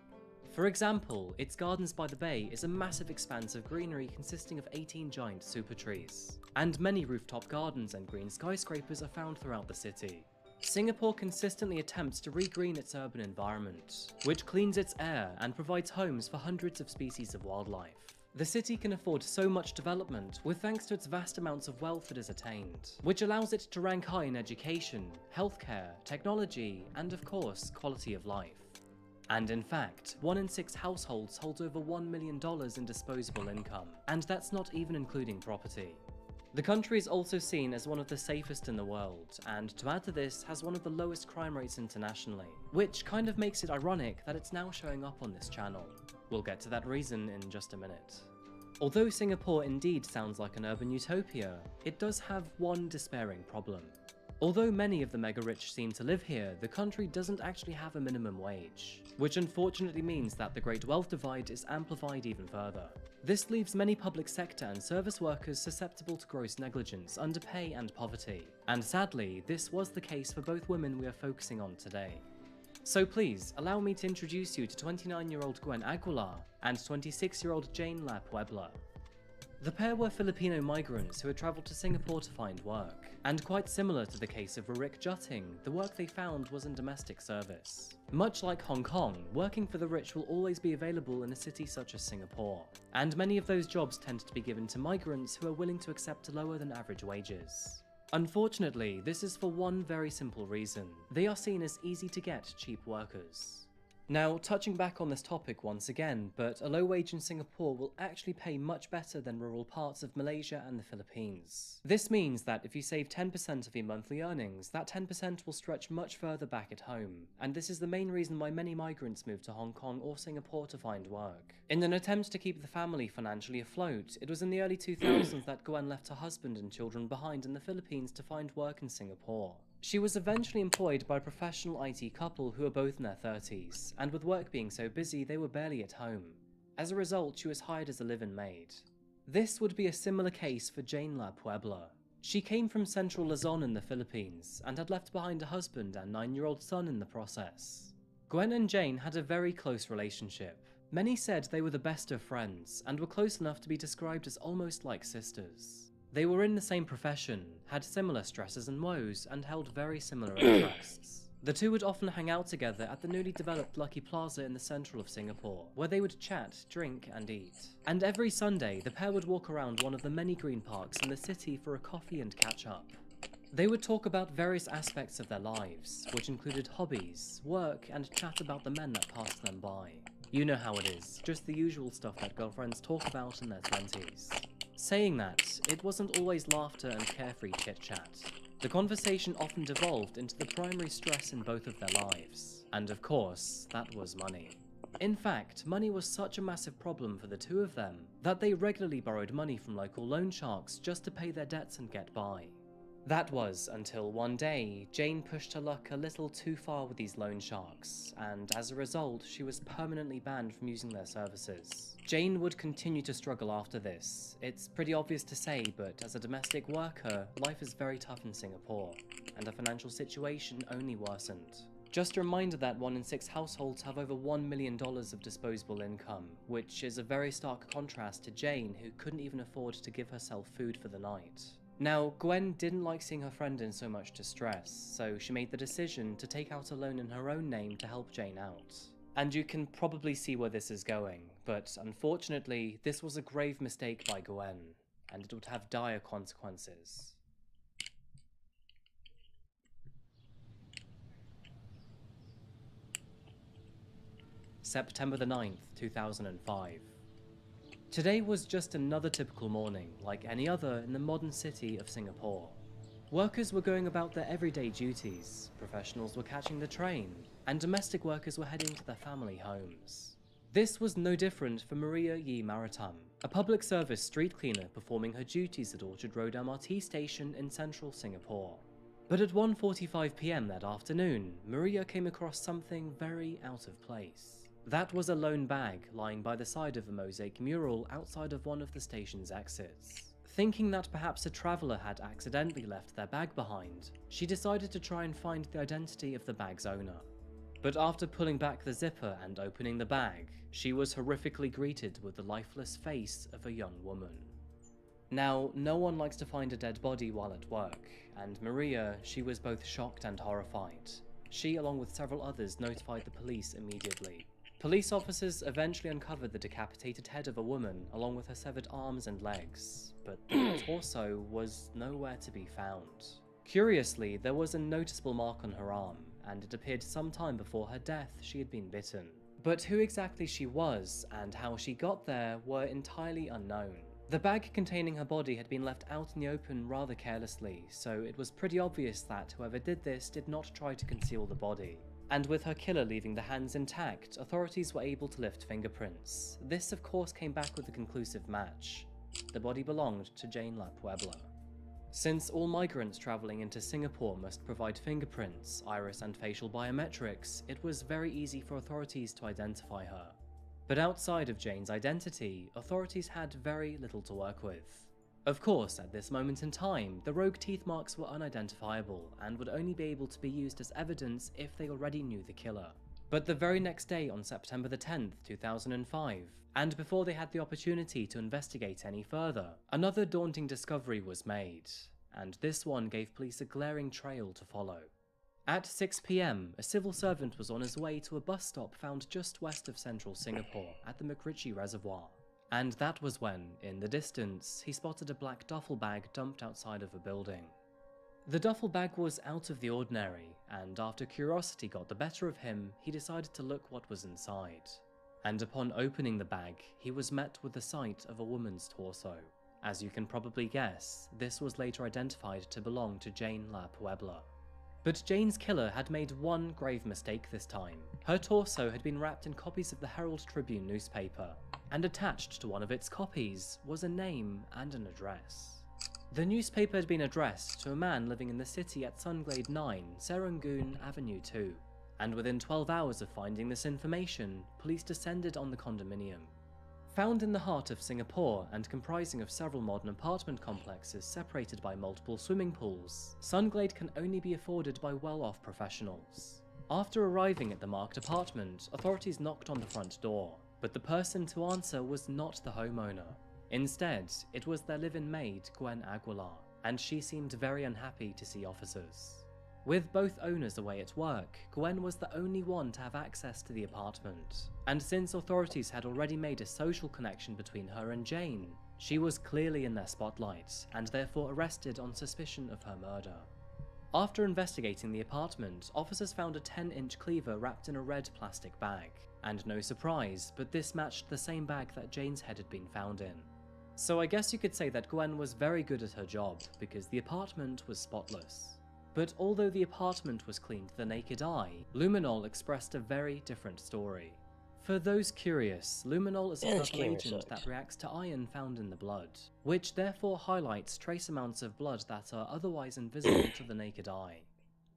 For example, its Gardens by the Bay is a massive expanse of greenery consisting of 18 giant super trees, and many rooftop gardens and green skyscrapers are found throughout the city. Singapore consistently attempts to regreen its urban environment, which cleans its air and provides homes for hundreds of species of wildlife. The city can afford so much development with thanks to its vast amounts of wealth it has attained, which allows it to rank high in education, healthcare, technology, and of course, quality of life. And in fact, 1 in 6 households holds over $1 million in disposable income, and that's not even including property. The country is also seen as one of the safest in the world, and to add to this, has one of the lowest crime rates internationally, which kind of makes it ironic that it's now showing up on this channel. We'll get to that reason in just a minute. Although Singapore indeed sounds like an urban utopia, it does have one despairing problem. Although many of the mega-rich seem to live here, the country doesn't actually have a minimum wage, which unfortunately means that the Great Wealth Divide is amplified even further. This leaves many public sector and service workers susceptible to gross negligence, underpay and poverty. And sadly, this was the case for both women we are focusing on today. So please, allow me to introduce you to 29-year-old Gwen Aguilar and 26-year-old Jane La Puebla. The pair were Filipino migrants who had travelled to Singapore to find work, and quite similar to the case of Rick Jutting, the work they found was in domestic service. Much like Hong Kong, working for the rich will always be available in a city such as Singapore, and many of those jobs tend to be given to migrants who are willing to accept lower than average wages. Unfortunately, this is for one very simple reason: they are seen as easy to get cheap workers. Now, touching back on this topic once again, but a low wage in Singapore will actually pay much better than rural parts of Malaysia and the Philippines. This means that if you save 10% of your monthly earnings, that 10% will stretch much further back at home, and this is the main reason why many migrants move to Hong Kong or Singapore to find work. In an attempt to keep the family financially afloat, it was in the early 2000s that Gwen left her husband and children behind in the Philippines to find work in Singapore. She was eventually employed by a professional IT couple who were both in their 30s, and with work being so busy they were barely at home. As a result, she was hired as a live-in maid. This would be a similar case for Jane La Puebla. She came from central Luzon in the Philippines, and had left behind a husband and 9-year-old son in the process. Gwen and Jane had a very close relationship. Many said they were the best of friends, and were close enough to be described as almost like sisters. They were in the same profession, had similar stresses and woes, and held very similar interests. The two would often hang out together at the newly developed Lucky Plaza in the central of Singapore, where they would chat, drink, and eat. And every Sunday, the pair would walk around one of the many green parks in the city for a coffee and catch up. They would talk about various aspects of their lives, which included hobbies, work, and chat about the men that passed them by. You know how it is, just the usual stuff that girlfriends talk about in their 20s. Saying that, it wasn't always laughter and carefree chit-chat. The conversation often devolved into the primary stress in both of their lives, and of course, that was money. In fact, money was such a massive problem for the two of them that they regularly borrowed money from local loan sharks just to pay their debts and get by. That was until one day, Jane pushed her luck a little too far with these loan sharks, and as a result, she was permanently banned from using their services. Jane would continue to struggle after this. It's pretty obvious to say, but as a domestic worker, life is very tough in Singapore, and her financial situation only worsened. Just a reminder that 1 in 6 households have over $1 million of disposable income, which is a very stark contrast to Jane, who couldn't even afford to give herself food for the night. Now, Gwen didn't like seeing her friend in so much distress, so she made the decision to take out a loan in her own name to help Jane out. And you can probably see where this is going, but unfortunately, this was a grave mistake by Gwen, and it would have dire consequences. September the 9th, 2005. Today was just another typical morning, like any other in the modern city of Singapore. Workers were going about their everyday duties, professionals were catching the train, and domestic workers were heading to their family homes. This was no different for Maria Yi Maritam, a public service street cleaner performing her duties at Orchard Road MRT station in central Singapore. But at 1:45 PM that afternoon, Maria came across something very out of place. That was a lone bag lying by the side of a mosaic mural outside of one of the station's exits. Thinking that perhaps a traveller had accidentally left their bag behind, she decided to try and find the identity of the bag's owner. But after pulling back the zipper and opening the bag, she was horrifically greeted with the lifeless face of a young woman. Now, no one likes to find a dead body while at work, and Maria, she was both shocked and horrified. She, along with several others, notified the police immediately. Police officers eventually uncovered the decapitated head of a woman along with her severed arms and legs, but the torso was nowhere to be found. Curiously, there was a noticeable mark on her arm, and it appeared some time before her death she had been bitten. But who exactly she was and how she got there were entirely unknown. The bag containing her body had been left out in the open rather carelessly, so it was pretty obvious that whoever did this did not try to conceal the body. And with her killer leaving the hands intact, authorities were able to lift fingerprints. This of course came back with a conclusive match. The body belonged to Jane La Puebla. Since all migrants travelling into Singapore must provide fingerprints, iris and facial biometrics, it was very easy for authorities to identify her. But outside of Jane's identity, authorities had very little to work with. Of course, at this moment in time, the rogue teeth marks were unidentifiable and would only be able to be used as evidence if they already knew the killer. But the very next day on September the 10th, 2005, and before they had the opportunity to investigate any further, another daunting discovery was made, and this one gave police a glaring trail to follow. At 6 PM, a civil servant was on his way to a bus stop found just west of central Singapore at the McRitchie Reservoir. And that was when, in the distance, he spotted a black duffel bag dumped outside of a building. The duffel bag was out of the ordinary, and after curiosity got the better of him, he decided to look what was inside. And upon opening the bag, he was met with the sight of a woman's torso. As you can probably guess, this was later identified to belong to Jane La Puebla. But Jane's killer had made one grave mistake this time. Her torso had been wrapped in copies of the Herald Tribune newspaper, and attached to one of its copies was a name and an address. The newspaper had been addressed to a man living in the city at Sunglade 9, Serangoon Avenue 2, and within 12 hours of finding this information, police descended on the condominium. Found in the heart of Singapore and comprising of several modern apartment complexes separated by multiple swimming pools, Sunglade can only be afforded by well-off professionals. After arriving at the marked apartment, authorities knocked on the front door, but the person to answer was not the homeowner. Instead, it was their live-in maid, Gwen Aguilar, and she seemed very unhappy to see officers. With both owners away at work, Gwen was the only one to have access to the apartment, and since authorities had already made a social connection between her and Jane, she was clearly in their spotlight, and therefore arrested on suspicion of her murder. After investigating the apartment, officers found a 10-inch cleaver wrapped in a red plastic bag, and no surprise, but this matched the same bag that Jane's head had been found in. So I guess you could say that Gwen was very good at her job, because the apartment was spotless. But although the apartment was clean to the naked eye, Luminol expressed a very different story. For those curious, luminol is a subtle agent that reacts to iron found in the blood, which therefore highlights trace amounts of blood that are otherwise invisible to the naked eye.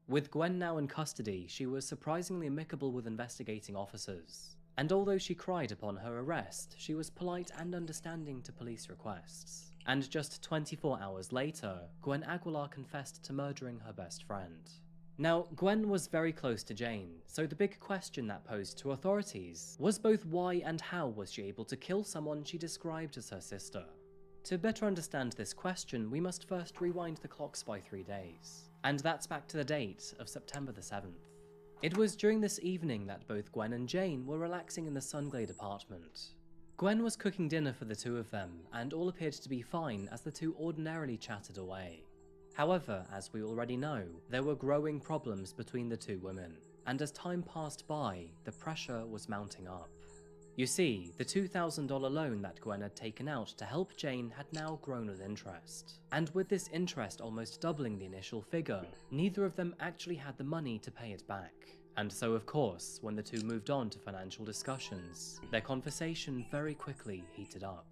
With Gwen now in custody, she was surprisingly amicable with investigating officers, and although she cried upon her arrest, she was polite and understanding to police requests. And just 24 hours later, Gwen Aguilar confessed to murdering her best friend. Now, Gwen was very close to Jane, so the big question that posed to authorities was both why and how was she able to kill someone she described as her sister. To better understand this question, we must first rewind the clocks by 3 days, and that's back to the date of September the 7th. It was during this evening that both Gwen and Jane were relaxing in the Sunglade apartment. Gwen was cooking dinner for the two of them, and all appeared to be fine as the two ordinarily chatted away. However, as we already know, there were growing problems between the two women, and as time passed by, the pressure was mounting up. You see, the $2,000 loan that Gwen had taken out to help Jane had now grown with interest, and with this interest almost doubling the initial figure, neither of them actually had the money to pay it back. And so of course, when the two moved on to financial discussions, their conversation very quickly heated up.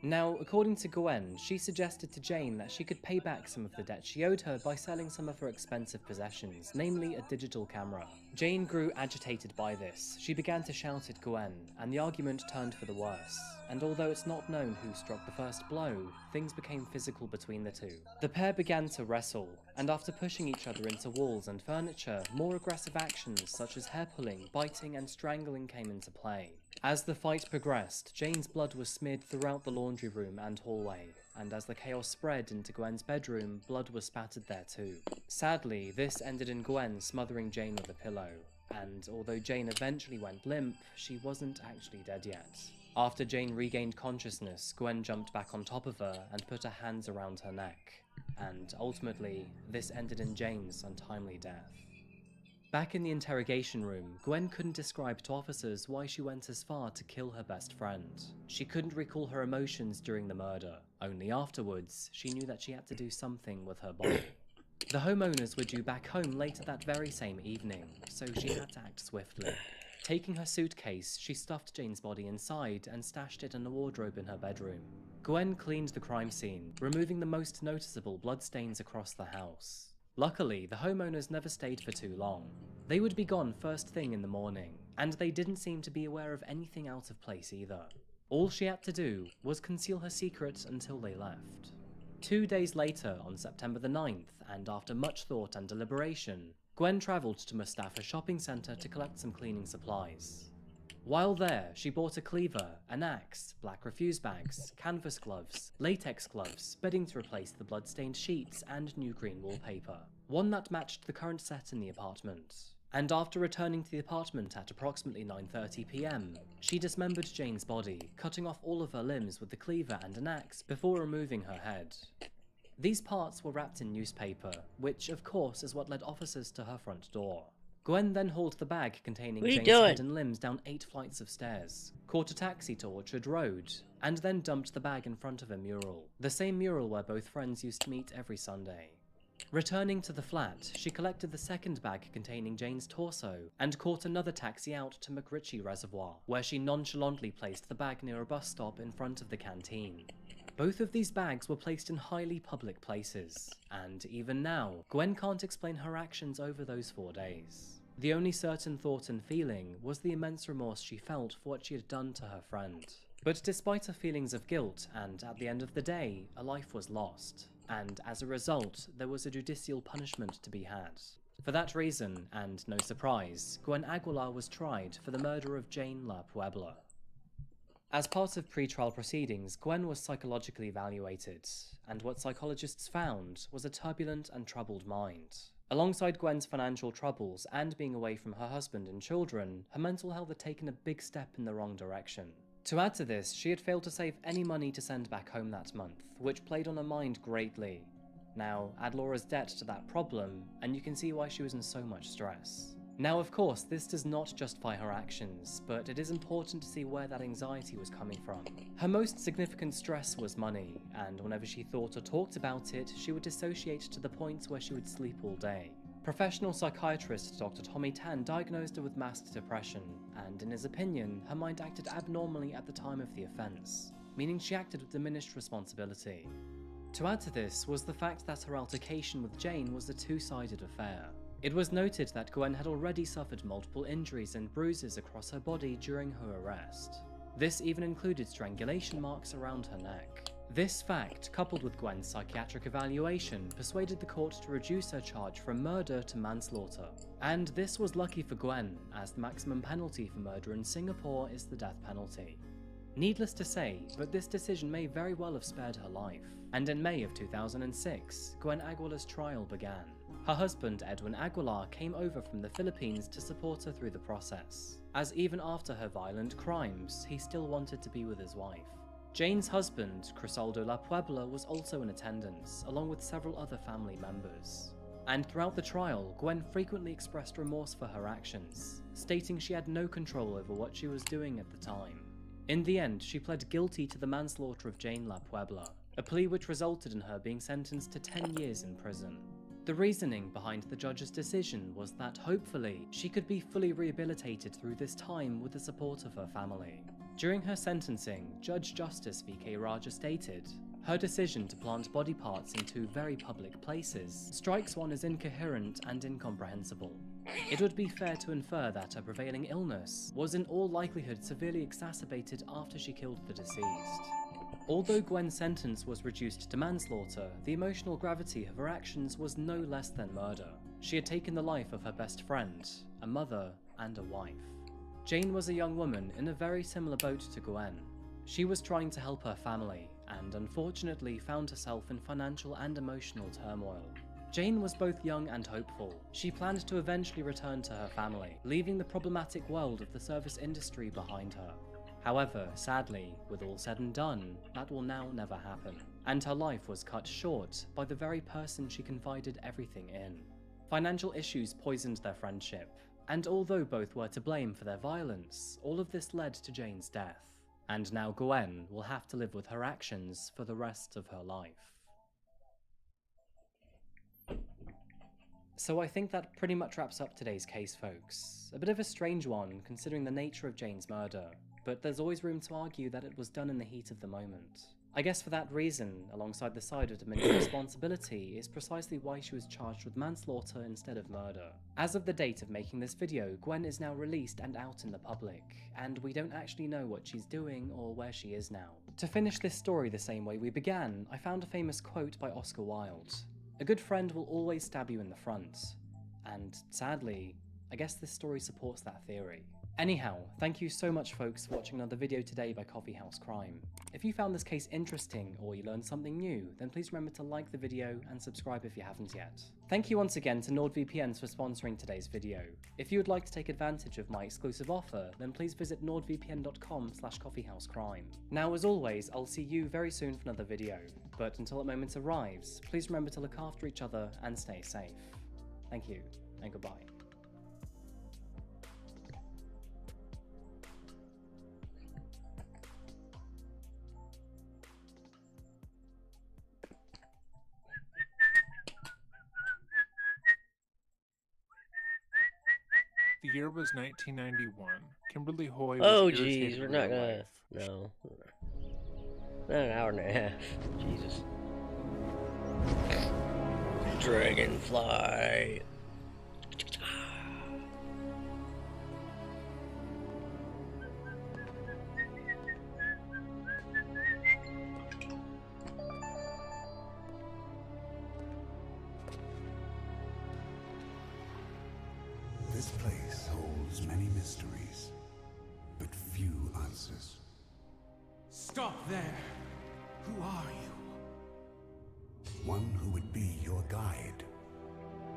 Now, according to Gwen, she suggested to Jane that she could pay back some of the debt she owed her by selling some of her expensive possessions, namely a digital camera. Jane grew agitated by this. She began to shout at Gwen, and the argument turned for the worse. And although it's not known who struck the first blow, things became physical between the two. The pair began to wrestle, and after pushing each other into walls and furniture, more aggressive actions such as hair pulling, biting, and strangling came into play. As the fight progressed, Jane's blood was smeared throughout the laundry room and hallway, and as the chaos spread into Gwen's bedroom, blood was spattered there too. Sadly, this ended in Gwen smothering Jane with a pillow, and although Jane eventually went limp, she wasn't actually dead yet. After Jane regained consciousness, Gwen jumped back on top of her and put her hands around her neck, and ultimately, this ended in Jane's untimely death. Back in the interrogation room, Gwen couldn't describe to officers why she went as far to kill her best friend. She couldn't recall her emotions during the murder. Only afterwards, she knew that she had to do something with her body. The homeowners were due back home later that very same evening, so she had to act swiftly. Taking her suitcase, she stuffed Jane's body inside and stashed it in a wardrobe in her bedroom. Gwen cleaned the crime scene, removing the most noticeable bloodstains across the house. Luckily, the homeowners never stayed for too long. They would be gone first thing in the morning, and they didn't seem to be aware of anything out of place either. All she had to do was conceal her secret until they left. 2 days later, on September the 9th, and after much thought and deliberation, Gwen travelled to Mustafa Shopping Centre to collect some cleaning supplies. While there, she bought a cleaver, an axe, black refuse bags, canvas gloves, latex gloves, bedding to replace the blood-stained sheets, and new green wallpaper, one that matched the current set in the apartment. And after returning to the apartment at approximately 9:30 PM, she dismembered Jane's body, cutting off all of her limbs with the cleaver and an axe before removing her head. These parts were wrapped in newspaper, which of course is what led officers to her front door. Gwen then hauled the bag containing Jane's head and limbs down 8 flights of stairs, caught a taxi to Orchard Road, and then dumped the bag in front of a mural, the same mural where both friends used to meet every Sunday. Returning to the flat, she collected the second bag containing Jane's torso and caught another taxi out to McRitchie Reservoir, where she nonchalantly placed the bag near a bus stop in front of the canteen. Both of these bags were placed in highly public places, and even now, Gwen can't explain her actions over those 4 days. The only certain thought and feeling was the immense remorse she felt for what she had done to her friend. But despite her feelings of guilt, and at the end of the day, a life was lost, and as a result, there was a judicial punishment to be had. For that reason, and no surprise, Gwen Aguilar was tried for the murder of Jane La Puebla. As part of pre-trial proceedings, Gwen was psychologically evaluated, and what psychologists found was a turbulent and troubled mind. Alongside Gwen's financial troubles and being away from her husband and children, her mental health had taken a big step in the wrong direction. To add to this, she had failed to save any money to send back home that month, which played on her mind greatly. Now, add Laura's debt to that problem, and you can see why she was in so much stress. Now, of course, this does not justify her actions, but it is important to see where that anxiety was coming from. Her most significant stress was money, and whenever she thought or talked about it, she would dissociate to the point where she would sleep all day. Professional psychiatrist Dr. Tommy Tan diagnosed her with masked depression, and in his opinion, her mind acted abnormally at the time of the offence, meaning she acted with diminished responsibility. To add to this was the fact that her altercation with Jane was a two-sided affair. It was noted that Gwen had already suffered multiple injuries and bruises across her body during her arrest. This even included strangulation marks around her neck. This fact, coupled with Gwen's psychiatric evaluation, persuaded the court to reduce her charge from murder to manslaughter. And this was lucky for Gwen, as the maximum penalty for murder in Singapore is the death penalty. Needless to say, but this decision may very well have spared her life. And in May of 2006, Gwen Aguilar's trial began. Her husband, Edwin Aguilar, came over from the Philippines to support her through the process, as even after her violent crimes, he still wanted to be with his wife. Jane's husband, Crisaldo La Puebla, was also in attendance, along with several other family members. And throughout the trial, Gwen frequently expressed remorse for her actions, stating she had no control over what she was doing at the time. In the end, she pled guilty to the manslaughter of Jane La Puebla, a plea which resulted in her being sentenced to 10 years in prison. The reasoning behind the judge's decision was that hopefully she could be fully rehabilitated through this time with the support of her family. During her sentencing, Judge Justice V.K. Raja stated, "Her decision to plant body parts in 2 very public places strikes one as incoherent and incomprehensible. It would be fair to infer that her prevailing illness was in all likelihood severely exacerbated after she killed the deceased." Although Gwen's sentence was reduced to manslaughter, the emotional gravity of her actions was no less than murder. She had taken the life of her best friend, a mother, and a wife. Jane was a young woman in a very similar boat to Gwen. She was trying to help her family, and unfortunately found herself in financial and emotional turmoil. Jane was both young and hopeful. She planned to eventually return to her family, leaving the problematic world of the service industry behind her. However, sadly, with all said and done, that will now never happen, and her life was cut short by the very person she confided everything in. Financial issues poisoned their friendship, and although both were to blame for their violence, all of this led to Jane's death. And now Gwen will have to live with her actions for the rest of her life. So I think that pretty much wraps up today's case, folks. A bit of a strange one, considering the nature of Jane's murder, but there's always room to argue that it was done in the heat of the moment. I guess for that reason, alongside the side of Dominion responsibility, is precisely why she was charged with manslaughter instead of murder. As of the date of making this video, Gwen is now released and out in the public, and we don't actually know what she's doing or where she is now. To finish this story the same way we began, I found a famous quote by Oscar Wilde. "A good friend will always stab you in the front." And sadly, I guess this story supports that theory. Anyhow, thank you so much folks for watching another video today by Coffee House Crime. If you found this case interesting or you learned something new, then please remember to like the video and subscribe if you haven't yet. Thank you once again to NordVPN for sponsoring today's video. If you would like to take advantage of my exclusive offer, then please visit nordvpn.com/coffeehousecrime. Now as always, I'll see you very soon for another video, but until that moment arrives, please remember to look after each other and stay safe. Thank you, and goodbye. The year was 1991. Kimberly Hoy was Oh, irritated jeez, we're with not her gonna. life. No. Not an hour and a half. Jesus. Dragonfly. This place holds many mysteries, but few answers. Stop there! Who are you? One who would be your guide.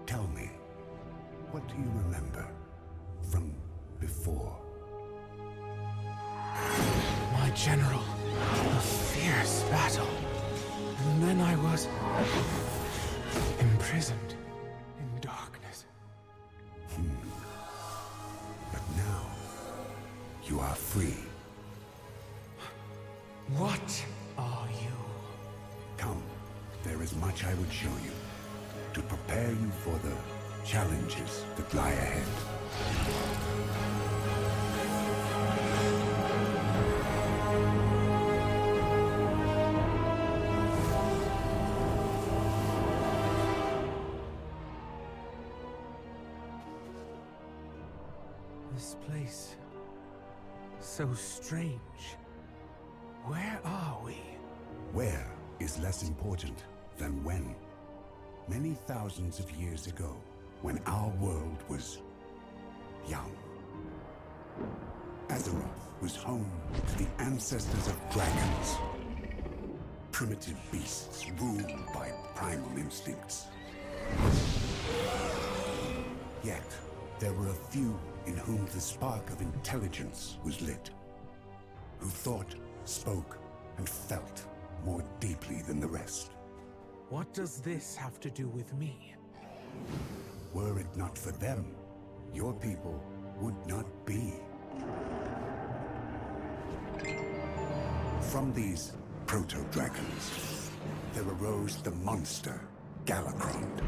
Tell me, what do you remember from before? My general. A fierce battle. And then I was imprisoned in darkness. But now, you are free. What are you? Come, there is much I would show you to prepare you for the challenges that lie ahead. This place. So strange. Where are we? Where is less important than when. Many thousands of years ago, when our world was young, Azeroth was home to the ancestors of dragons. Primitive beasts ruled by primal instincts. Yet, there were a few in whom the spark of intelligence was lit, who thought, spoke, and felt more deeply than the rest. What does this have to do with me? Were it not for them, your people would not be. From these proto-dragons, there arose the monster, Galakrond.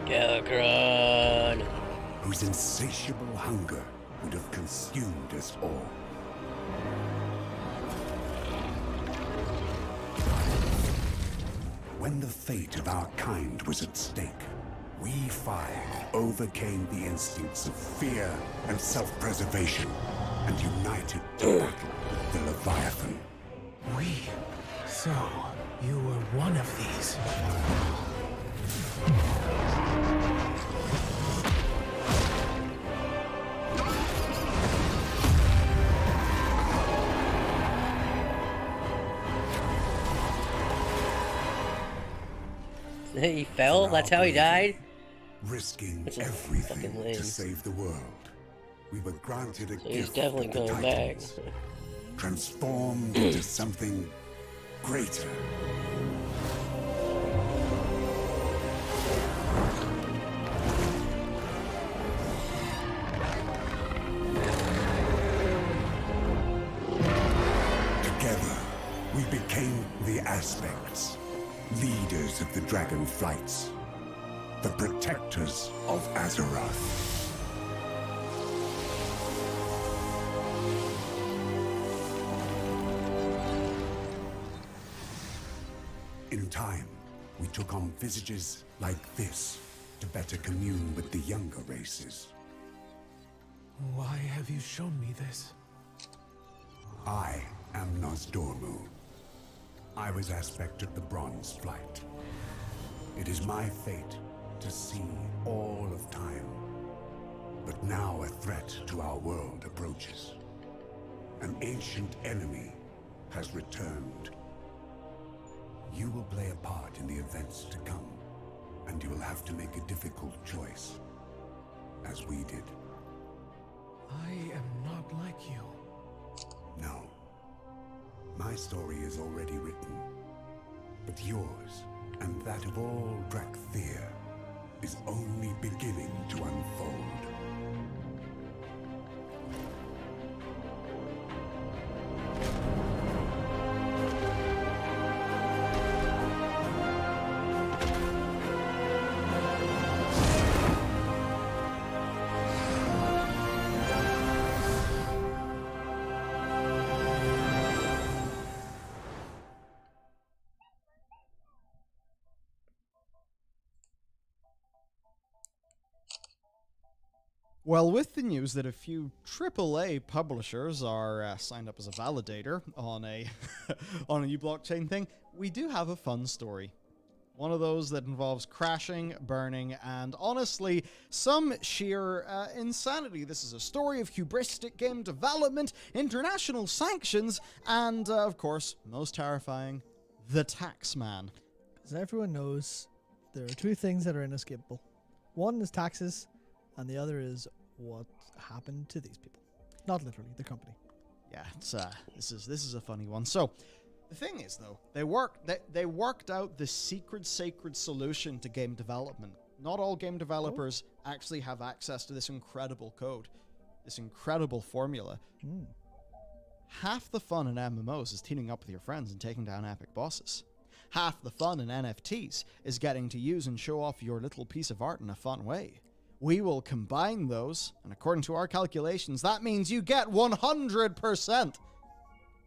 Galakrond! Whose insatiable hunger would have consumed us all. When the fate of our kind was at stake, we five overcame the instincts of fear and self-preservation and united to battle the Leviathan. We? So, you were one of these? He fell? That's how he died? Risking everything to save the world. We were granted a gift. He's definitely of the going back. Titans, transformed into something greater. Together, we became the Aspects, leaders of the Dragon Flights, the protectors of Azeroth. time, we took on visages like this to better commune with the younger races. Why have you shown me this? I am Nosdormu. I was aspect of the Bronze Flight. It is my fate to see all of time. But now a threat to our world approaches. An ancient enemy has returned. You will play a part in the events to come, and you will have to make a difficult choice, as we did. I am not like you. No. My story is already written, but yours, and that of all Drakthir, is only beginning to unfold. Well, with the news that a few AAA publishers are signed up as a validator on a on a new blockchain thing, we do have a fun story. One of those that involves crashing, burning, and honestly, some sheer insanity. This is a story of hubristic game development, international sanctions, and, of course, most terrifying, the Taxman. As everyone knows, there are two things that are inescapable. One is taxes, and the other is what happened to these people. Not literally, the company. Yeah, it's this is a funny one. So, the thing is though, they worked out the sacred solution to game development. Not all game developers actually have access to this incredible code, this incredible formula. Half the fun in MMOs is teaming up with your friends and taking down epic bosses. Half the fun in NFTs is getting to use and show off your little piece of art in a fun way. We will combine those, and according to our calculations, that means you get 100%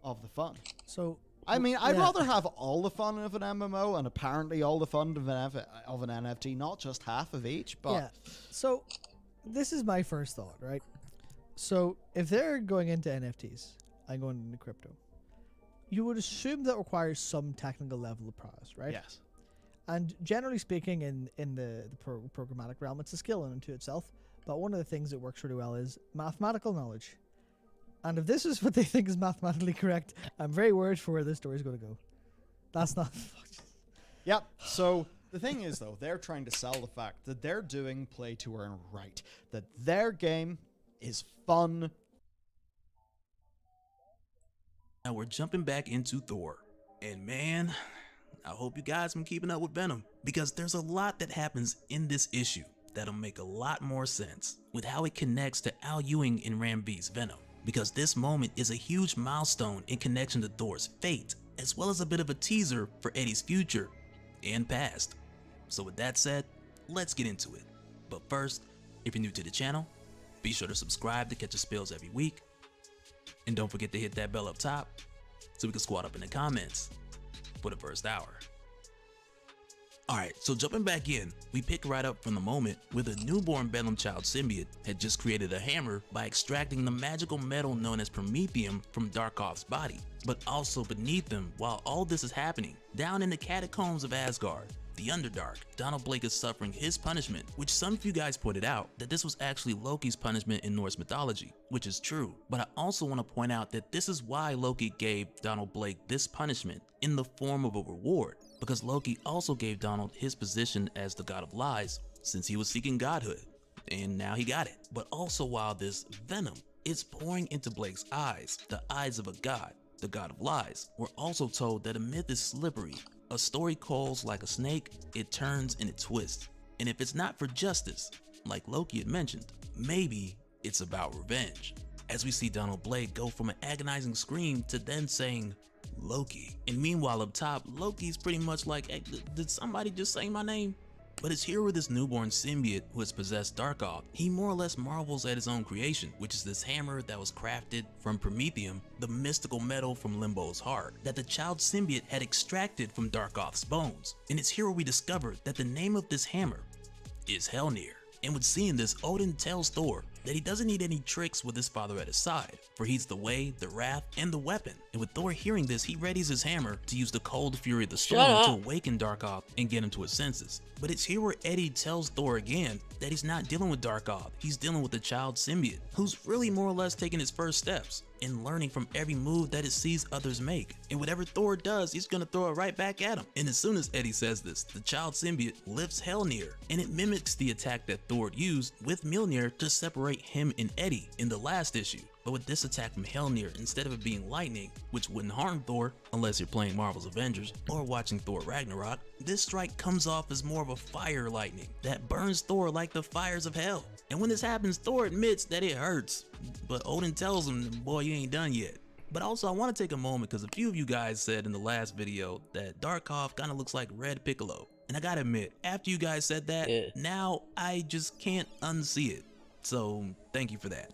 of the fun. So, I mean, I'd rather have all the fun of an MMO and apparently all the fun of an NFT, not just half of each, but... Yeah, so this is my first thought, right? So, if they're going into NFTs and going into crypto, you would assume that requires some technical level of prowess, right? Yes. And generally speaking, in the programmatic realm, it's a skill unto itself. But one of the things that works really well is mathematical knowledge. And if this is what they think is mathematically correct, I'm very worried for where this story is going to go. That's not... Yep. So the thing is, though, they're trying to sell the fact that they're doing play to earn right. That their game is fun. Now we're jumping back into Thor. And man... I hope you guys been keeping up with Venom, because there's a lot that happens in this issue that'll make a lot more sense with how it connects to Al Ewing in Ram V's Venom, because this moment is a huge milestone in connection to Thor's fate, as well as a bit of a teaser for Eddie's future and past. So with that said, let's get into it. But first, if you're new to the channel, be sure to subscribe to catch the spills every week, and don't forget to hit that bell up top so we can squat up in the comments for the first hour. Alright, so jumping back in, we pick right up from the moment where the newborn Bedlam Child symbiote had just created a hammer by extracting the magical metal known as Promethium from Darkov's body. But also beneath them, while all this is happening, down in the catacombs of Asgard, the Underdark, Donald Blake is suffering his punishment, which some of you guys pointed out that this was actually Loki's punishment in Norse mythology, which is true. But I also want to point out that this is why Loki gave Donald Blake this punishment in the form of a reward, because Loki also gave Donald his position as the god of lies since he was seeking godhood, and now he got it. But also while this venom is pouring into Blake's eyes, the eyes of a god, the god of lies, we're also told that a myth is slippery. A story coils like a snake, it turns and it twists. And if it's not for justice, like Loki had mentioned, maybe it's about revenge. As we see Donald Blake go from an agonizing scream to then saying, Loki. And meanwhile up top, Loki's pretty much like, hey, did somebody just say my name? But it's here where this newborn symbiote who has possessed Darkoth, he more or less marvels at his own creation, which is this hammer that was crafted from Promethium, the mystical metal from Limbo's heart, that the child symbiote had extracted from Darkoth's bones. And it's here where we discover that the name of this hammer is Helnir. And with seeing this, Odin tells Thor that he doesn't need any tricks with his father at his side, for he's the way, the wrath, and the weapon. And with Thor hearing this, he readies his hammer to use the cold fury of the storm to awaken Darkoth and get him to his senses. But it's here where Eddie tells Thor again that he's not dealing with Darkoth, he's dealing with the child symbiote, who's really more or less taking his first steps and learning from every move that it sees others make. And whatever Thor does, he's gonna throw it right back at him. And as soon as Eddie says this, the child symbiote lifts Helnir, and it mimics the attack that Thor used with Mjolnir to separate him and Eddie in the last issue. But with this attack from Helnir, instead of it being lightning, which wouldn't harm Thor unless you're playing Marvel's Avengers or watching Thor Ragnarok, this strike comes off as more of a fire lightning that burns Thor like the fires of hell. And when this happens, Thor admits that it hurts, but Odin tells him, boy, you ain't done yet. But also I want to take a moment because a few of you guys said in the last video that Darkoth kind of looks like Red Piccolo. And I gotta admit, after you guys said that, now I just can't unsee it. So thank you for that.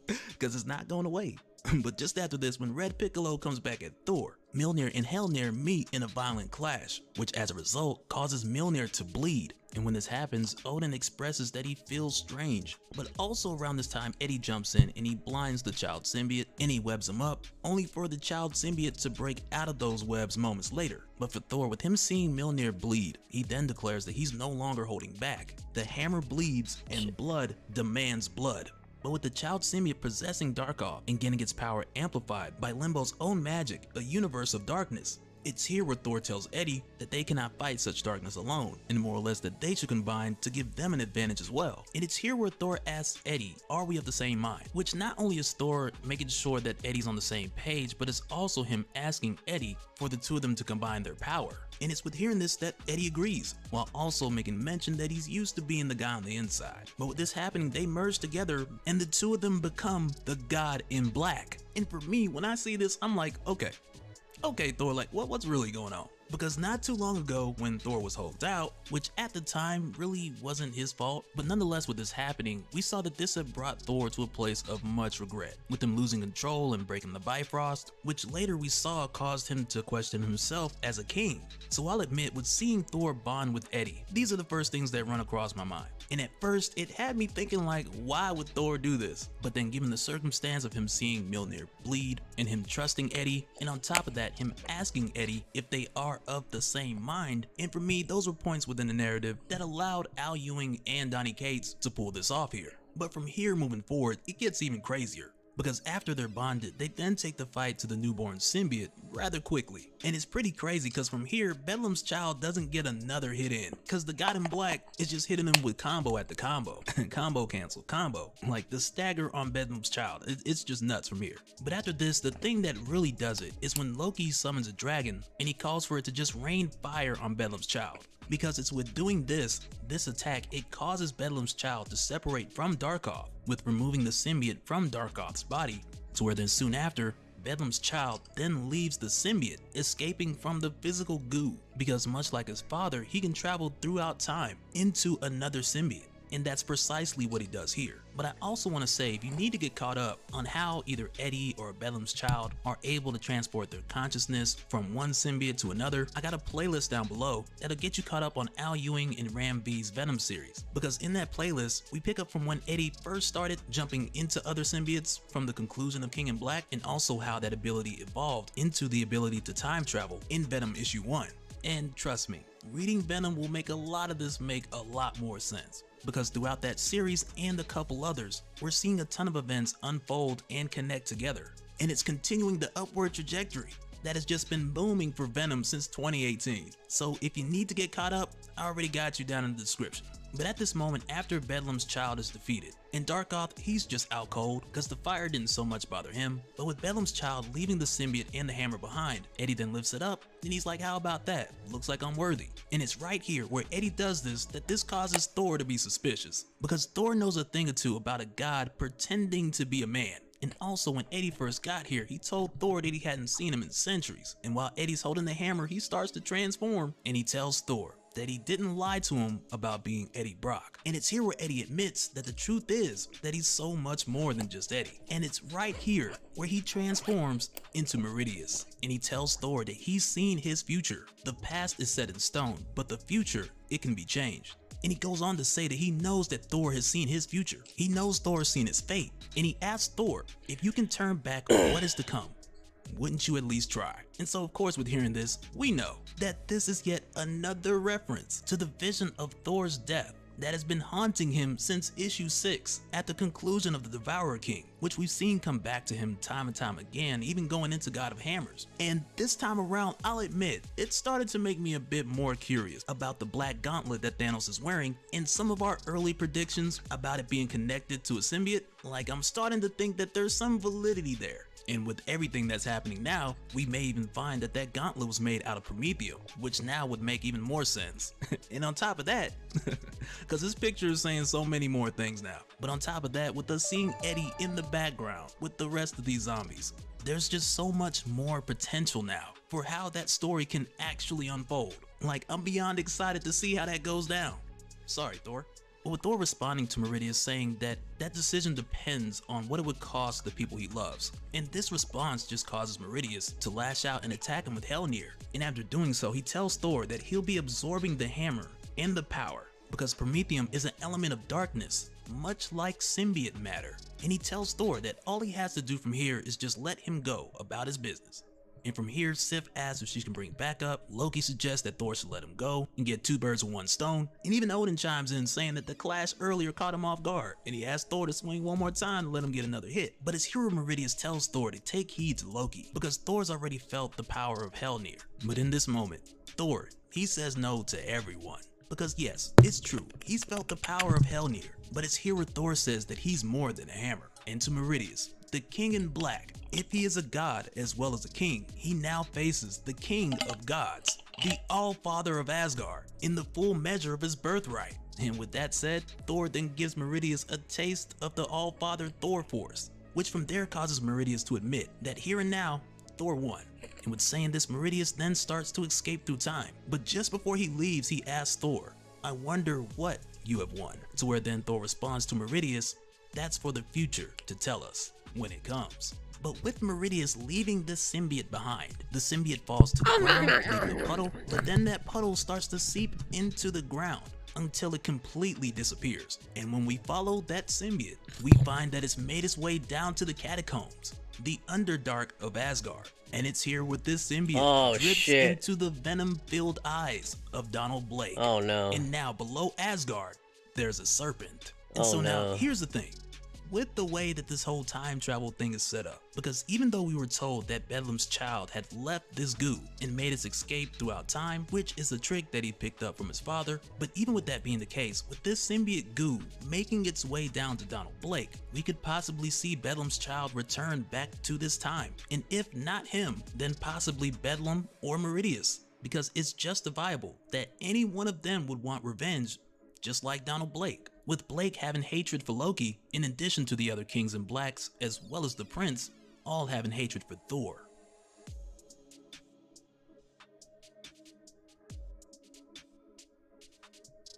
Because it's not going away. But just after this, when Red Piccolo comes back at Thor, Mjolnir and Helnir meet in a violent clash, which as a result causes Mjolnir to bleed. And when this happens, Odin expresses that he feels strange. But also around this time, Eddie jumps in and he blinds the child symbiote and he webs him up, only for the child symbiote to break out of those webs moments later. But for Thor, with him seeing Mjolnir bleed, he then declares that he's no longer holding back. The hammer bleeds and blood demands blood. But with the child symbiote possessing Darkoth and getting its power amplified by Limbo's own magic, a universe of darkness, it's here where Thor tells Eddie that they cannot fight such darkness alone, and more or less that they should combine to give them an advantage as well. And it's here where Thor asks Eddie, are we of the same mind? Which not only is Thor making sure that Eddie's on the same page, but it's also him asking Eddie for the two of them to combine their power. And it's with hearing this that Eddie agrees, while also making mention that he's used to being the guy on the inside. But with this happening, they merge together and the two of them become the God in Black. And for me, when I see this, I'm like, okay, Thor, like what's really going on? Because not too long ago when Thor was holed out, which at the time really wasn't his fault, but nonetheless with this happening, we saw that this had brought Thor to a place of much regret, with him losing control and breaking the Bifrost, which later we saw caused him to question himself as a king. So I'll admit, with seeing Thor bond with Eddie, these are the first things that run across my mind. And at first, it had me thinking like, why would Thor do this? But then given the circumstance of him seeing Mjolnir bleed, and him trusting Eddie, and on top of that, him asking Eddie if they are of the same mind, and for me, those were points within the narrative that allowed Al Ewing and Donny Cates to pull this off here. But from here moving forward, it gets even crazier. Because after they're bonded, they then take the fight to the newborn symbiote rather quickly. And it's pretty crazy because from here, Bedlam's child doesn't get another hit in, because the God in Black is just hitting him with combo at the combo. Combo cancel, combo. Like the stagger on Bedlam's child, it's just nuts from here. But after this, the thing that really does it is when Loki summons a dragon and he calls for it to just rain fire on Bedlam's child. Because it's with doing this attack, it causes Bedlam's child to separate from Darkoth, with removing the symbiote from Darkoth's body, to where then soon after, Bedlam's child then leaves the symbiote, escaping from the physical goo, because much like his father, he can travel throughout time into another symbiote. And that's precisely what he does here. But I also want to say, if you need to get caught up on how either Eddie or Bedlam's child are able to transport their consciousness from one symbiote to another, I got a playlist down below that'll get you caught up on Al Ewing and Ram V's Venom series. Because in that playlist, we pick up from when Eddie first started jumping into other symbiotes from the conclusion of King in Black, and also how that ability evolved into the ability to time travel in Venom issue 1. And trust me, reading Venom will make a lot of this make a lot more sense. Because throughout that series and a couple others, we're seeing a ton of events unfold and connect together. And it's continuing the upward trajectory that has just been booming for Venom since 2018. So if you need to get caught up, I already got you down in the description. But at this moment, after Bedlam's child is defeated, in Darkoth, he's just out cold because the fire didn't so much bother him. But with Bedlam's child leaving the symbiote and the hammer behind, Eddie then lifts it up and he's like, how about that? Looks like I'm worthy. And it's right here where Eddie does this that this causes Thor to be suspicious. Because Thor knows a thing or two about a god pretending to be a man. And also when Eddie first got here, he told Thor that he hadn't seen him in centuries. And while Eddie's holding the hammer, he starts to transform and he tells Thor, that he didn't lie to him about being Eddie Brock. And it's here where Eddie admits that the truth is that he's so much more than just Eddie. And it's right here where he transforms into Meridius, and he tells Thor that he's seen his future. The past is set in stone, but the future, it can be changed. And he goes on to say that he knows that Thor has seen his future. He knows Thor has seen his fate. And he asks Thor, if you can turn back on what is to come, wouldn't you at least try? And so of course with hearing this, we know that this is yet another reference to the vision of Thor's death that has been haunting him since issue 6 at the conclusion of the Devourer King, which we've seen come back to him time and time again, even going into God of Hammers. And this time around, I'll admit, it started to make me a bit more curious about the black gauntlet that Thanos is wearing, and some of our early predictions about it being connected to a symbiote. Like, I'm starting to think that there's some validity there. And with everything that's happening now, we may even find that that gauntlet was made out of Promethium, which now would make even more sense. And on top of that, because this picture is saying so many more things now, but on top of that, with us seeing Eddie in the background with the rest of these zombies, there's just so much more potential now for how that story can actually unfold. Like, I'm beyond excited to see how that goes down. Sorry, Thor. But with Thor responding to Meridius saying that that decision depends on what it would cost the people he loves. And this response just causes Meridius to lash out and attack him with Helnir. And after doing so, he tells Thor that he'll be absorbing the hammer and the power because Promethium is an element of darkness, much like symbiote matter. And he tells Thor that all he has to do from here is just let him go about his business. And from here, Sif asks if she can bring back up, Loki suggests that Thor should let him go and get 2 birds with 1 stone, and even Odin chimes in saying that the clash earlier caught him off guard, and he asks Thor to swing one more time to let him get another hit. But his hero Meridius tells Thor to take heed to Loki, because Thor's already felt the power of Helnir. But in this moment, Thor, he says no to everyone. Because yes, it's true, he's felt the power of Helnir, but it's here where Thor says that he's more than a hammer. And to Meridius, the King in Black, if he is a god as well as a king, he now faces the King of Gods, the All-Father of Asgard, in the full measure of his birthright. And with that said, Thor then gives Meridius a taste of the All-Father Thor Force, which from there causes Meridius to admit that here and now, Thor won. And with saying this, Meridius then starts to escape through time. But just before he leaves, he asks Thor, I wonder what you have won. To where then Thor responds to Meridius, that's for the future to tell us when it comes. But with Meridius leaving the symbiote behind, the symbiote falls to the ground, leaving a puddle, but then that puddle starts to seep into the ground until it completely disappears. And when we follow that symbiote, we find that it's made its way down to the catacombs, the Underdark of Asgard. And it's here with this symbiote drips into the venom-filled eyes of Donald Blake. Oh no. And now below Asgard, there's a serpent. And so now, here's the thing. With the way that this whole time travel thing is set up, because even though we were told that Bedlam's child had left this goo and made its escape throughout time, which is a trick that he picked up from his father, but even with that being the case, with this symbiote goo making its way down to Donald Blake, we could possibly see Bedlam's child return back to this time. And if not him, then possibly Bedlam or Meridius, because it's justifiable that any one of them would want revenge, just like Donald Blake. With Blake having hatred for Loki, in addition to the other Kings and Blacks, as well as the Prince, all having hatred for Thor.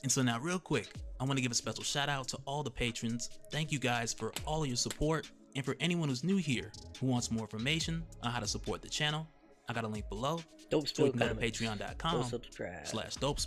And so now real quick, I want to give a special shout out to all the patrons. Thank you guys for all of your support, and for anyone who's new here who wants more information on how to support the channel, I got a link below. So you can go to patreon.com/dopes.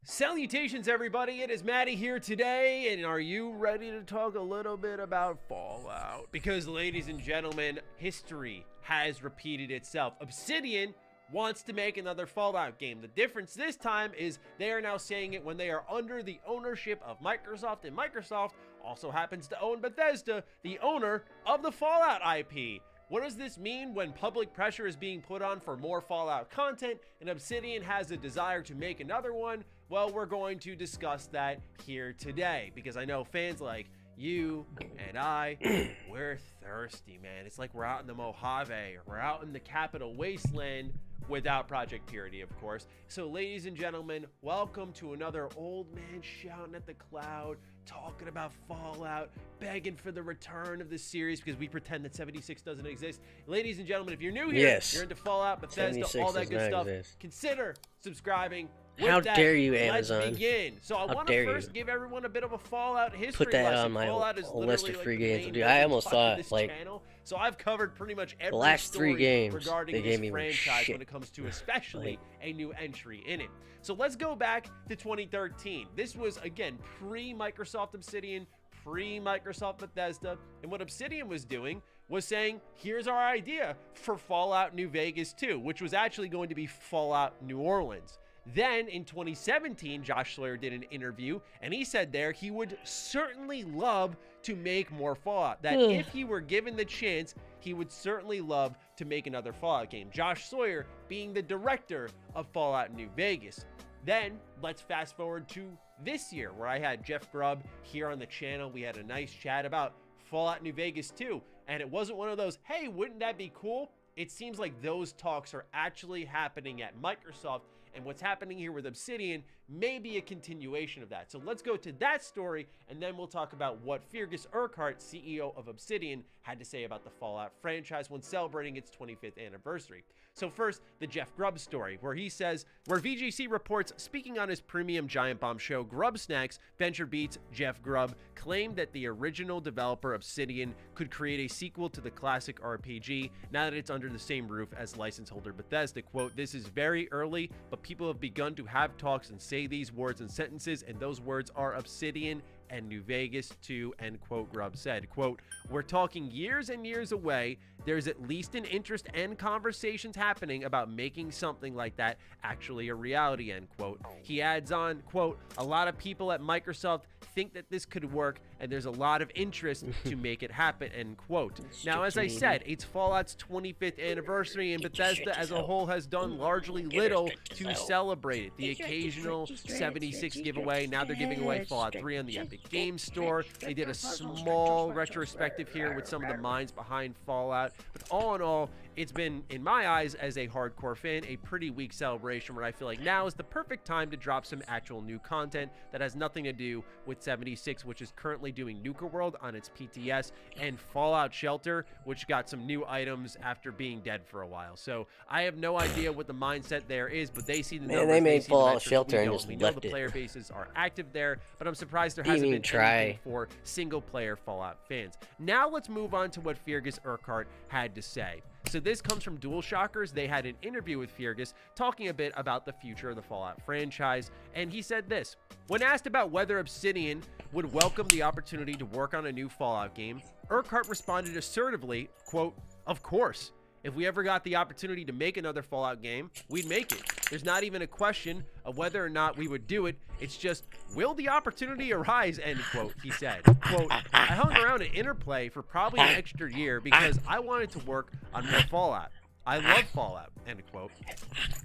Salutations everybody, it is Maddie here today, and are you ready to talk a little bit about Fallout? Because ladies and gentlemen, history has repeated itself. Obsidian wants to make another Fallout game. The difference this time is they are now saying it when they are under the ownership of Microsoft, and Microsoft also happens to own Bethesda, the owner of the Fallout IP. What does this mean when public pressure is being put on for more Fallout content and Obsidian has a desire to make another one? Well, we're going to discuss that here today because I know fans like you and I, we're thirsty, man. It's like we're out in the Mojave or we're out in the Capital Wasteland without Project Purity, of course. So ladies and gentlemen, welcome to another old man shouting at the cloud, talking about Fallout, begging for the return of the series because we pretend that 76 doesn't exist. Ladies and gentlemen, if you're new here, you're into Fallout, Bethesda, all that good stuff, consider subscribing, with How that, dare you, let's Amazon. begin. So I How want dare to first you. give everyone a bit of a Fallout history Put that lesson. on my Fallout is list of literally, free like, the games. main Dude, I building almost block saw of it, this like, channel. So I've covered pretty much every last three story games regarding they this gave me were franchise shit. when it comes to especially a new entry in it. So let's go back to 2013. This was, again, pre-Microsoft Obsidian, pre-Microsoft Bethesda, and what Obsidian was doing was saying, here's our idea for Fallout New Vegas 2, which was actually going to be Fallout New Orleans. Then in 2017, Josh Sawyer did an interview, and he said there he would certainly love to make more Fallout. That if he were given the chance, he would certainly love to make another Fallout game. Josh Sawyer being the director of Fallout New Vegas. Then let's fast forward to this year, where I had Jeff Grubb here on the channel. We had a nice chat about Fallout New Vegas 2, and it wasn't one of those, hey, wouldn't that be cool? It seems like those talks are actually happening at Microsoft, and what's happening here with Obsidian may be a continuation of that. So let's go to that story, and then we'll talk about what Fergus Urquhart, CEO of Obsidian, had to say about the Fallout franchise when celebrating its 25th anniversary. So first, the Jeff Grubb story, where he says, where VGC reports, speaking on his premium Giant Bomb show Grubb Snacks, VentureBeat's Jeff Grubb claimed that the original developer Obsidian could create a sequel to the classic RPG now that it's under the same roof as license holder Bethesda. Quote, this is very early, but people have begun to have talks and say these words and sentences, and those words are Obsidian and New Vegas 2, end quote. Grubb said, quote, we're talking years and years away. There's at least an interest and conversations happening about making something like that actually a reality, end quote. He adds on, quote, a lot of people at Microsoft think that this could work, and there's a lot of interest to make it happen, end quote. Now, as I said, it's Fallout's 25th anniversary, and Bethesda as a whole has done largely little to celebrate it. The occasional 76 giveaway, now they're giving away Fallout 3 on the Epic Games Store. They did a small retrospective here with some of the minds behind Fallout, but all in all, it's been, in my eyes, as a hardcore fan, a pretty weak celebration where I feel like now is the perfect time to drop some actual new content that has nothing to do with 76, which is currently doing Nuka World on its PTS, and Fallout Shelter, which got some new items after being dead for a while. So I have no idea what the mindset there is, but they see the numbers, they made see the Fallout metrics, Shelter we and don't. just We know left the it. player bases are active there, but I'm surprised there Didn't hasn't even been try. anything for single-player Fallout fans. Now let's move on to what Fergus Urquhart had to say. So this comes from DualShockers. They had an interview with Fergus talking a bit about the future of the Fallout franchise, and he said this. When asked about whether Obsidian would welcome the opportunity to work on a new Fallout game, Urquhart responded assertively, quote, of course. If we ever got the opportunity to make another Fallout game, we'd make it. There's not even a question of whether or not we would do it. It's just, will the opportunity arise, end quote, he said. Quote, I hung around at Interplay for probably an extra year because I wanted to work on more Fallout. I love Fallout, end quote.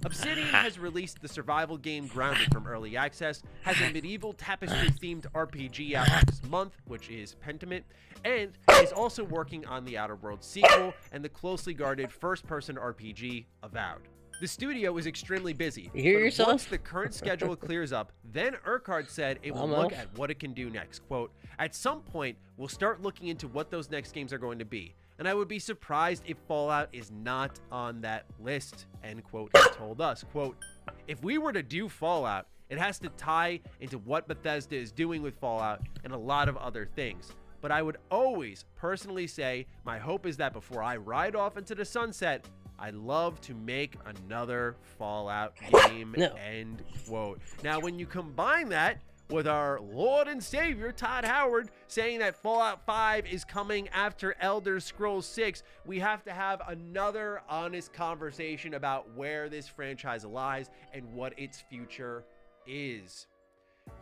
Obsidian has released the survival game Grounded from Early Access, has a medieval tapestry-themed RPG out this month, which is Pentiment, and is also working on the Outer Worlds sequel and the closely guarded first-person RPG Avowed. The studio is extremely busy, You hear but yourself? once the current schedule clears up, then Urquhart said it will look at what it can do next. Quote, at some point, we'll start looking into what those next games are going to be. And I would be surprised if Fallout is not on that list, end quote, he told us. Quote, if we were to do Fallout, it has to tie into what Bethesda is doing with Fallout and a lot of other things. But I would always personally say my hope is that before I ride off into the sunset, I'd love to make another Fallout game, end quote. Now, when you combine that with our Lord and Savior, Todd Howard, saying that Fallout 5 is coming after Elder Scrolls 6, we have to have another honest conversation about where this franchise lies and what its future is.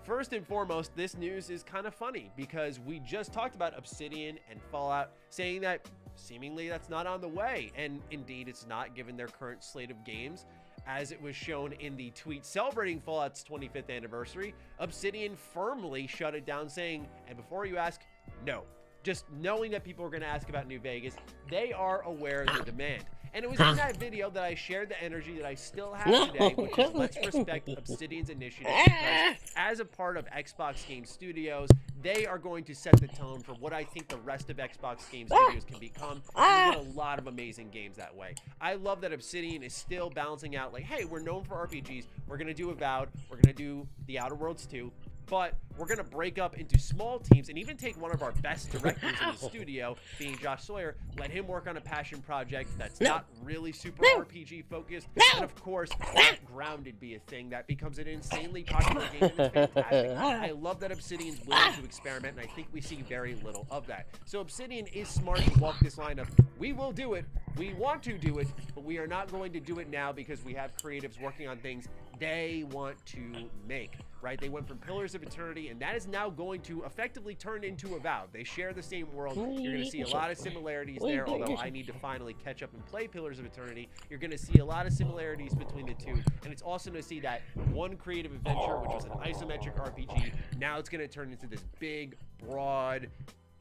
First and foremost, this news is kind of funny because we just talked about Obsidian and Fallout saying that seemingly that's not on the way, and indeed it's not given their current slate of games. As it was shown in the tweet celebrating Fallout's 25th anniversary, Obsidian firmly shut it down, saying, and before you ask, no. Just knowing that people are going to ask about New Vegas, they are aware of the demand. And it was in that video that I shared the energy that I still have today, which is let's respect Obsidian's initiative, because as a part of Xbox Game Studios, they are going to set the tone for what I think the rest of Xbox Game Studios can become. And we get a lot of amazing games that way. I love that Obsidian is still balancing out, like, hey, we're known for RPGs. We're going to do Avowed. We're going to do The Outer Worlds 2. But we're going to break up into small teams and even take one of our best directors in the studio, being Josh Sawyer, let him work on a passion project that's not really super RPG focused. And of course, let Grounded be a thing that becomes an insanely popular game, and it's fantastic. I love that Obsidian's willing to experiment, and I think we see very little of that. So Obsidian is smart to walk this line of, we will do it, we want to do it, but we are not going to do it now because we have creatives working on things they want to make. Right? They went from Pillars of Eternity, and that is now going to effectively turn into Avowed. They share the same world. You're going to see a lot of similarities there, although I need to finally catch up and play Pillars of Eternity. You're going to see a lot of similarities between the two, and it's awesome to see that one creative adventure, which was an isometric RPG, now it's going to turn into this big, broad,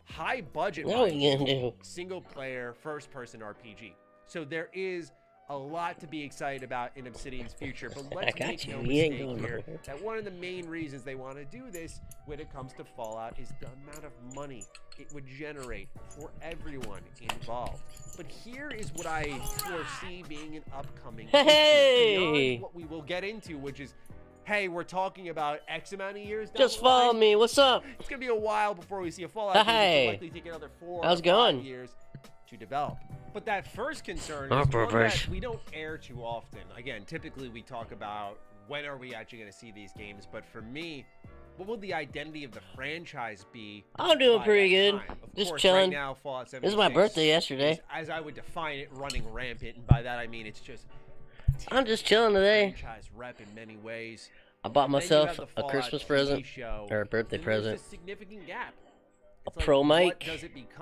high-budget single-player, first-person RPG. So there is a lot to be excited about in Obsidian's future, but let's make no mistake here that one of the main reasons they want to do this when it comes to Fallout is the amount of money it would generate for everyone involved. But here is what I foresee being an upcoming beyond what we will get into, which is, hey, we're talking about X amount of years down Just the line. follow me. What's up? It's gonna be a while before we see a Fallout game. It'll likely take another 4 or 5 years to develop. But that first concern is one that we don't air too often. Again, typically we talk about when are we actually going to see these games, but for me, what will the identity of the franchise be? I'm doing pretty good. Just chilling. Right now, Fallout 76 this is my birthday yesterday. is, as I would define it, running rampant, and by that I mean it's just I'm just chilling today. Franchise rep in many ways. I bought myself a Christmas present or a birthday present. There's a significant gap. A pro mic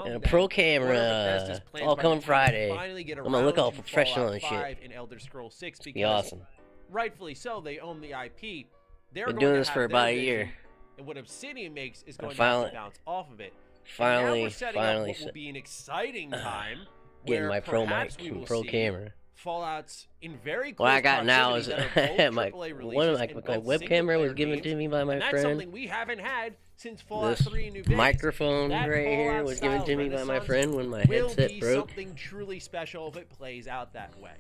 and a pro camera. It's all coming Friday. I'm gonna look all professional and shit. In Elder Scrolls 6 because be awesome. Rightfully so, they own the IP. They're been doing this for about a year. And what Obsidian makes is going to have to bounce off of it. Finally what will be an exciting time. Getting my pro mic and pro camera. Fallout's in very close what I got now is my web camera was given to me by my that's friend. Something we haven't had since Fallout 3 New Vegas. Microphone right here was given to me by my friend when my headset broke. Something truly special if it plays out that way.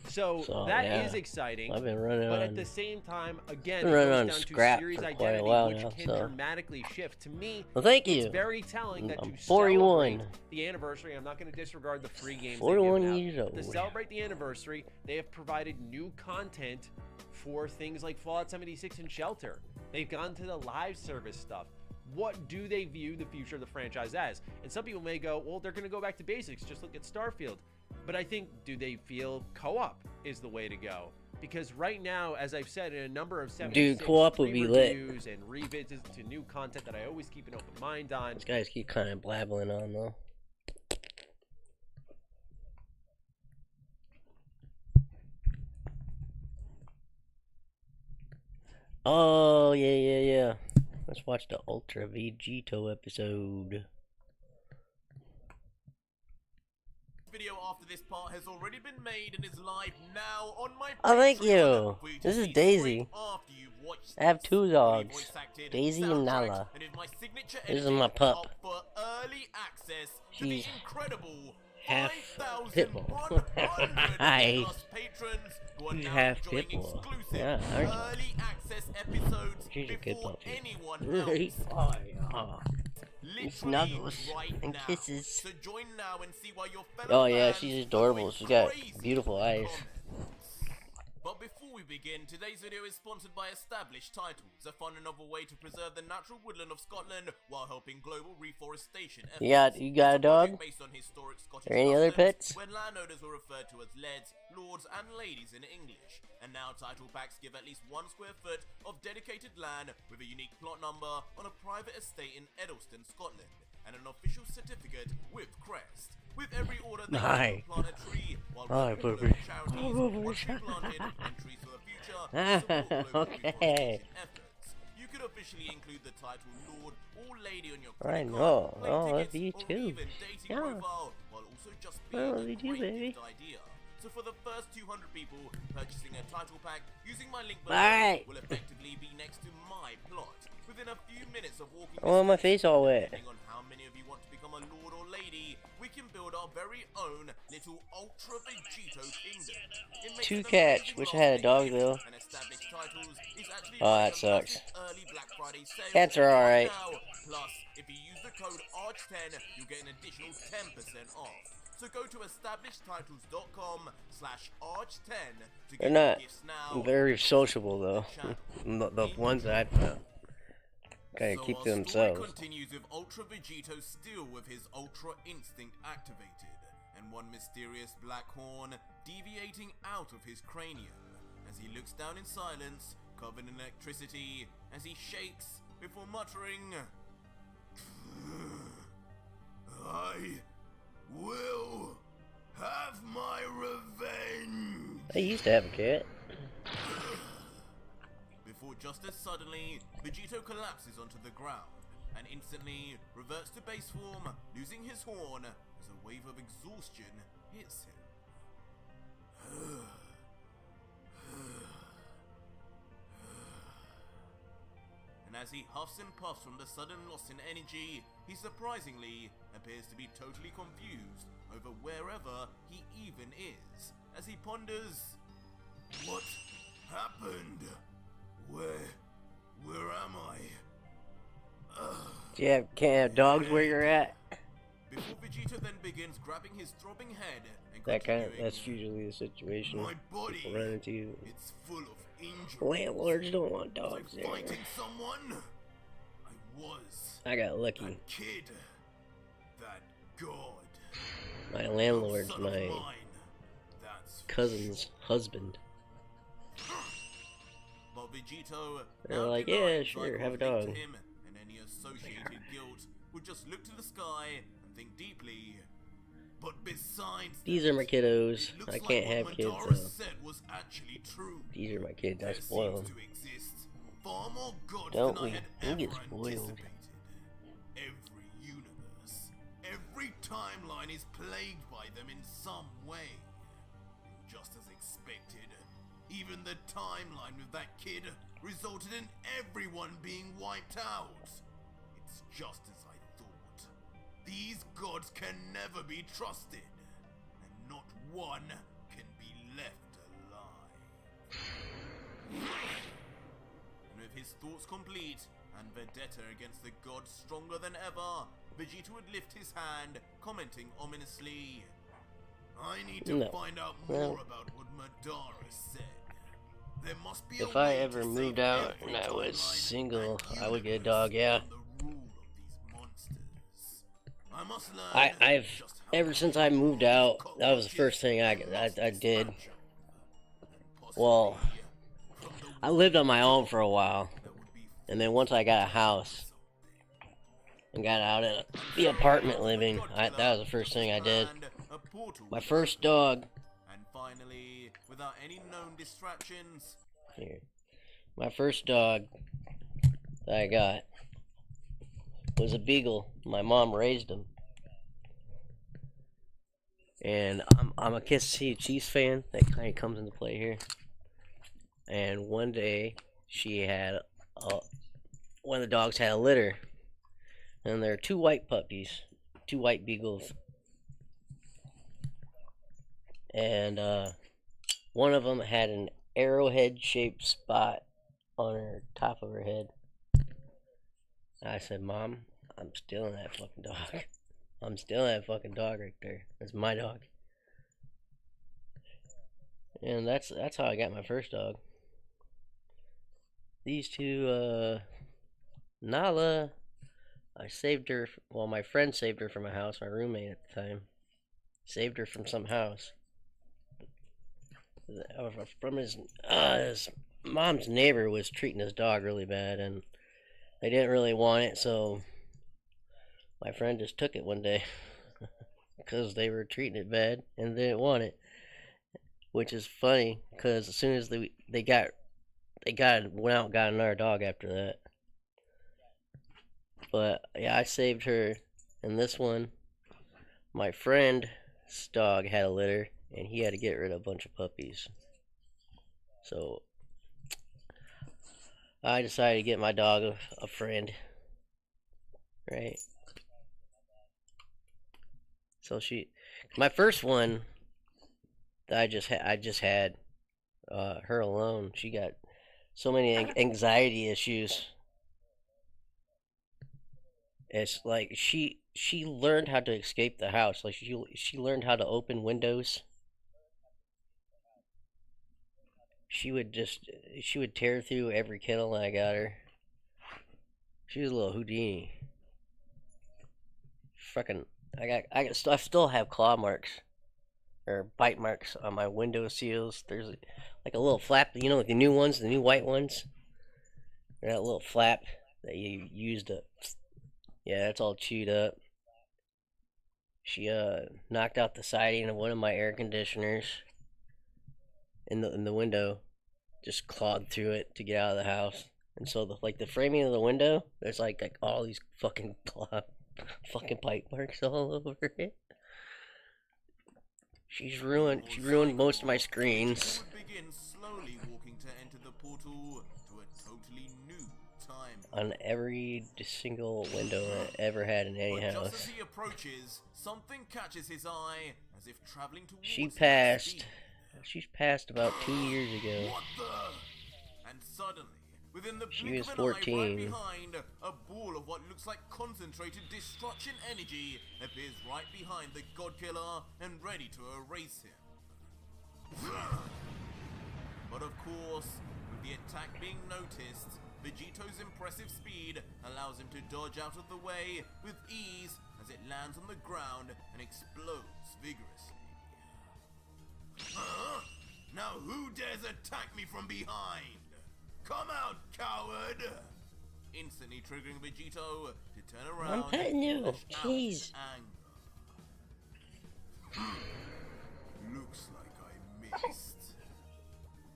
So that is exciting. I've been running but on, at the same time, again, been running on to scrap series for identity, quite a while which now. can So dramatically shift. To me, well, thank you. It's very telling that I'm to 41. celebrate the anniversary, I'm not going to disregard the free games. 41 years old. To celebrate the anniversary, they have provided new content for things like Fallout 76 and Shelter. They've gone to the live service stuff. What do they view the future of the franchise as? And some people may go, well, they're going to go back to basics. Just look at Starfield. But I think, do they feel co-op is the way to go? Because right now, as I've said in a number of 76 co-op would be lit. reviews and revisits to new content that I always keep an open mind on. These guys keep kind of blabbling on though. Oh yeah. Let's watch the Ultra Vegito episode. Video after this part has already been made and is live now on my Oh, thank you. This is Daisy. I have two dogs, Daisy and Nala. This is my pup. She's half pitbull. Hi. She's half pitbull. Yeah, aren't you? She's a good puppy. Snuggles and kisses. Oh yeah, she's adorable. She's got beautiful eyes. But before we begin, today's video is sponsored by Established Titles, a fun and novel way to preserve the natural woodland of Scotland while helping global reforestation efforts. You got a dog? Or any other pets? When landowners were referred to as lairds, lords, and ladies in English. And now title packs give at least 1 square foot of dedicated land with a unique plot number on a private estate in Eddleston, Scotland, and an official certificate with crest. With every order they plant a tree while charities once you planted and trees for the future support global reforestation efforts. You could officially include the title Lord or Lady on your credit card, I love you too. Yeah. Profile, while also just being a great idea. So for the first 200 people purchasing a title pack using my link below will effectively be next to my plot. With Within a few minutes of walking I want my face all wet. depending on how many of you want to become a lord or lady, we can build our very own little Ultra Vegito kingdom. It makes Two an cats. amazing Wish I had a dog though. and established titles is actually Oh, running that a sucks. massive early Black Friday sale Cats are alright. now. Plus, if you use the code ARCH10, you'll get an additional 10% off. So go to establishedtitles.com/ARCH10 to They're get not your gifts now. very sociable though. the ones that I've found kind of keep to Our themselves. story continues with Ultra Vegito still with his Ultra Instinct activated, and one mysterious black horn deviating out of his cranium as he looks down in silence, covered in electricity, as he shakes before muttering, "I will have my revenge." I used to have a cat. Before just as suddenly, Vegito collapses onto the ground and instantly reverts to base form, losing his horn as a wave of exhaustion hits him. And as he huffs and puffs from the sudden loss in energy, he surprisingly appears to be totally confused over wherever he even is, as he ponders, "What happened? Where am I?" Yeah, can't have dogs where you're at. Before Vegito then begins grabbing his throbbing head and That's usually the situation people run into. It's full of injuries. Landlords don't want dogs there. Fighting someone? I was. I got lucky. Kid. That god. My landlord's Son of my mine. That's cousin's husband. But Vegito, They're now like, denying yeah, sure, Zygo's have a link to dog. him and any associated guilt, would just look to the sky and think deeply. But besides These are my kiddos. looks I like can't what have kids Madara though. said was actually true. These are my kids. I There spoil seems them. to exist far more gods Don't than we? I had We ever get spoiled. anticipated. Every universe, every timeline is plagued by them in some way. Just as expected, even the timeline with that kid resulted in everyone being wiped out. It's just as I thought. These gods can never be trusted, and not one can be left alive. And with his thoughts complete, and vendetta against the gods stronger than ever, Vegeta would lift his hand, commenting ominously, "I need to No. find out Well. more about what Madara said. There must be If a I way ever to moved save out every and I was timeline single, and I would get a universe dog, yeah. from the rule of these monsters. I must learn I've ever since I moved out, that was the first thing I did. Well, I lived on my own for a while, and then once I got a house and got out of the apartment living, that was the first thing I did. My first dog. And finally, without any known distractions, Here. My first dog that I got was a beagle. My mom raised him. And I'm a Kansas City Chiefs fan. That kind of comes into play here. And one day, she had one of the dogs had a litter. And there are two white puppies. Two white beagles. And one of them had an arrowhead shaped spot on her top of her head. I said, "Mom, I'm stealing that fucking dog. I'm stealing that fucking dog right there. That's my dog." And that's how I got my first dog. These two, Nala, I saved her. Well, my friend saved her from a house. My roommate at the time saved her from some house. From his mom's neighbor was treating his dog really bad, and they didn't really want it, so my friend just took it one day because they were treating it bad and they didn't want it, which is funny because as soon as they went out and got another dog after that. But yeah, I saved her, and this one, my friend's dog had a litter, and he had to get rid of a bunch of puppies. So I decided to get my dog a friend. Right. So my first one that I just had her alone. She got so many anxiety issues. It's like she learned how to escape the house. Like she learned how to open windows. She would tear through every kennel I got her. She was a little Houdini. Fucking, I still have claw marks or bite marks on my window seals. There's like a little flap, you know, like the new ones, the new white ones. That little flap that you used to, yeah, it's all chewed up. She knocked out the siding of one of my air conditioners in the window, just clawed through it to get out of the house. And so the framing of the window, there's like all these fucking fucking bite marks all over it. She ruined most of my screens. Begin slowly walking to enter the portal to a totally new time. On every single window I ever had in any But house. just as he approaches, something catches his eye, as if traveling towards She's passed about 2 years ago. What the? And suddenly, within the She blink was of an eye, right 14. behind, a ball of what looks like concentrated destruction energy appears right behind the God Killer and ready to erase him. But of course, with the attack being noticed, Vegito's impressive speed allows him to dodge out of the way with ease as it lands on the ground and explodes vigorously. Huh? Now who dares attack me from behind? Come out, coward! Instantly triggering Vegito to turn around. I'm petting you. and lash out Jeez. in anger. Looks like I missed.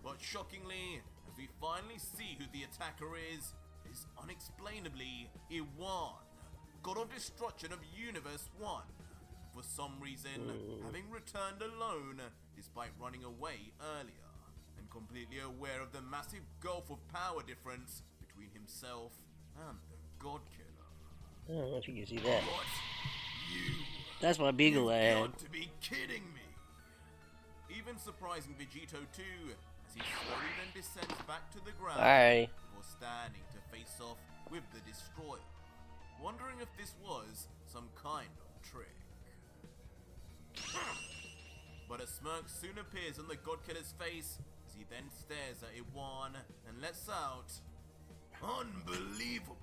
But shockingly, as we finally see who the attacker is unexplainably Iwan, God of Destruction of Universe 1. For some reason, having returned alone despite running away earlier, and completely aware of the massive gulf of power difference between himself and the God Killer. I don't know if you can see that. What? You? That's my beagle I You've had. got to be kidding me! Even surprising Vegito too, as he slowly then descends back to the ground Alright. before standing to face off with the Destroyer, wondering if this was some kind of trick. But a smirk soon appears on the God Killer's face as he then stares at Iwan and lets out, "Unbelievable!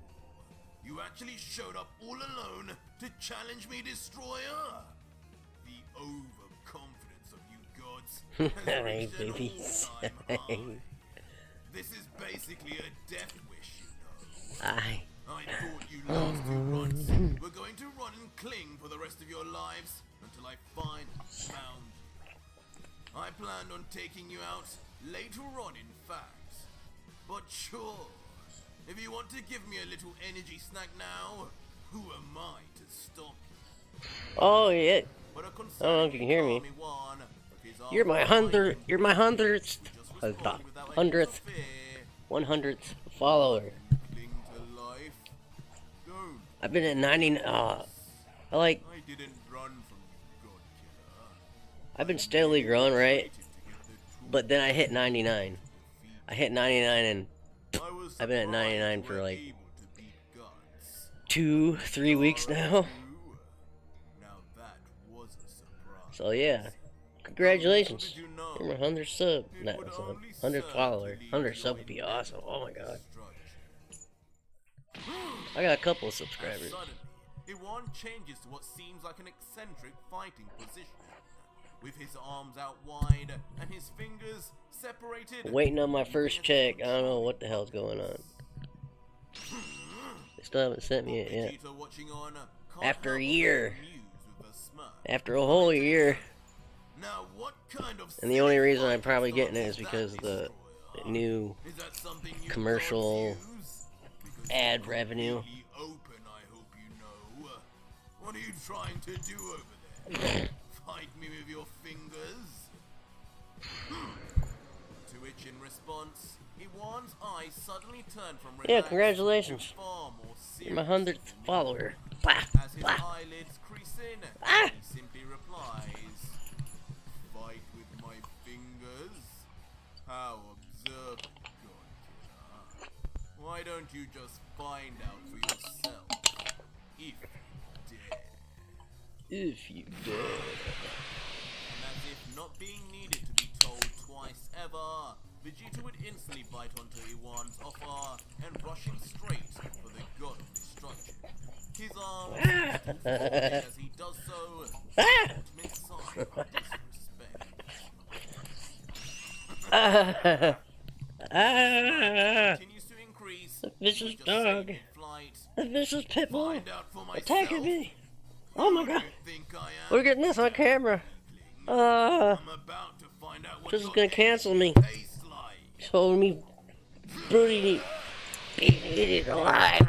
You actually showed up all alone to challenge me, Destroyer? The overconfidence of you gods has reached an all-time high. This is basically a death wish, you know. Aye. I thought you last two runs were going to run and cling for the rest of your lives until I finally found you. I planned on taking you out later on, in fact. But sure, if you want to give me a little energy snack now, who am I to stop you?" Oh yeah. But a I don't know if you can hear me. Iwan, with his arm You're my behind him, 100th follower. cling to life. Don't. I've been at 90. I like. I didn't run from you, God Killer. I've been steadily growing, right? But then I hit 99. I hit 99 and I've been at 99 for like 2-3 weeks now. So yeah, congratulations. You're my 100th sub. Not sub. 100th follower. 100 sub would be awesome. Oh my god. I got a couple of subscribers. Suddenly, Iwan changes to what seems like an eccentric fighting position. With his arms out wide and his fingers separated. Waiting on my first check. I don't know what the hell's going on. They still haven't sent me it yet. Vegito watching on, After a year. amused with a smirk. After a whole year. Now, what kind of And the only reason I'm probably getting it is because of the new is that something you commercial ad revenue. really open, I hope you know. What are you trying to do over there? Fight me with your fingers? To which in response, Iwan's eyes suddenly turned from Yeah, relaxed congratulations. to far more You're my serious 100th follower. Blah, As his blah. eyelids crease in, he simply replies, "Fight with my fingers? How observant, God killer. Why don't you just find out for yourself, if you dare?" If you dare. And as if not being needed to be told twice ever, Vegeta would instantly bite onto Iwan's offer and rush him straight for the god of destruction. His arms folded as he does so, ultimate sign of disrespect. Continues to increase. The vicious just dog. saving flight. The vicious pit bull. Find out for Attacking myself. me. Oh my god. Think I am? We're getting this on camera. I'm about to find out what This is your gonna cancel me. tastes like. Showing me brutally being eaten alive.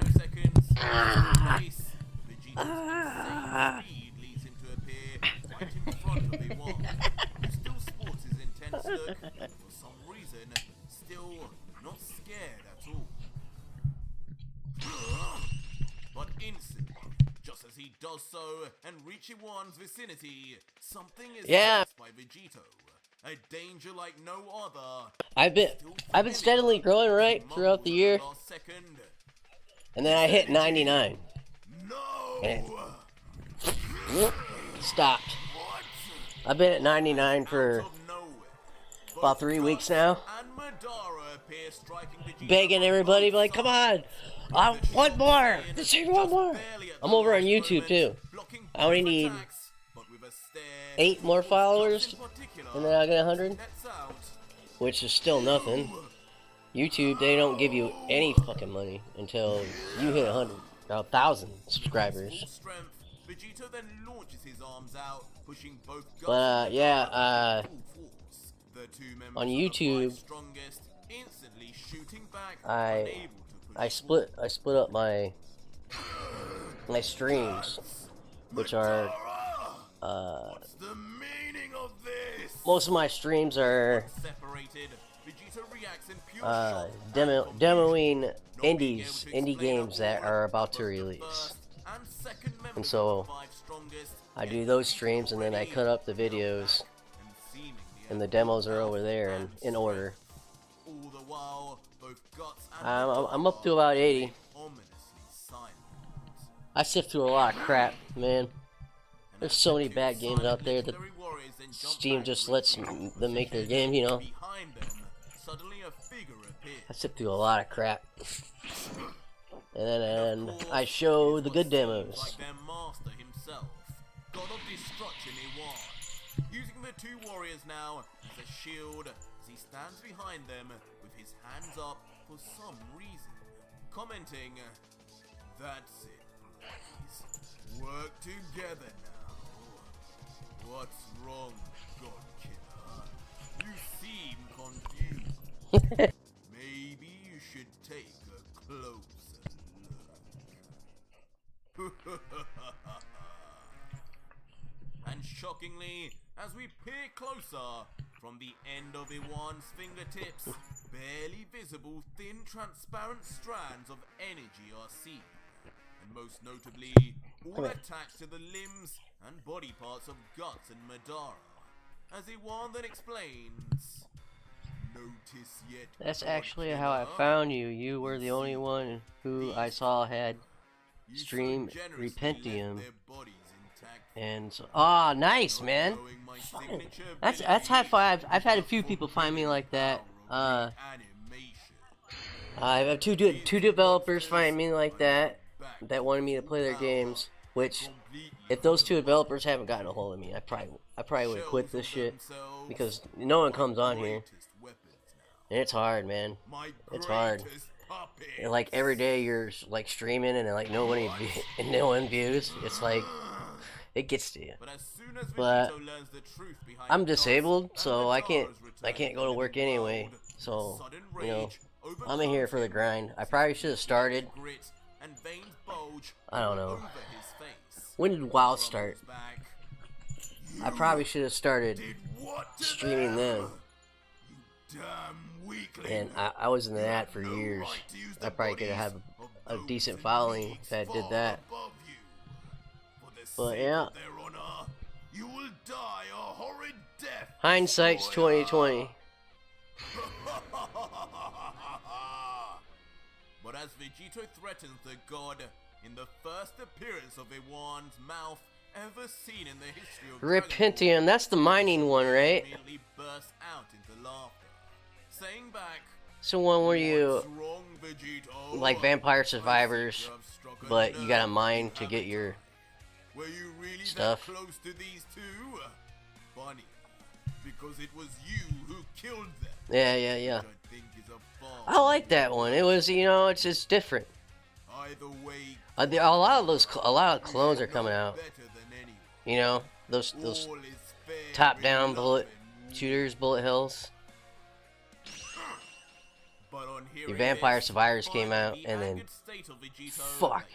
Ah. Speed leads him to appear right in front of Iwan, who still sports his intense look, for some reason, still not scared at all. But instantly, just as he does so and reach Iwan's vicinity, something is sensed by Vegito. A danger like no other. I've been steadily growing right throughout the year. And then I hit 99. And it stopped. I've been at 99 for about 3 weeks now. Begging everybody, like, come on! I want more! Just need one more! I'm over on YouTube too. I only need 8 more followers, and then I'll get 100. Which is still nothing. YouTube, they don't give you any fucking money until you hit 1,000 subscribers. Vegito then launches his arms out, pushing both But yeah, on YouTube, instantly shooting back, I split up my streams, which are most of my streams are demoing indie games that are about to release. And so I do those streams and then I cut up the videos and the demos are over there in order. I'm up to about 80. I sift through a lot of crap, man. There's so many bad games out there that Steam just lets them make their game, you know. I sift through a lot of crap. And then I show the good demos. God of Destruction Iwan, using the two warriors now as a shield as he stands behind them with his hands up for some reason, commenting, "That's it, please. Work together now. What's wrong, God Killer? You seem confused. Maybe you should take a closer look." And shockingly, as we peer closer, from the end of Iwan's fingertips, barely visible thin transparent strands of energy are seen. And most notably, all attached to the limbs and body parts of Guts and Madara. As Iwan then explains, "Notice yet." That's actually how I found you. You were the only one who I saw had streamed Repentium. And so, nice, man. That's high five. I've had a few people find me like that. I've had two developers find me like that wanted me to play their games. Which, if those two developers haven't gotten a hold of me, I probably would have quit this shit because no one comes on here, and it's hard, man. It's hard. And like every day you're like streaming and like no one views. It's like. It gets to you. But I'm disabled, so I can't go to work anyway. So, you know, I'm in here for the grind. I probably should have started. I don't know. When did WoW start? I probably should have started streaming then. And I was in that for years. I probably could have had a decent following if I did that. But yeah. Hindsight's 2020. But as Vegito threatens the god in the first appearance of a wand's mouth ever seen in the history of Repentium, that's the mining one, right? immediately bursts out into laughter, saying back, It's the one where you, "What's wrong, Vegito? like Vampire Survivors, but you gotta mine to get your Were you really stuff. that close to these two? Funny, because it was you who killed them. Yeah. Which I think is a far I like that one. It was, you know, it's just different. Either way, A lot of clones are coming out. You know, those top-down bullet shooters, bullet hells. Your Vampire Survivors came out, and then fuck,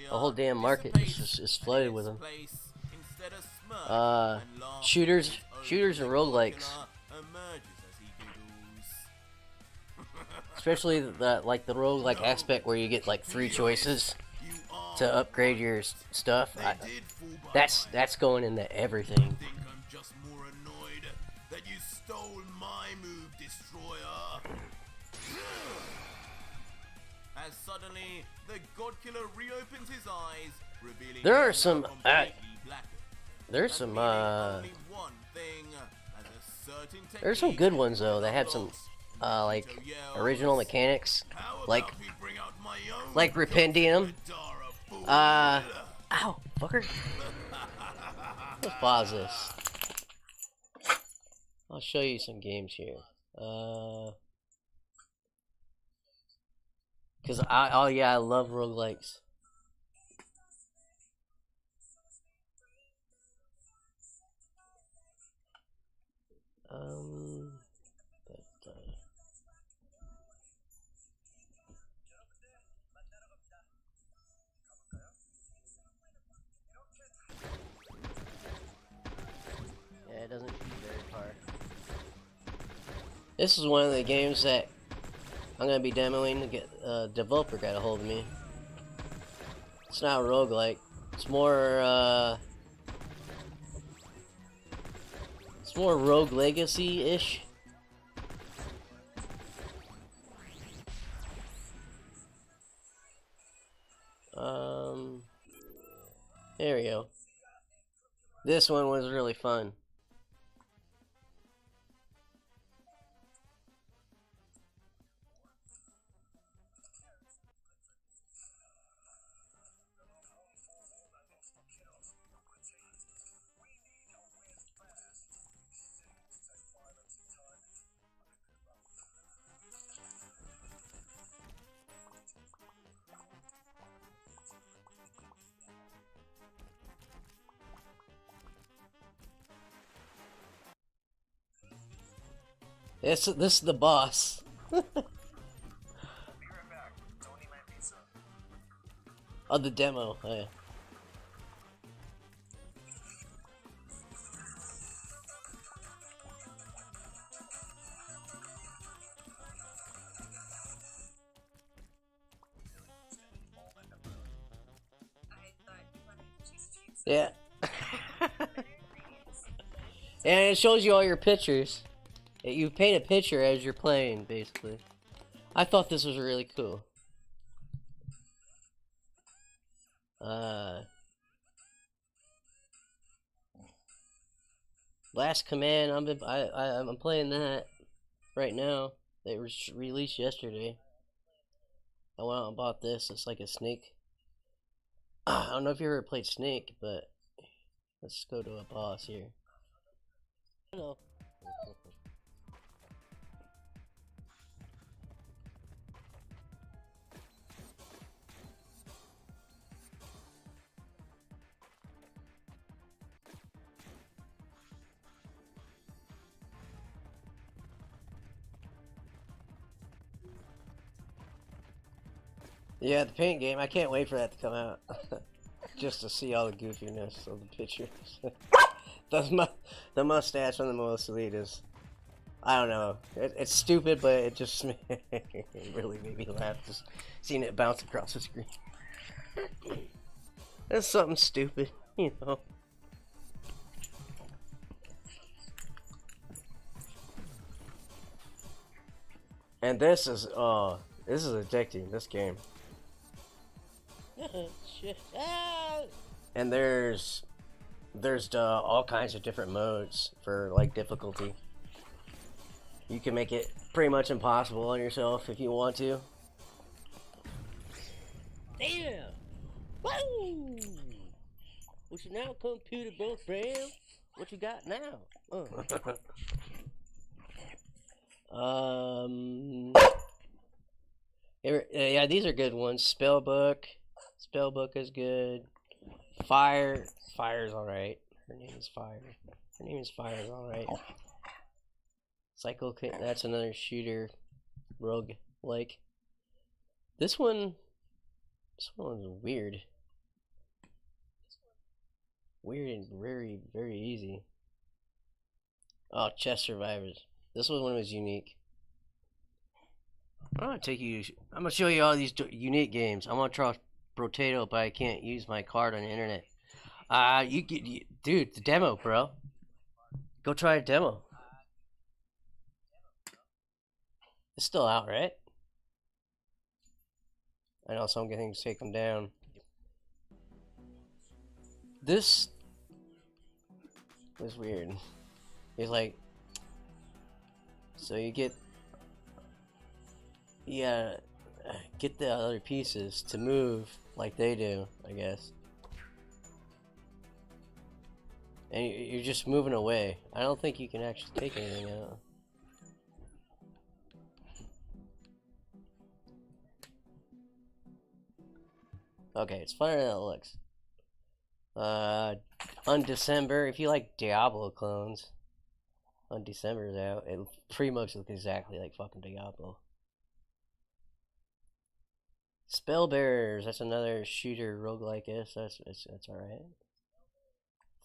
the whole damn market is flooded with them. Shooters and roguelikes. Especially the roguelike aspect where you get like 3 choices to upgrade your stuff. That's going into everything. I'm just more annoyed that you stole my move, Destroyer. As suddenly the God Killer reopens his eyes, revealing There are some completely black. there's some Only one thing, as a certain there's some good ones though. They have some like original mechanics, like Rependium. Ow, fucker. Let's pause this. I'll show you some games here. Cause I love roguelikes. Yeah, it doesn't keep very far. This is one of the games that I'm gonna be demoing to get developer got a hold of me. It's not a roguelike. It's more Rogue Legacy-ish. There we go. This one was really fun. This is the boss. Oh, the demo. Oh, yeah. Yeah. And it shows you all your pictures. You paint a picture as you're playing, basically. I thought this was really cool. Last Command, I'm playing that right now. It was released yesterday. I went out and bought this. It's like a Snake. I don't know if you ever played Snake, but let's go to a boss here. Hello. Yeah, the paint game. I can't wait for that to come out. Just to see all the goofiness of the pictures. The mustache on the most elite is I don't know. It's stupid, but it just it really made me laugh just seeing it bounce across the screen. That's something stupid, you know. And this is addicting, this game. Shit. And there's all kinds of different modes for like difficulty. You can make it pretty much impossible on yourself if you want to. Damn! Woo! We should now computer program. What you got now? Yeah, these are good ones. Spellbook is good. Fire's alright. Her name is Fire. Fire's alright. Cycle, that's another shooter, rogue like. This one's weird. Weird and very, very easy. Oh, Chess Survivors. This one was unique. I'm gonna show you all these unique games. I'm gonna try Brotato, but I can't use my card on the internet. Dude, the demo, bro. Go try a demo. It's still out, right? I know some things take them down. This was weird. It's like, so you get the other pieces to move like they do, I guess. And you're just moving away. I don't think you can actually take anything out. Okay, it's funner than it looks. Undecember, if you like Diablo clones, Undecember's out. It pretty much looks exactly like fucking Diablo. Spellbearers, that's another shooter roguelike. That's alright.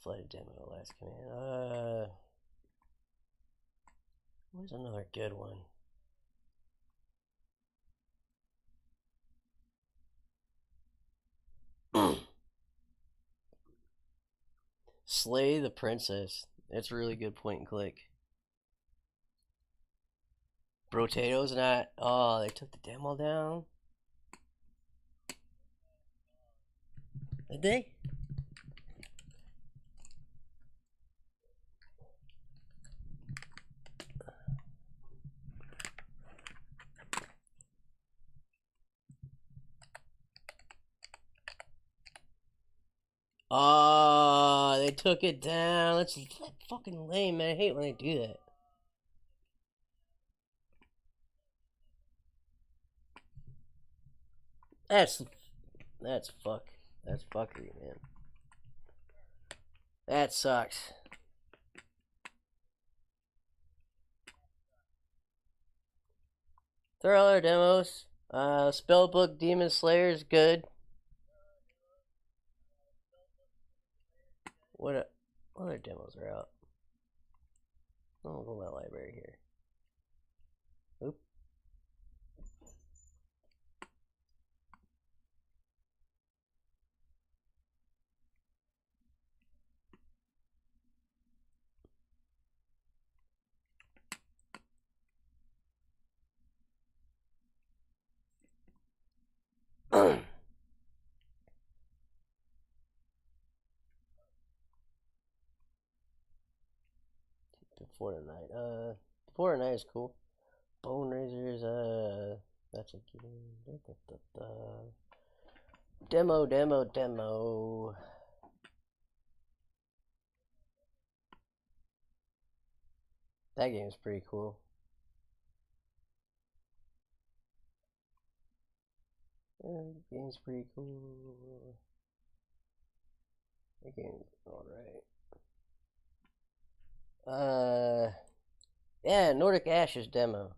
Flooded demo, last command. Where's another good one? Slay the Princess. It's a really good point and click. Brotato's not. Oh, they took the demo down. Did they? Oh, they took it down. That's fucking lame, man. I hate when they do that. That's fuckery, man. That sucks. There are other demos. Spellbook Demon Slayer is good. What other demos are out? Oh, go to my library here. Oop. Fortnite. Fortnite is cool. Bone Razors, that's a demo. That game is pretty cool. The game's pretty cool. That game's alright. Yeah, Nordic Ashes demo.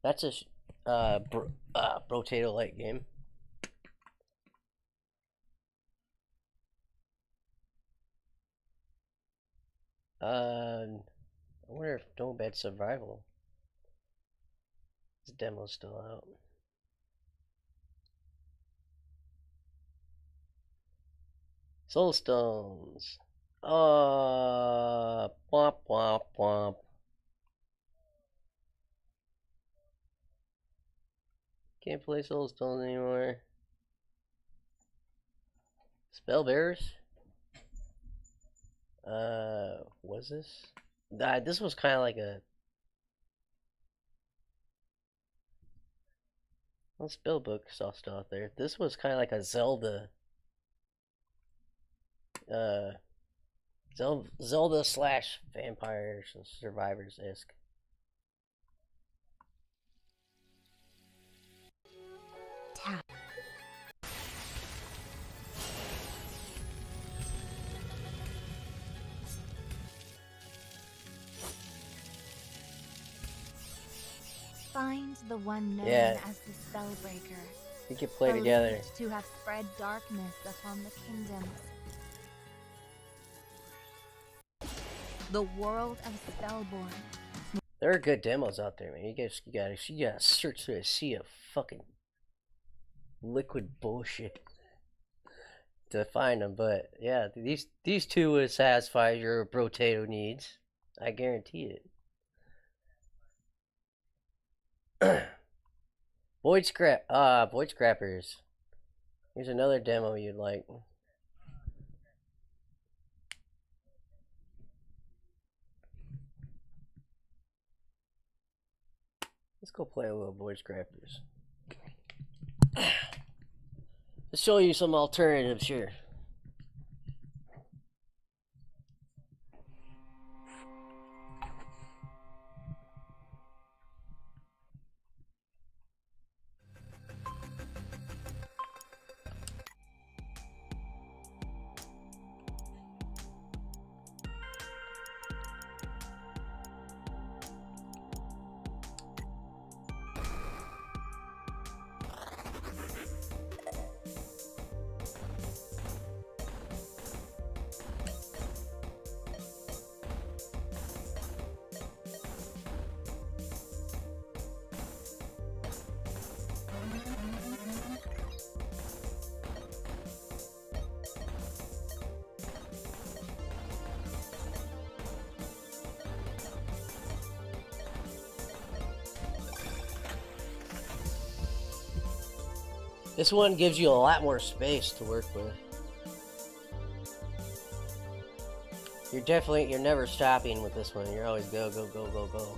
That's a Brotato light game. I wonder if No Bad Survival. This demo's still out. Soulstones. Womp womp womp. Can't play Soulstones anymore. Spellbearers? Was this? This was kind of like a... Well, Spellbook saw still out there. This was kind of like a Zelda... Zelda slash Vampire Survivors-esque. Tap. Find the one known as the Spellbreaker. We could play together. To have spread darkness upon the kingdoms. The world of Spellborn. There are good demos out there, man. You gotta search through a sea of fucking liquid bullshit to find them. But yeah, these two would satisfy your potato needs. I guarantee it. Void Scrappers. Here's another demo you'd like. Let's go play a little Void Scrappers. Let's show you some alternatives here. This one gives you a lot more space to work with. You're never stopping with this one. You're always go, go, go, go, go.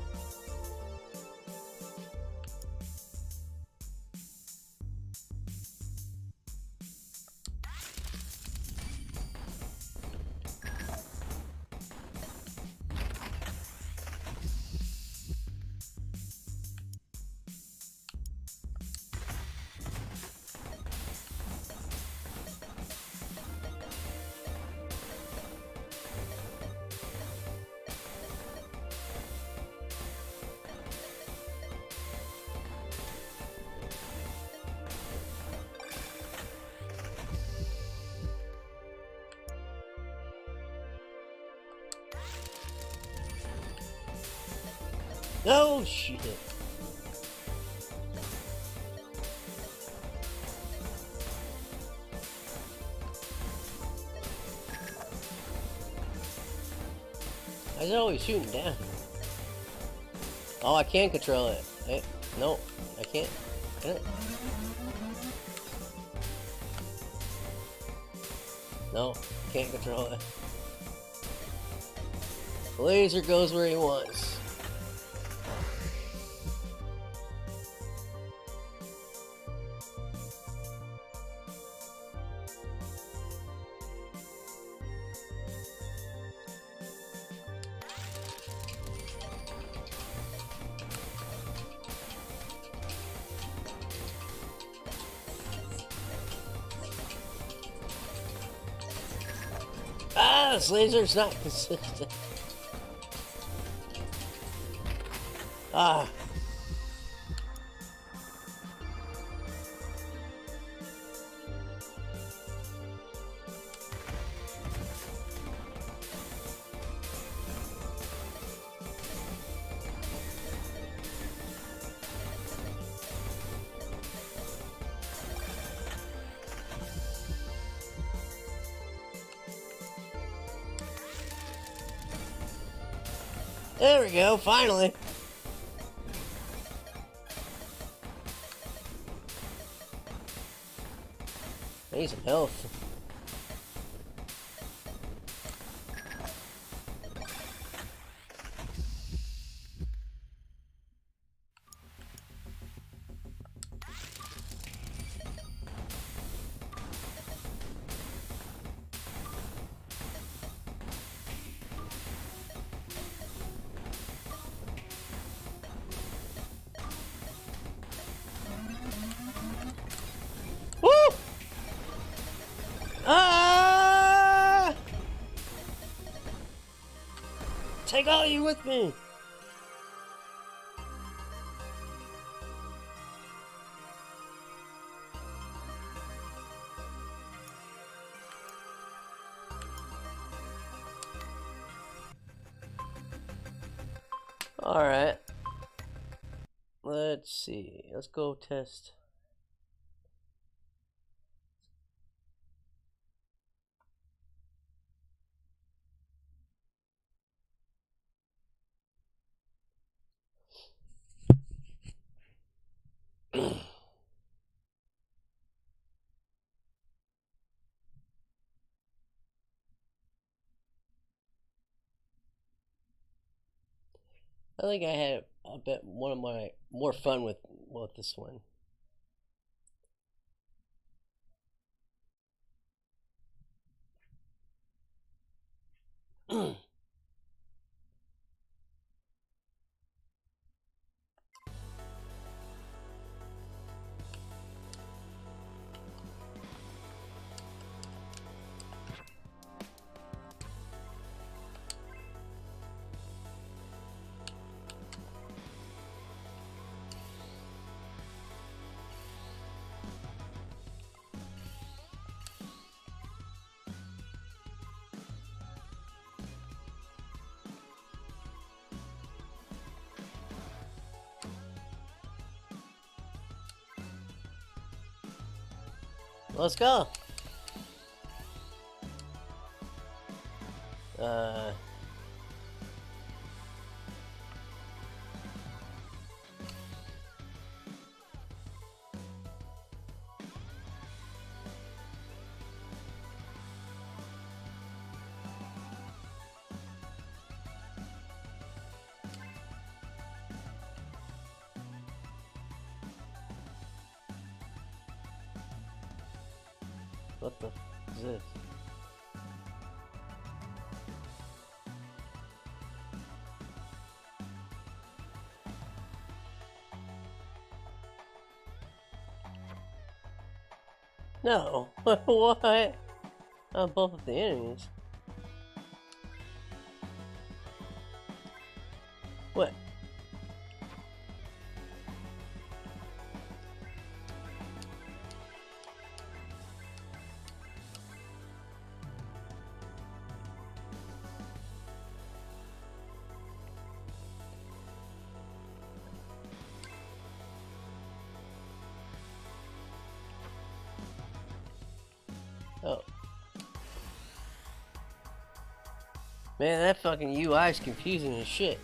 Oh shit. Why is it always shooting down? Oh, I can control it. No, I can't. No, can't control it. The laser goes where he wants. This laser's not consistent. Ah. There we go, finally. I need some health. Woo! Ah! Take all you with me. All right. Let's see. Let's go test. I think I had a bit one of my more fun with this one. Let's go. What the f is this? No. What? On both of the enemies. What? Oh. Man, that fucking UI is confusing as shit.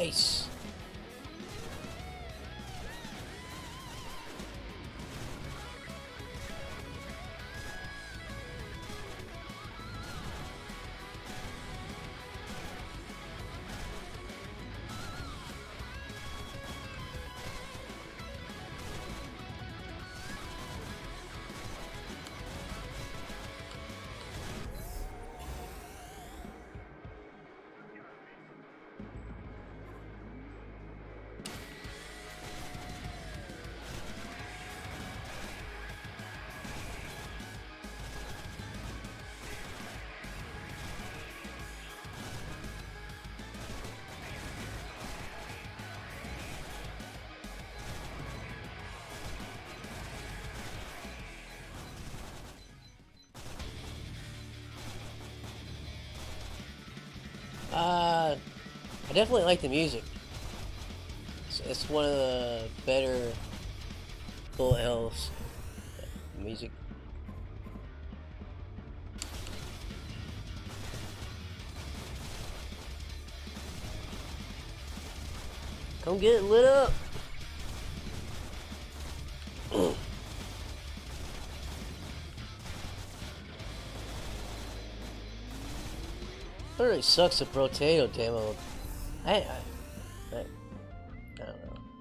Ace. I definitely like the music. It's one of the better bullet hells music. Come get it lit up. It really sucks a potato demo. I don't know.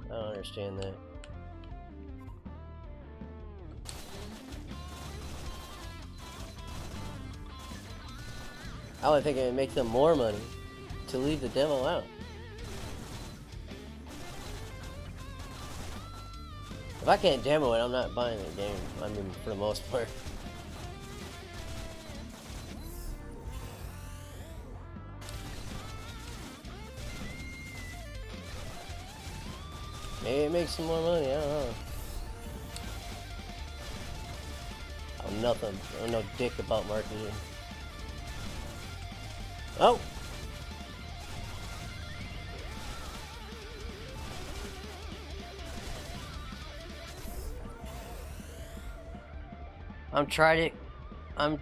I don't understand that. I would think it would make them more money to leave the demo out. If I can't demo it, I'm not buying the game. I mean, for the most part. Maybe it makes some more money, I don't know. I'm nothing. I'm no dick about marketing. Oh! I'm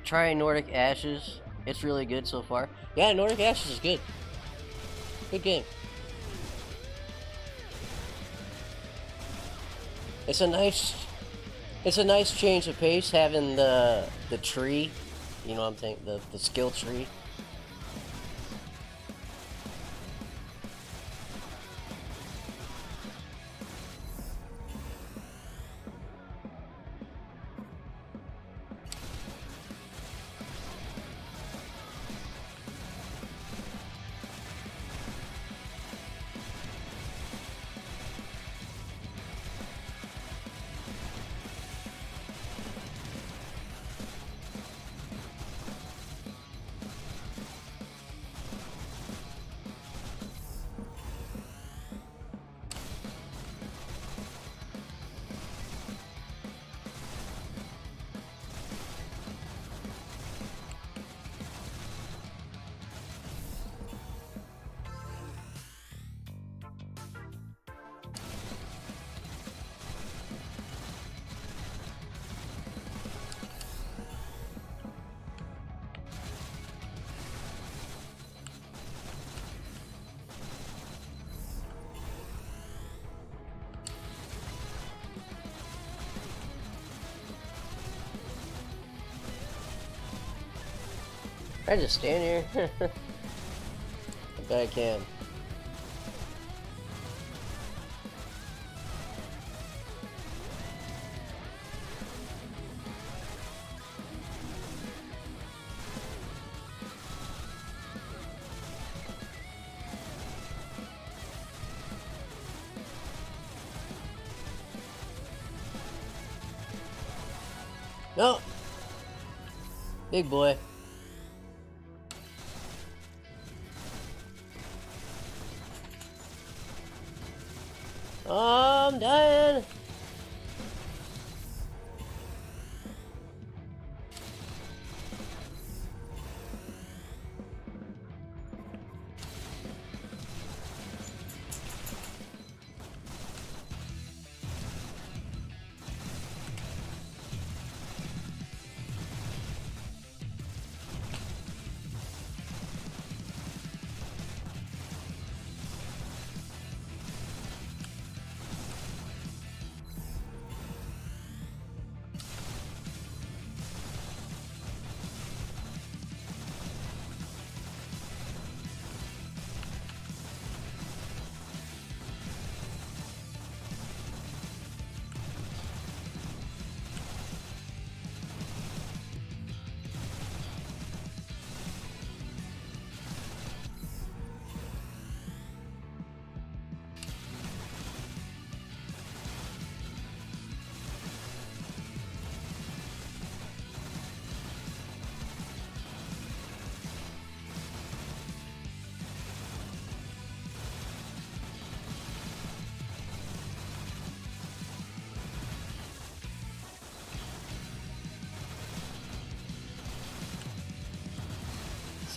trying Nordic Ashes. It's really good so far. Yeah, Nordic Ashes is good. Good game. It's a nice change of pace having the tree, you know what I'm thinking, the skill tree. I just stand here. I bet I can. No! Big boy. Oh, I'm dying.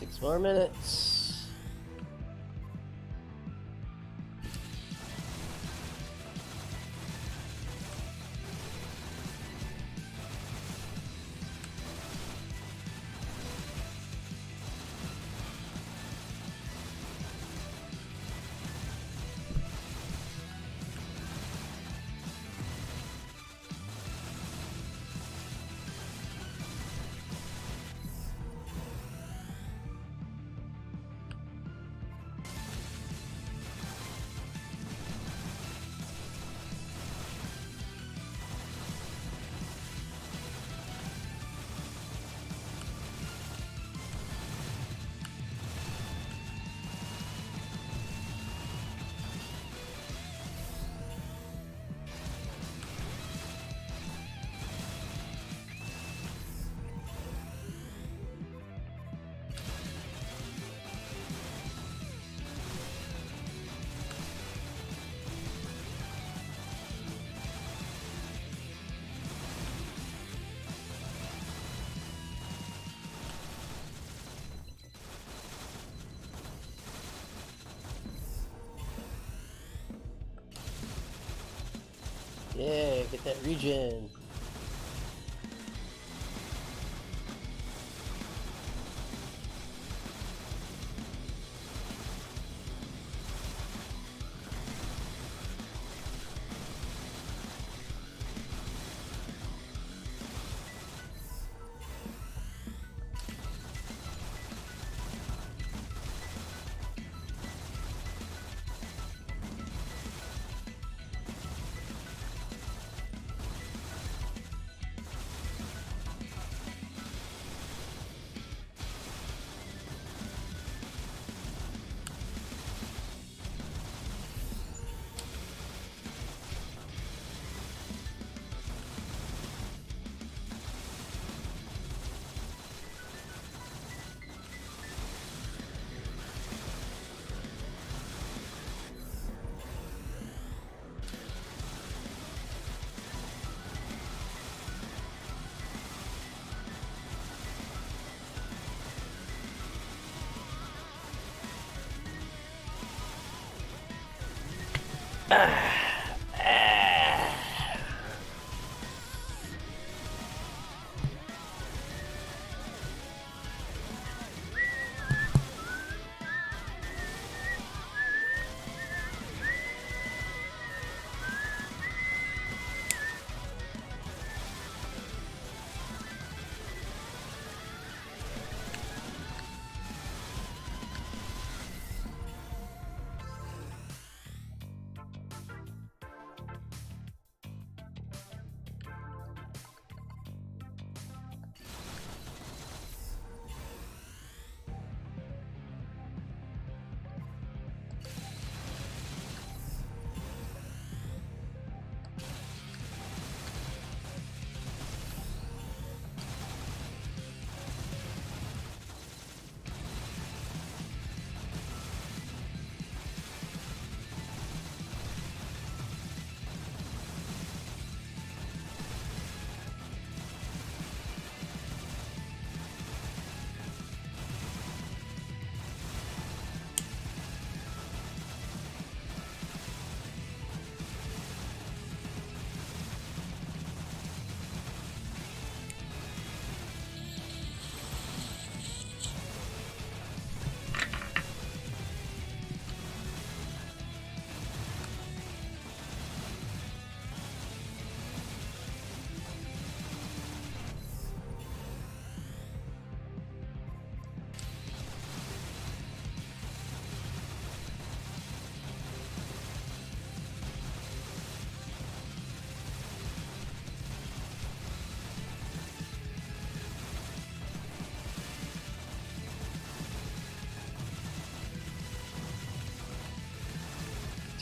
6 more minutes. Yeah, get that regen.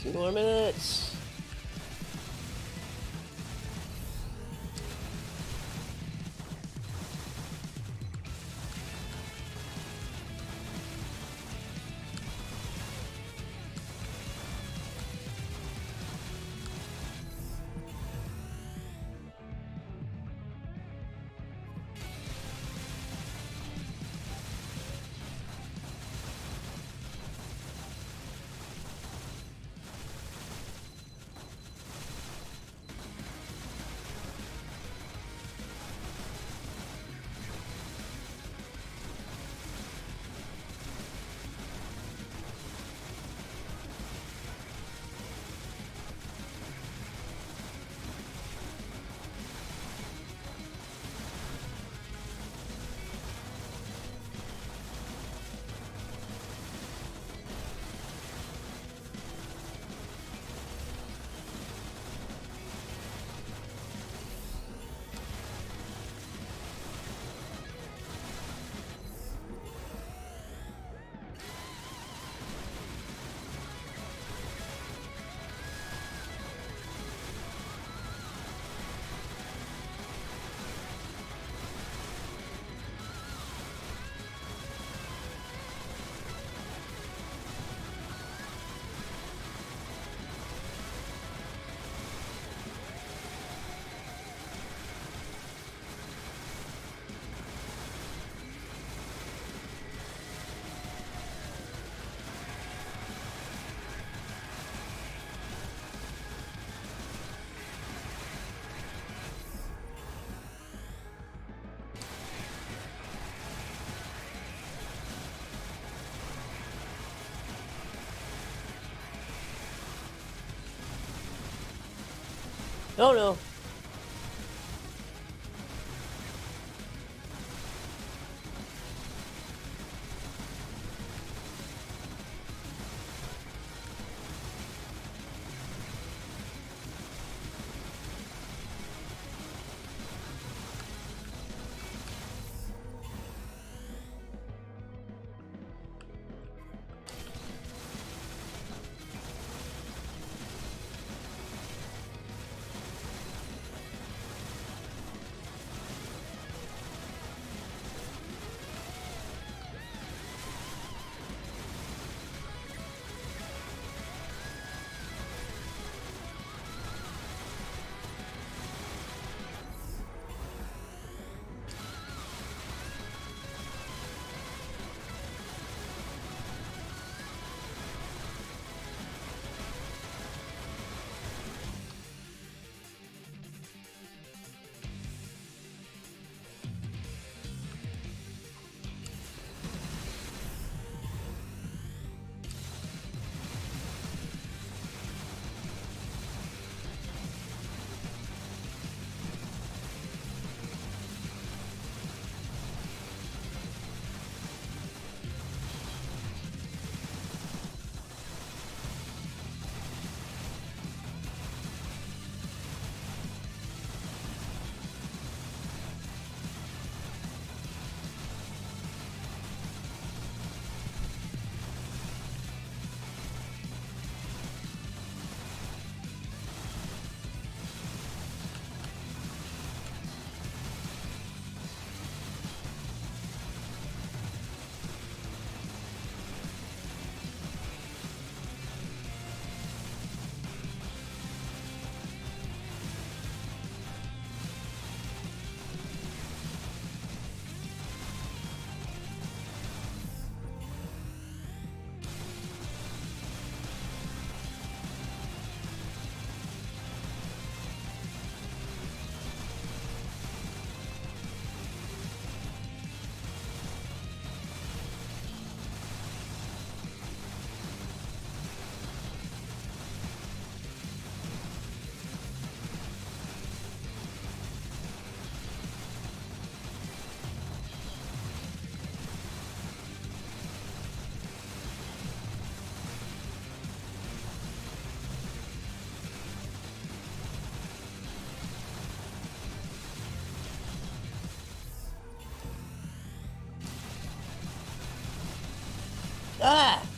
Two more minutes. Oh no. Ah!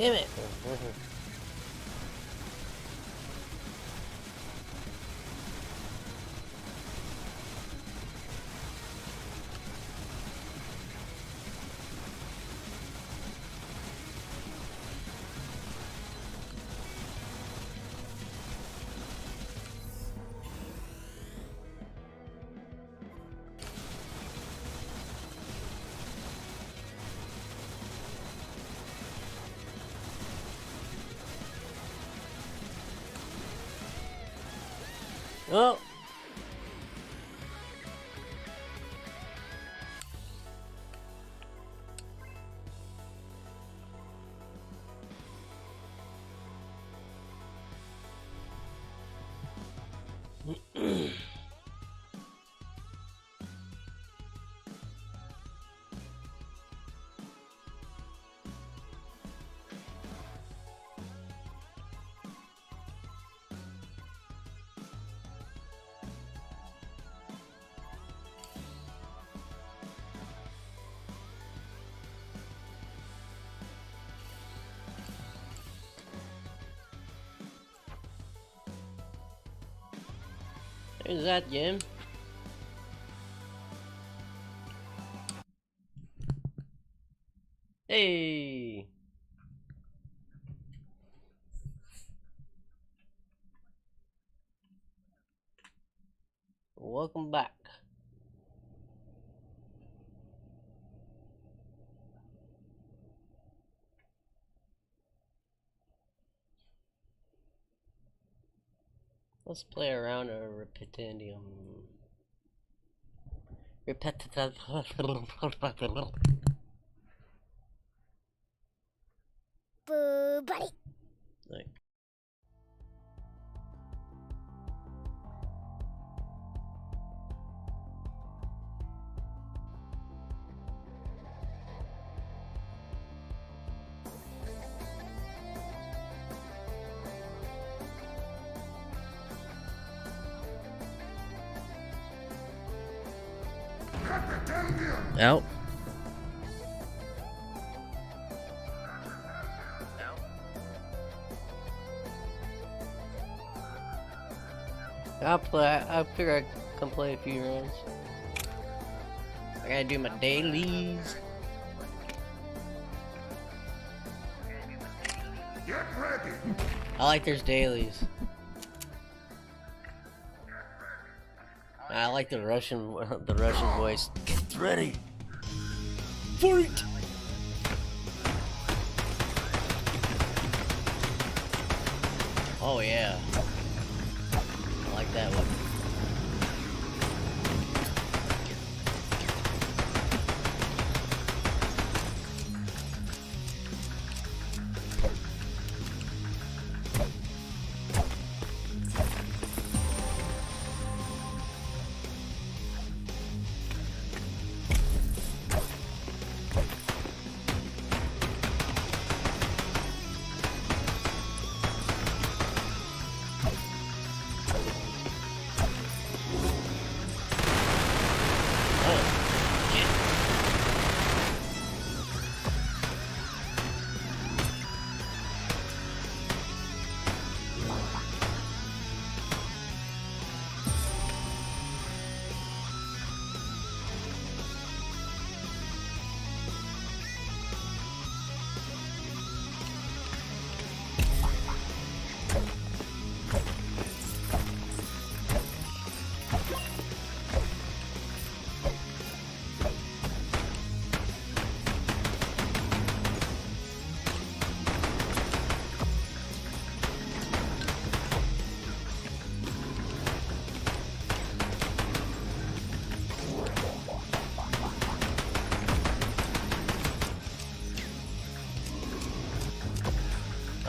Damn it. Oh. Where's that, Jim? Hey! Welcome back. Let's play around a repetitive. Boo, buddy. Like. Out. I'll play. I figure I can play a few rounds. I gotta do my dailies. Get ready. I like there's dailies. I like the Russian voice. Get ready. Fight. Oh yeah. I like that one.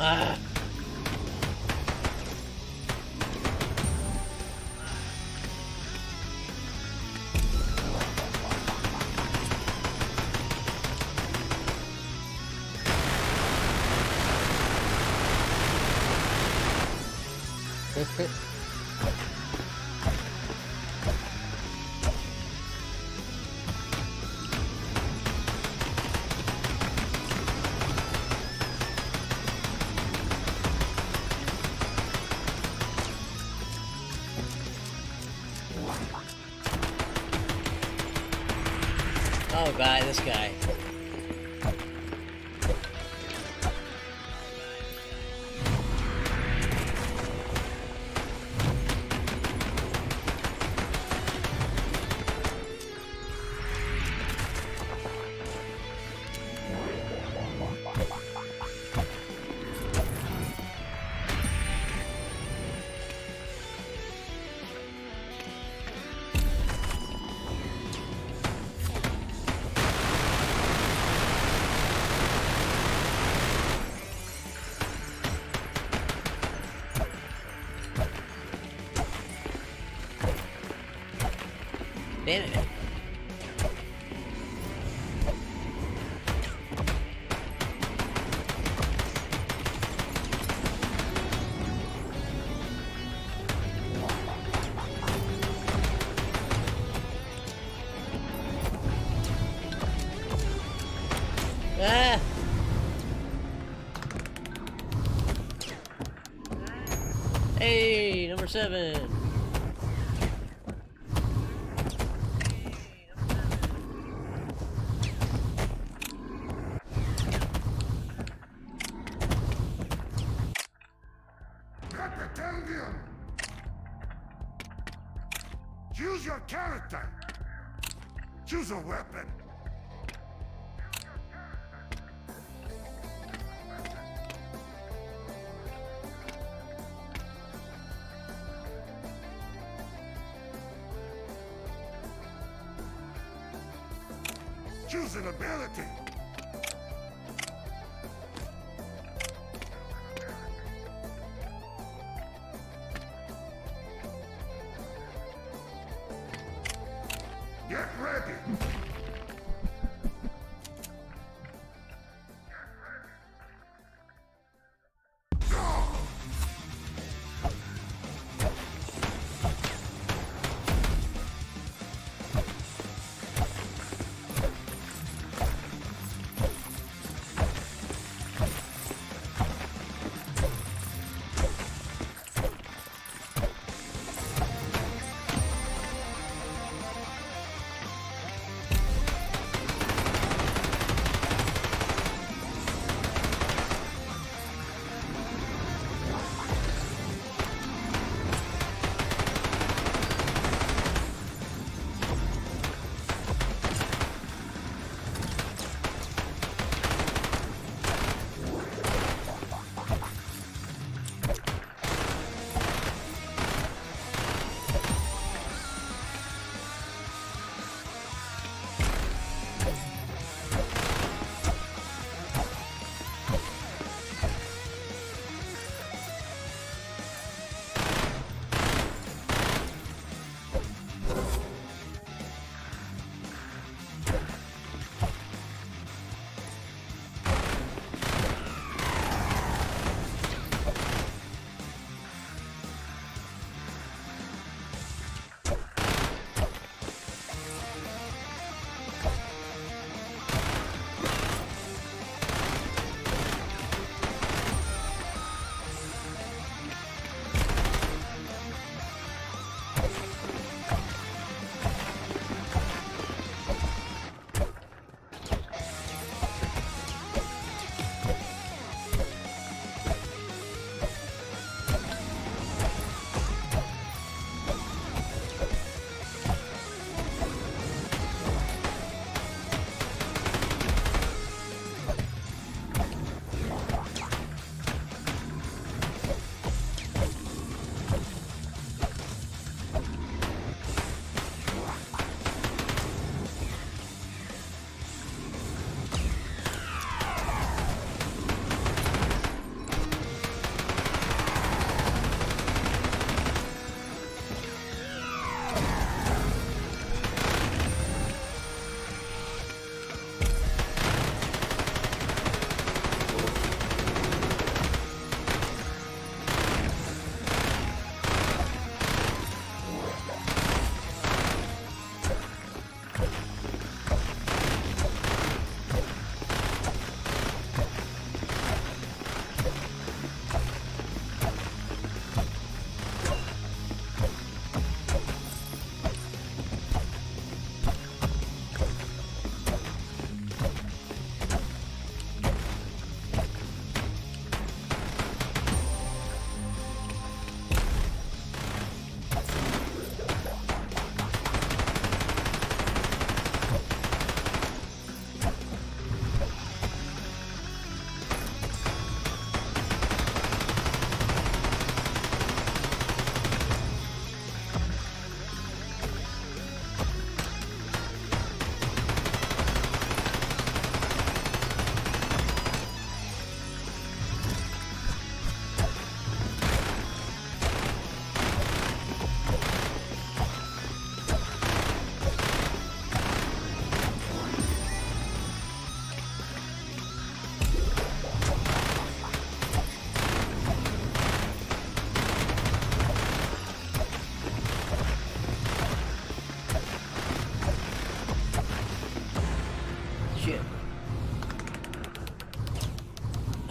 Ah. Oh, guy, this guy. Damn it. Ah! Hey, number 7. Choose a weapon. Choose an ability. Get ready.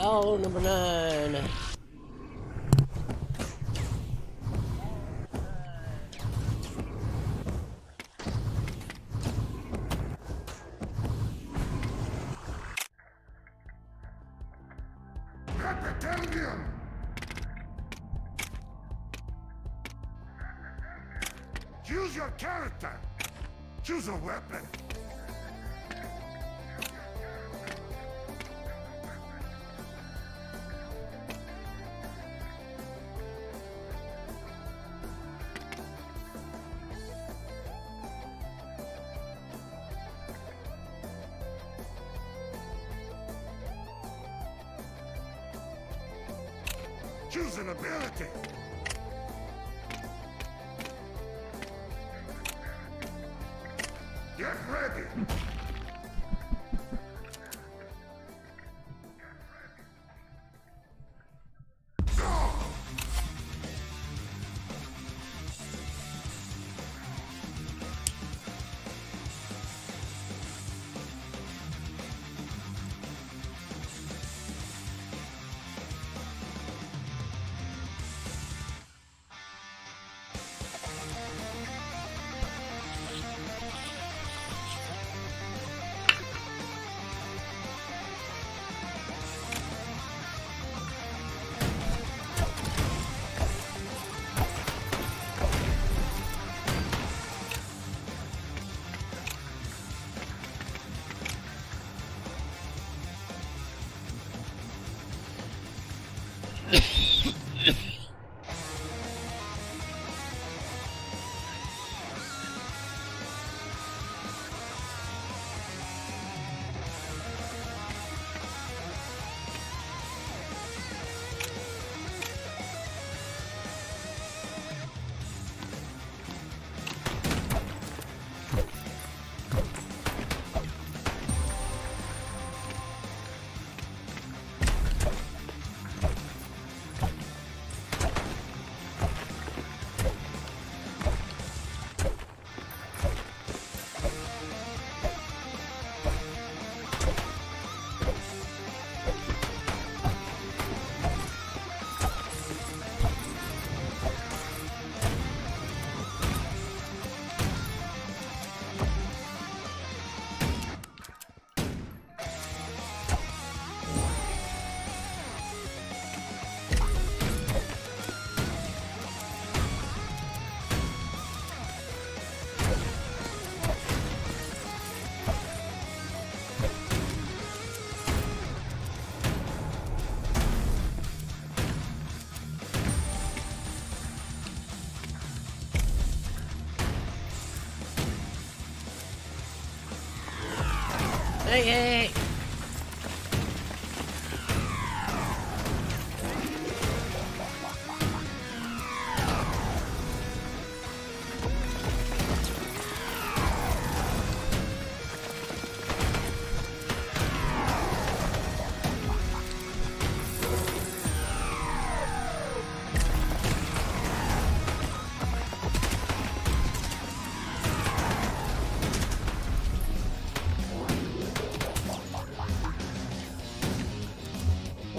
Oh, number 9. Reptilian! Choose your character. Choose a weapon. Choose an ability. Get ready. Hey, hey, hey.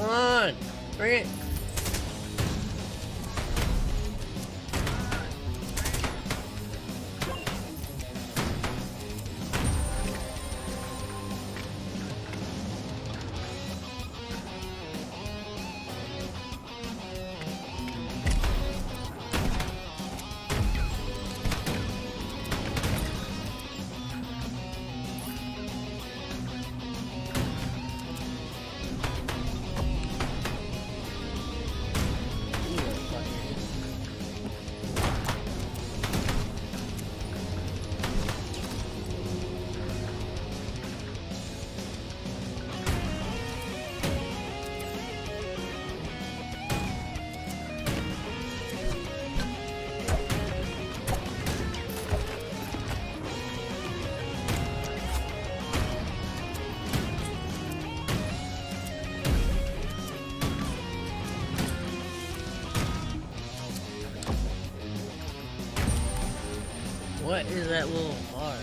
Come on, bring it. What is that little bar?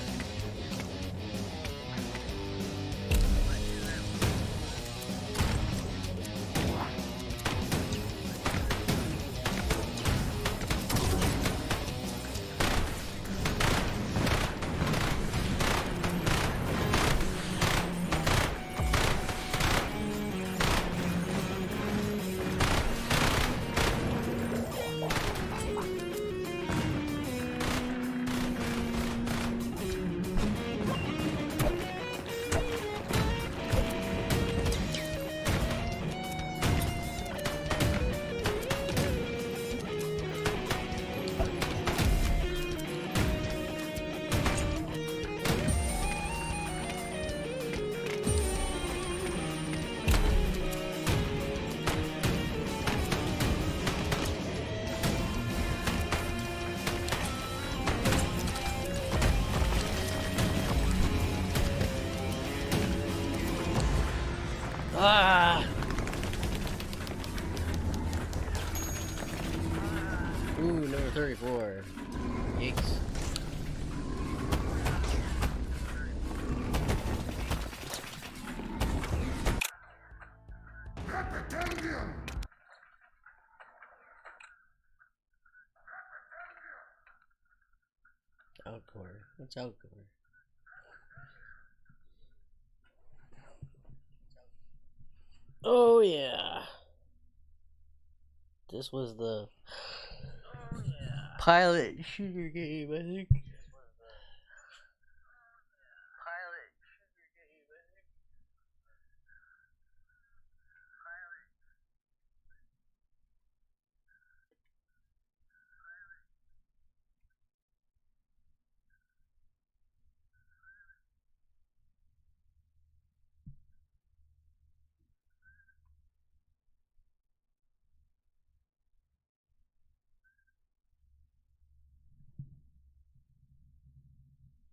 Ah! Ooh, number 34. Yikes. Outcore. What's Outcore? Oh yeah. This was the pilot shooter game, I think.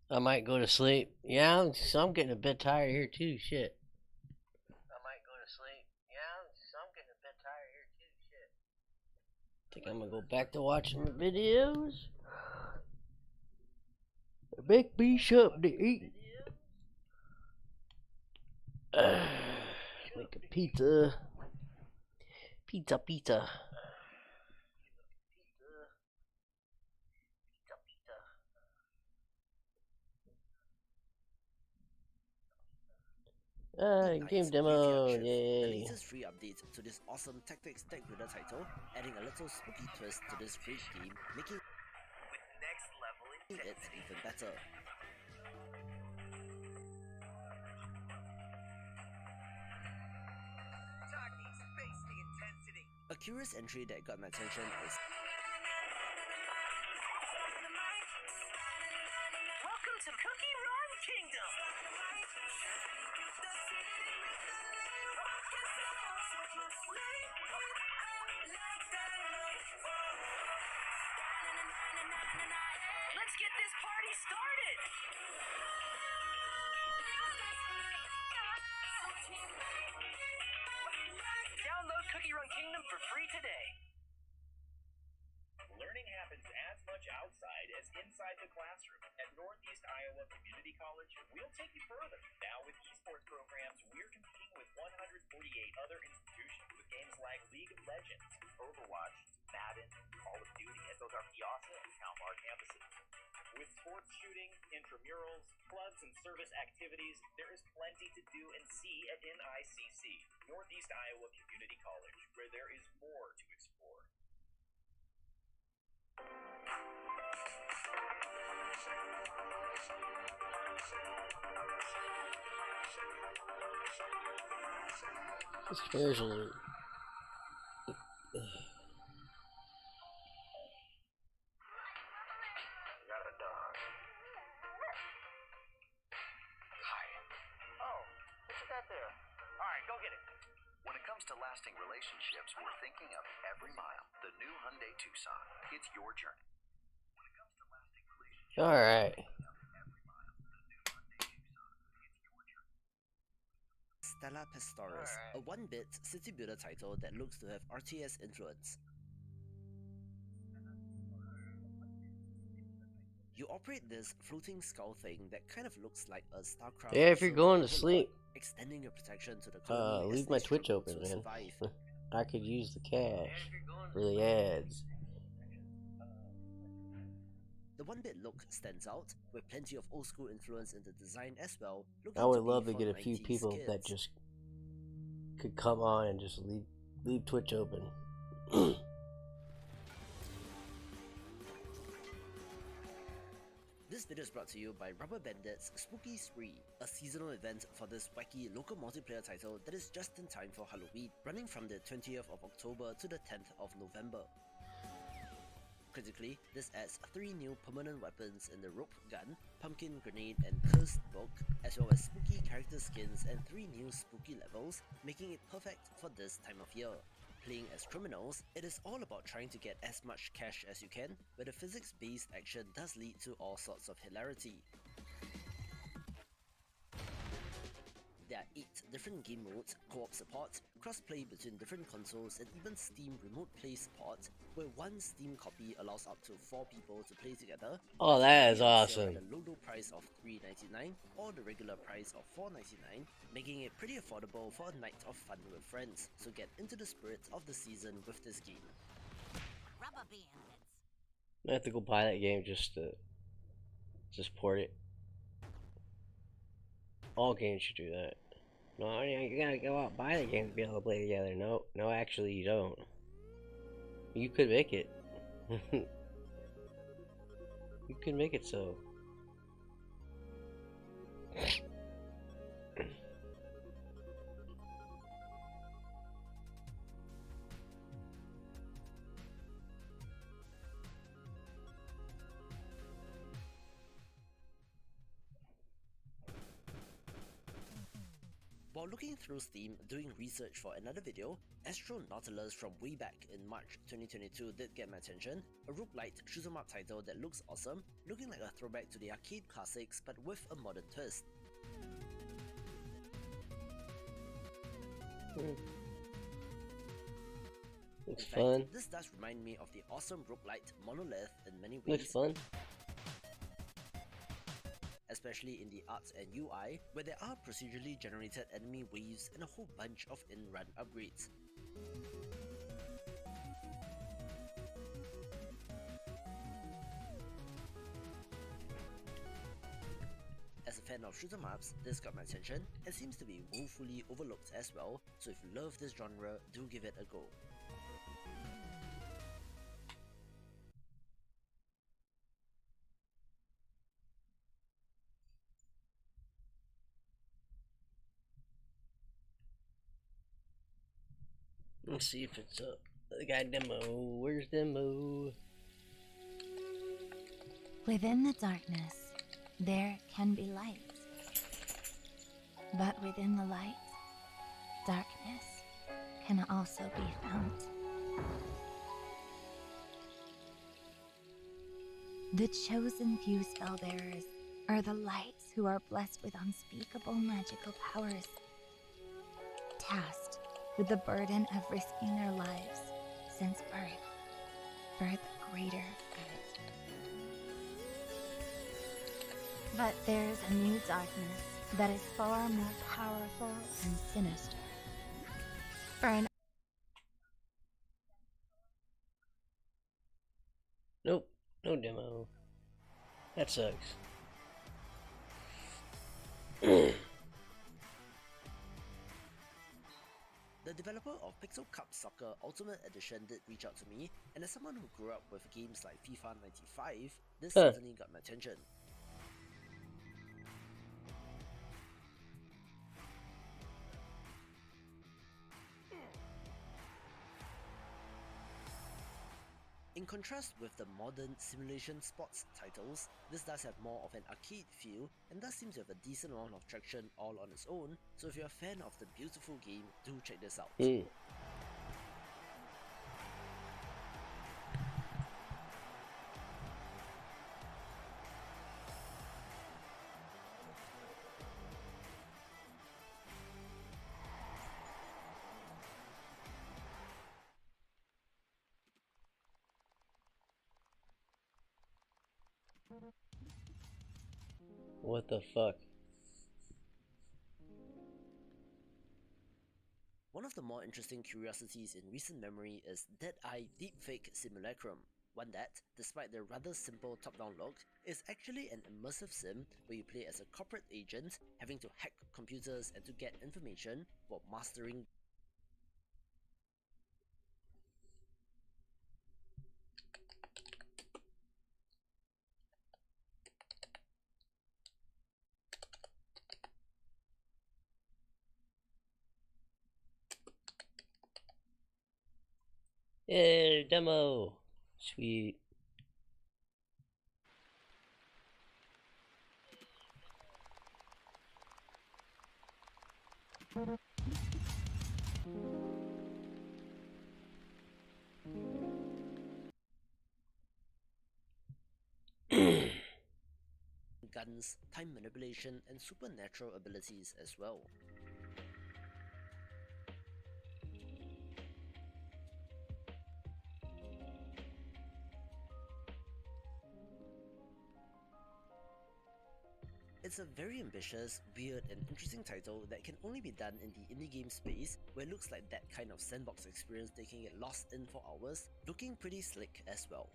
I might go to sleep. Yeah, I'm getting a bit tired here too. Shit. I might go to sleep. Yeah, I'm getting a bit tired here too. Shit. Think I'm gonna go back to watching the videos. Make me something to eat. Make a pizza. Pizza. Game demo, yay. The latest free update to this awesome tactics deck builder title, adding a little spooky twist to this great game, making it even better. A curious entry that got my attention is Welcome to Cookie Run Kingdom! Let's get this party started! Download Cookie Run Kingdom for free today. Learning happens as much outside as inside the classroom. At Northeast Iowa Community College, we'll take you further. Now with esports programs, we're competing with 148 other institutions with games like League of Legends, Overwatch, Madden, Call of Duty at both our Piazza and Kalmar campuses. With sports shooting, intramurals, clubs, and service activities, there is plenty to do and see at NICC, Northeast Iowa Community College, where there is more to explore. This chair's a little... Relationships, we're thinking of every mile. The new Hyundai Tucson. It's your journey. Alright. Stella Pastoris, a 1-bit city builder title that looks to have RTS influence. You operate this floating skull thing that kind of looks like a StarCraft. Yeah, if you're going to sleep, extending your protection to the colony leave my Twitch open, man. I could use the cash for the ads. The 1-bit look stands out, with plenty of old school influence in the design as well. I would love to get a few people that just could come on and just leave Twitch open. This video is brought to you by Rubber Bandit's Spooky Spree, a seasonal event for this wacky local multiplayer title that is just in time for Halloween, running from the 20th of October to the 10th of November. Critically, this adds 3 new permanent weapons in the Rope Gun, Pumpkin Grenade and Cursed Book, as well as spooky character skins and 3 new spooky levels, making it perfect for this time of year. Playing as criminals, it is all about trying to get as much cash as you can, where the physics-based action does lead to all sorts of hilarity. There are 8 different different game modes, co-op support, cross-play between different consoles, and even Steam Remote Play support, where one Steam copy allows up to 4 people to play together. Oh, that is At awesome. the low price of $3.99 or the regular price of $4.99, making it pretty affordable for a night of fun with friends. So get into the spirit of the season with this game. I have to go buy that game just to port it. All games should do that. No, you gotta go out and buy the game to be able to play together. No, actually you don't. You could make it. You could make it so. While looking through Steam doing research for another video, Astro Nautilus from way back in March 2022 did get my attention, a roguelite shoot 'em up title that looks awesome, looking like a throwback to the arcade classics but with a modern twist. Looks In fact, fun. this does remind me of the awesome roguelite Monolith in many ways. Looks fun. Especially in the art and UI, where there are procedurally generated enemy waves and a whole bunch of in-run upgrades. As a fan of shoot 'em ups, this got my attention and seems to be woefully overlooked as well, so if you love this genre, do give it a go. Let's see if it's up. The guy demo. Where's demo? Within the darkness, there can be light. But within the light, darkness can also be found. The chosen few spellbearers are the lights who are blessed with unspeakable magical powers, tasked with the burden of risking their lives since birth for the greater good. But there's a new darkness that is far more powerful and sinister. For an Nope, no demo. That sucks. The developer of Pixel Cup Soccer Ultimate Edition did reach out to me, and as someone who grew up with games like FIFA 95, this certainly got my attention. In contrast with the modern simulation sports titles, this does have more of an arcade feel and does seem to have a decent amount of traction all on its own, so if you're a fan of the beautiful game, do check this out. What the fuck? One of the more interesting curiosities in recent memory is Dead-Eye Deepfake Simulacrum, one that, despite the rather simple top-down look, is actually an immersive sim where you play as a corporate agent, having to hack computers and to get information while mastering Yeah, demo. Sweet. guns, time manipulation, and supernatural abilities as well. It's a very ambitious, weird and interesting title that can only be done in the indie game space, where it looks like that kind of sandbox experience they can get lost in for hours, looking pretty slick as well.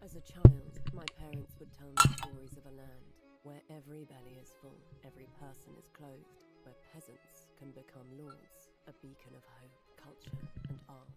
As a child, my parents would tell me stories of a land where every belly is full, every person is clothed, where peasants can become lords, a beacon of hope, culture, and art.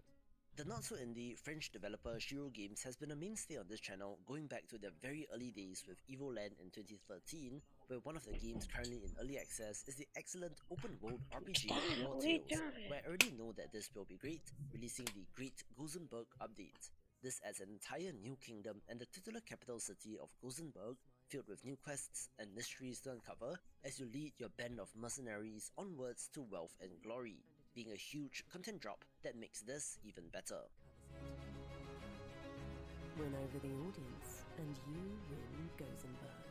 The not-so-indie French developer Shiro Games has been a mainstay on this channel going back to their very early days with Evoland in 2013, where one of the games currently in early access is the excellent open-world RPG War Tales, where I already know that this will be great, releasing the Great Gozenberg update. This adds an entire new kingdom and the titular capital city of Gozenberg, filled with new quests and mysteries to uncover as you lead your band of mercenaries onwards to wealth and glory, being a huge content drop that makes this even better. Win over the audience, and you win Gozenberg.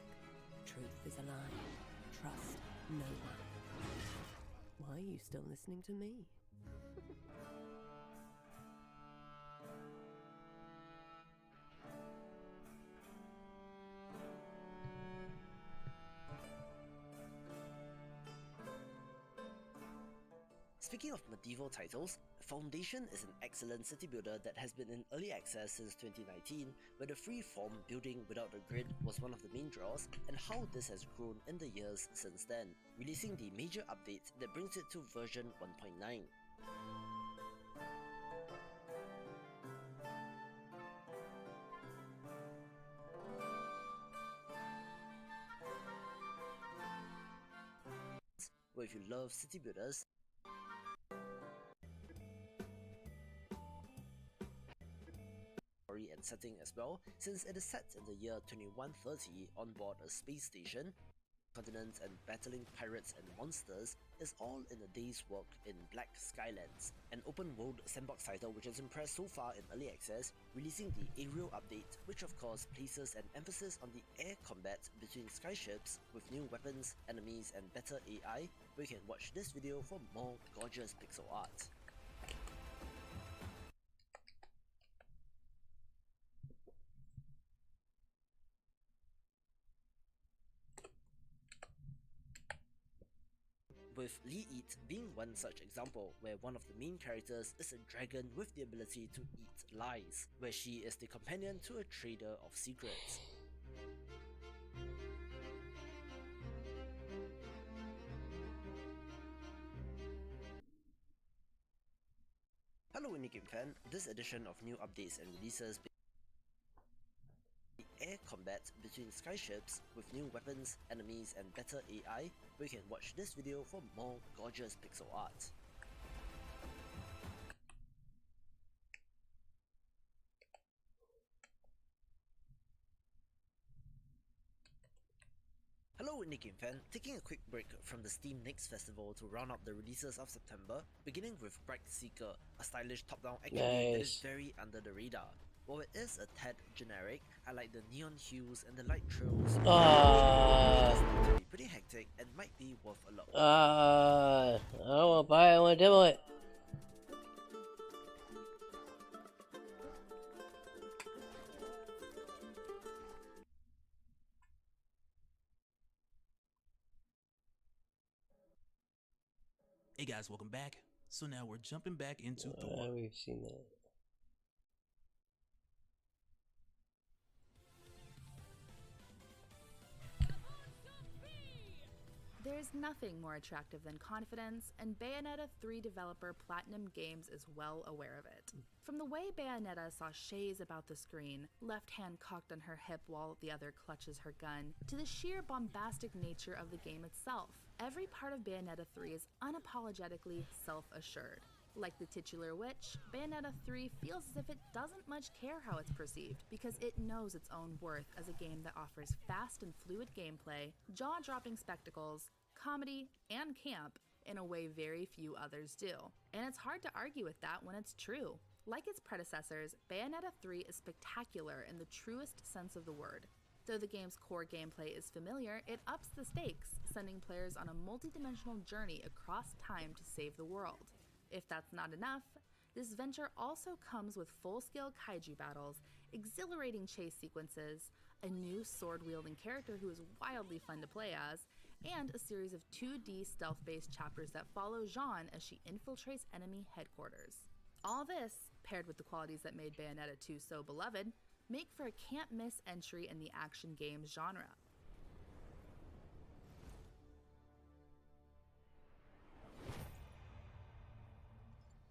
Truth is a lie. Trust no one. Why are you still listening to me? Speaking of medieval titles, Foundation is an excellent city builder that has been in early access since 2019, where the free-form building without a grid was one of the main draws, and how this has grown in the years since then, releasing the major update that brings it to version 1.9. Where if you love city builders, and setting as well, since it is set in the year 2130 on board a space station, continents and battling pirates and monsters is all in a day's work in Black Skylands, an open-world sandbox title which has impressed so far in early access, releasing the aerial update, which of course places an emphasis on the air combat between skyships with new weapons, enemies and better AI, where you can watch this video for more gorgeous pixel art. With Li Eat being one such example, where one of the main characters is a dragon with the ability to eat lies, where she is the companion to a trader of secrets. Hello Indie Game fan, this edition of new updates and releases air combat between skyships with new weapons, enemies and better AI, where you can watch this video for more gorgeous pixel art. Hello Indie Game fan, taking a quick break from the Steam Next Festival to round up the releases of September, beginning with Bright Seeker, a stylish top-down action game that is very under the radar. While it is a tad generic, I like the neon hues and the light trails. It's pretty hectic and might be worth a look. I don't want to buy it, I want to demo it. Hey guys, welcome back. So now we're jumping back into Thor. We've seen that. There's nothing more attractive than confidence, and Bayonetta 3 developer Platinum Games is well aware of it. From the way Bayonetta sashays about the screen, left hand cocked on her hip while the other clutches her gun, to the sheer bombastic nature of the game itself, every part of Bayonetta 3 is unapologetically self-assured. Like the titular witch, Bayonetta 3 feels as if it doesn't much care how it's perceived, because it knows its own worth as a game that offers fast and fluid gameplay, jaw-dropping spectacles, comedy, and camp in a way very few others do. And it's hard to argue with that when it's true. Like its predecessors, Bayonetta 3 is spectacular in the truest sense of the word. Though the game's core gameplay is familiar, it ups the stakes, sending players on a multi-dimensional journey across time to save the world. If that's not enough, this venture also comes with full-scale kaiju battles, exhilarating chase sequences, a new sword-wielding character who is wildly fun to play as, and a series of 2D stealth-based chapters that follow Jeanne as she infiltrates enemy headquarters. All this, paired with the qualities that made Bayonetta 2 so beloved, make for a can't-miss entry in the action games genre.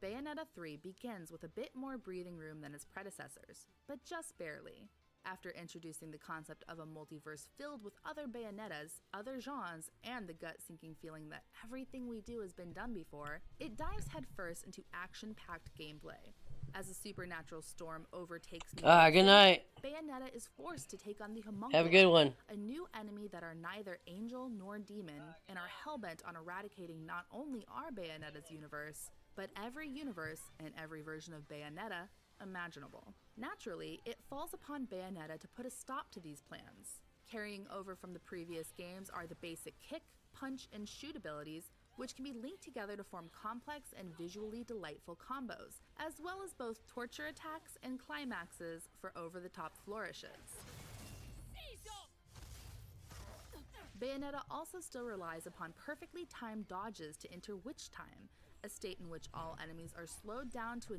Bayonetta 3 begins with a bit more breathing room than its predecessors, but just barely. After introducing the concept of a multiverse filled with other Bayonettas, other genres, and the gut-sinking feeling that everything we do has been done before, it dives headfirst into action-packed gameplay. As a supernatural storm overtakes New York Good City, night. Bayonetta is forced to take on the Homunculus, Have a good one. a new enemy that are neither angel nor demon, and are hellbent on eradicating not only our Bayonetta's universe, but every universe and every version of Bayonetta imaginable. Naturally, it falls upon Bayonetta to put a stop to these plans. Carrying over from the previous games are the basic kick, punch, and shoot abilities, which can be linked together to form complex and visually delightful combos, as well as both torture attacks and climaxes for over-the-top flourishes. Bayonetta also still relies upon perfectly timed dodges to enter witch time, a state in which all enemies are slowed down to a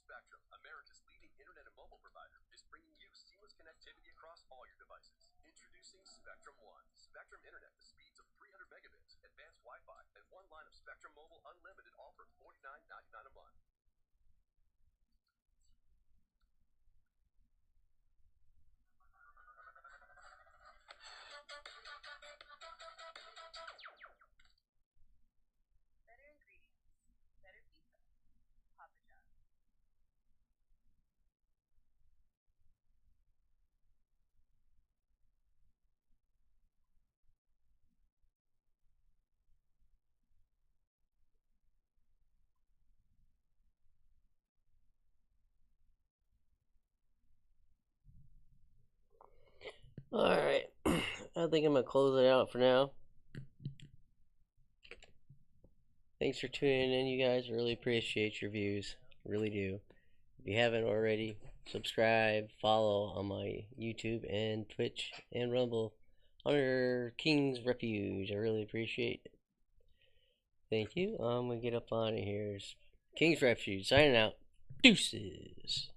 Spectrum, America's leading internet and mobile provider, is bringing you seamless connectivity across all your devices. Introducing Spectrum One. Spectrum Internet with speeds of 300 megabits, advanced Wi-Fi, and one line of Alright. I think I'm going to close it out for now. Thanks for tuning in, you guys. I really appreciate your views. Really do. If you haven't already, subscribe, follow on my YouTube and Twitch and Rumble under King's Refuge. I really appreciate it. Thank you. I'm going to get up on it here. King's Refuge signing out. Deuces.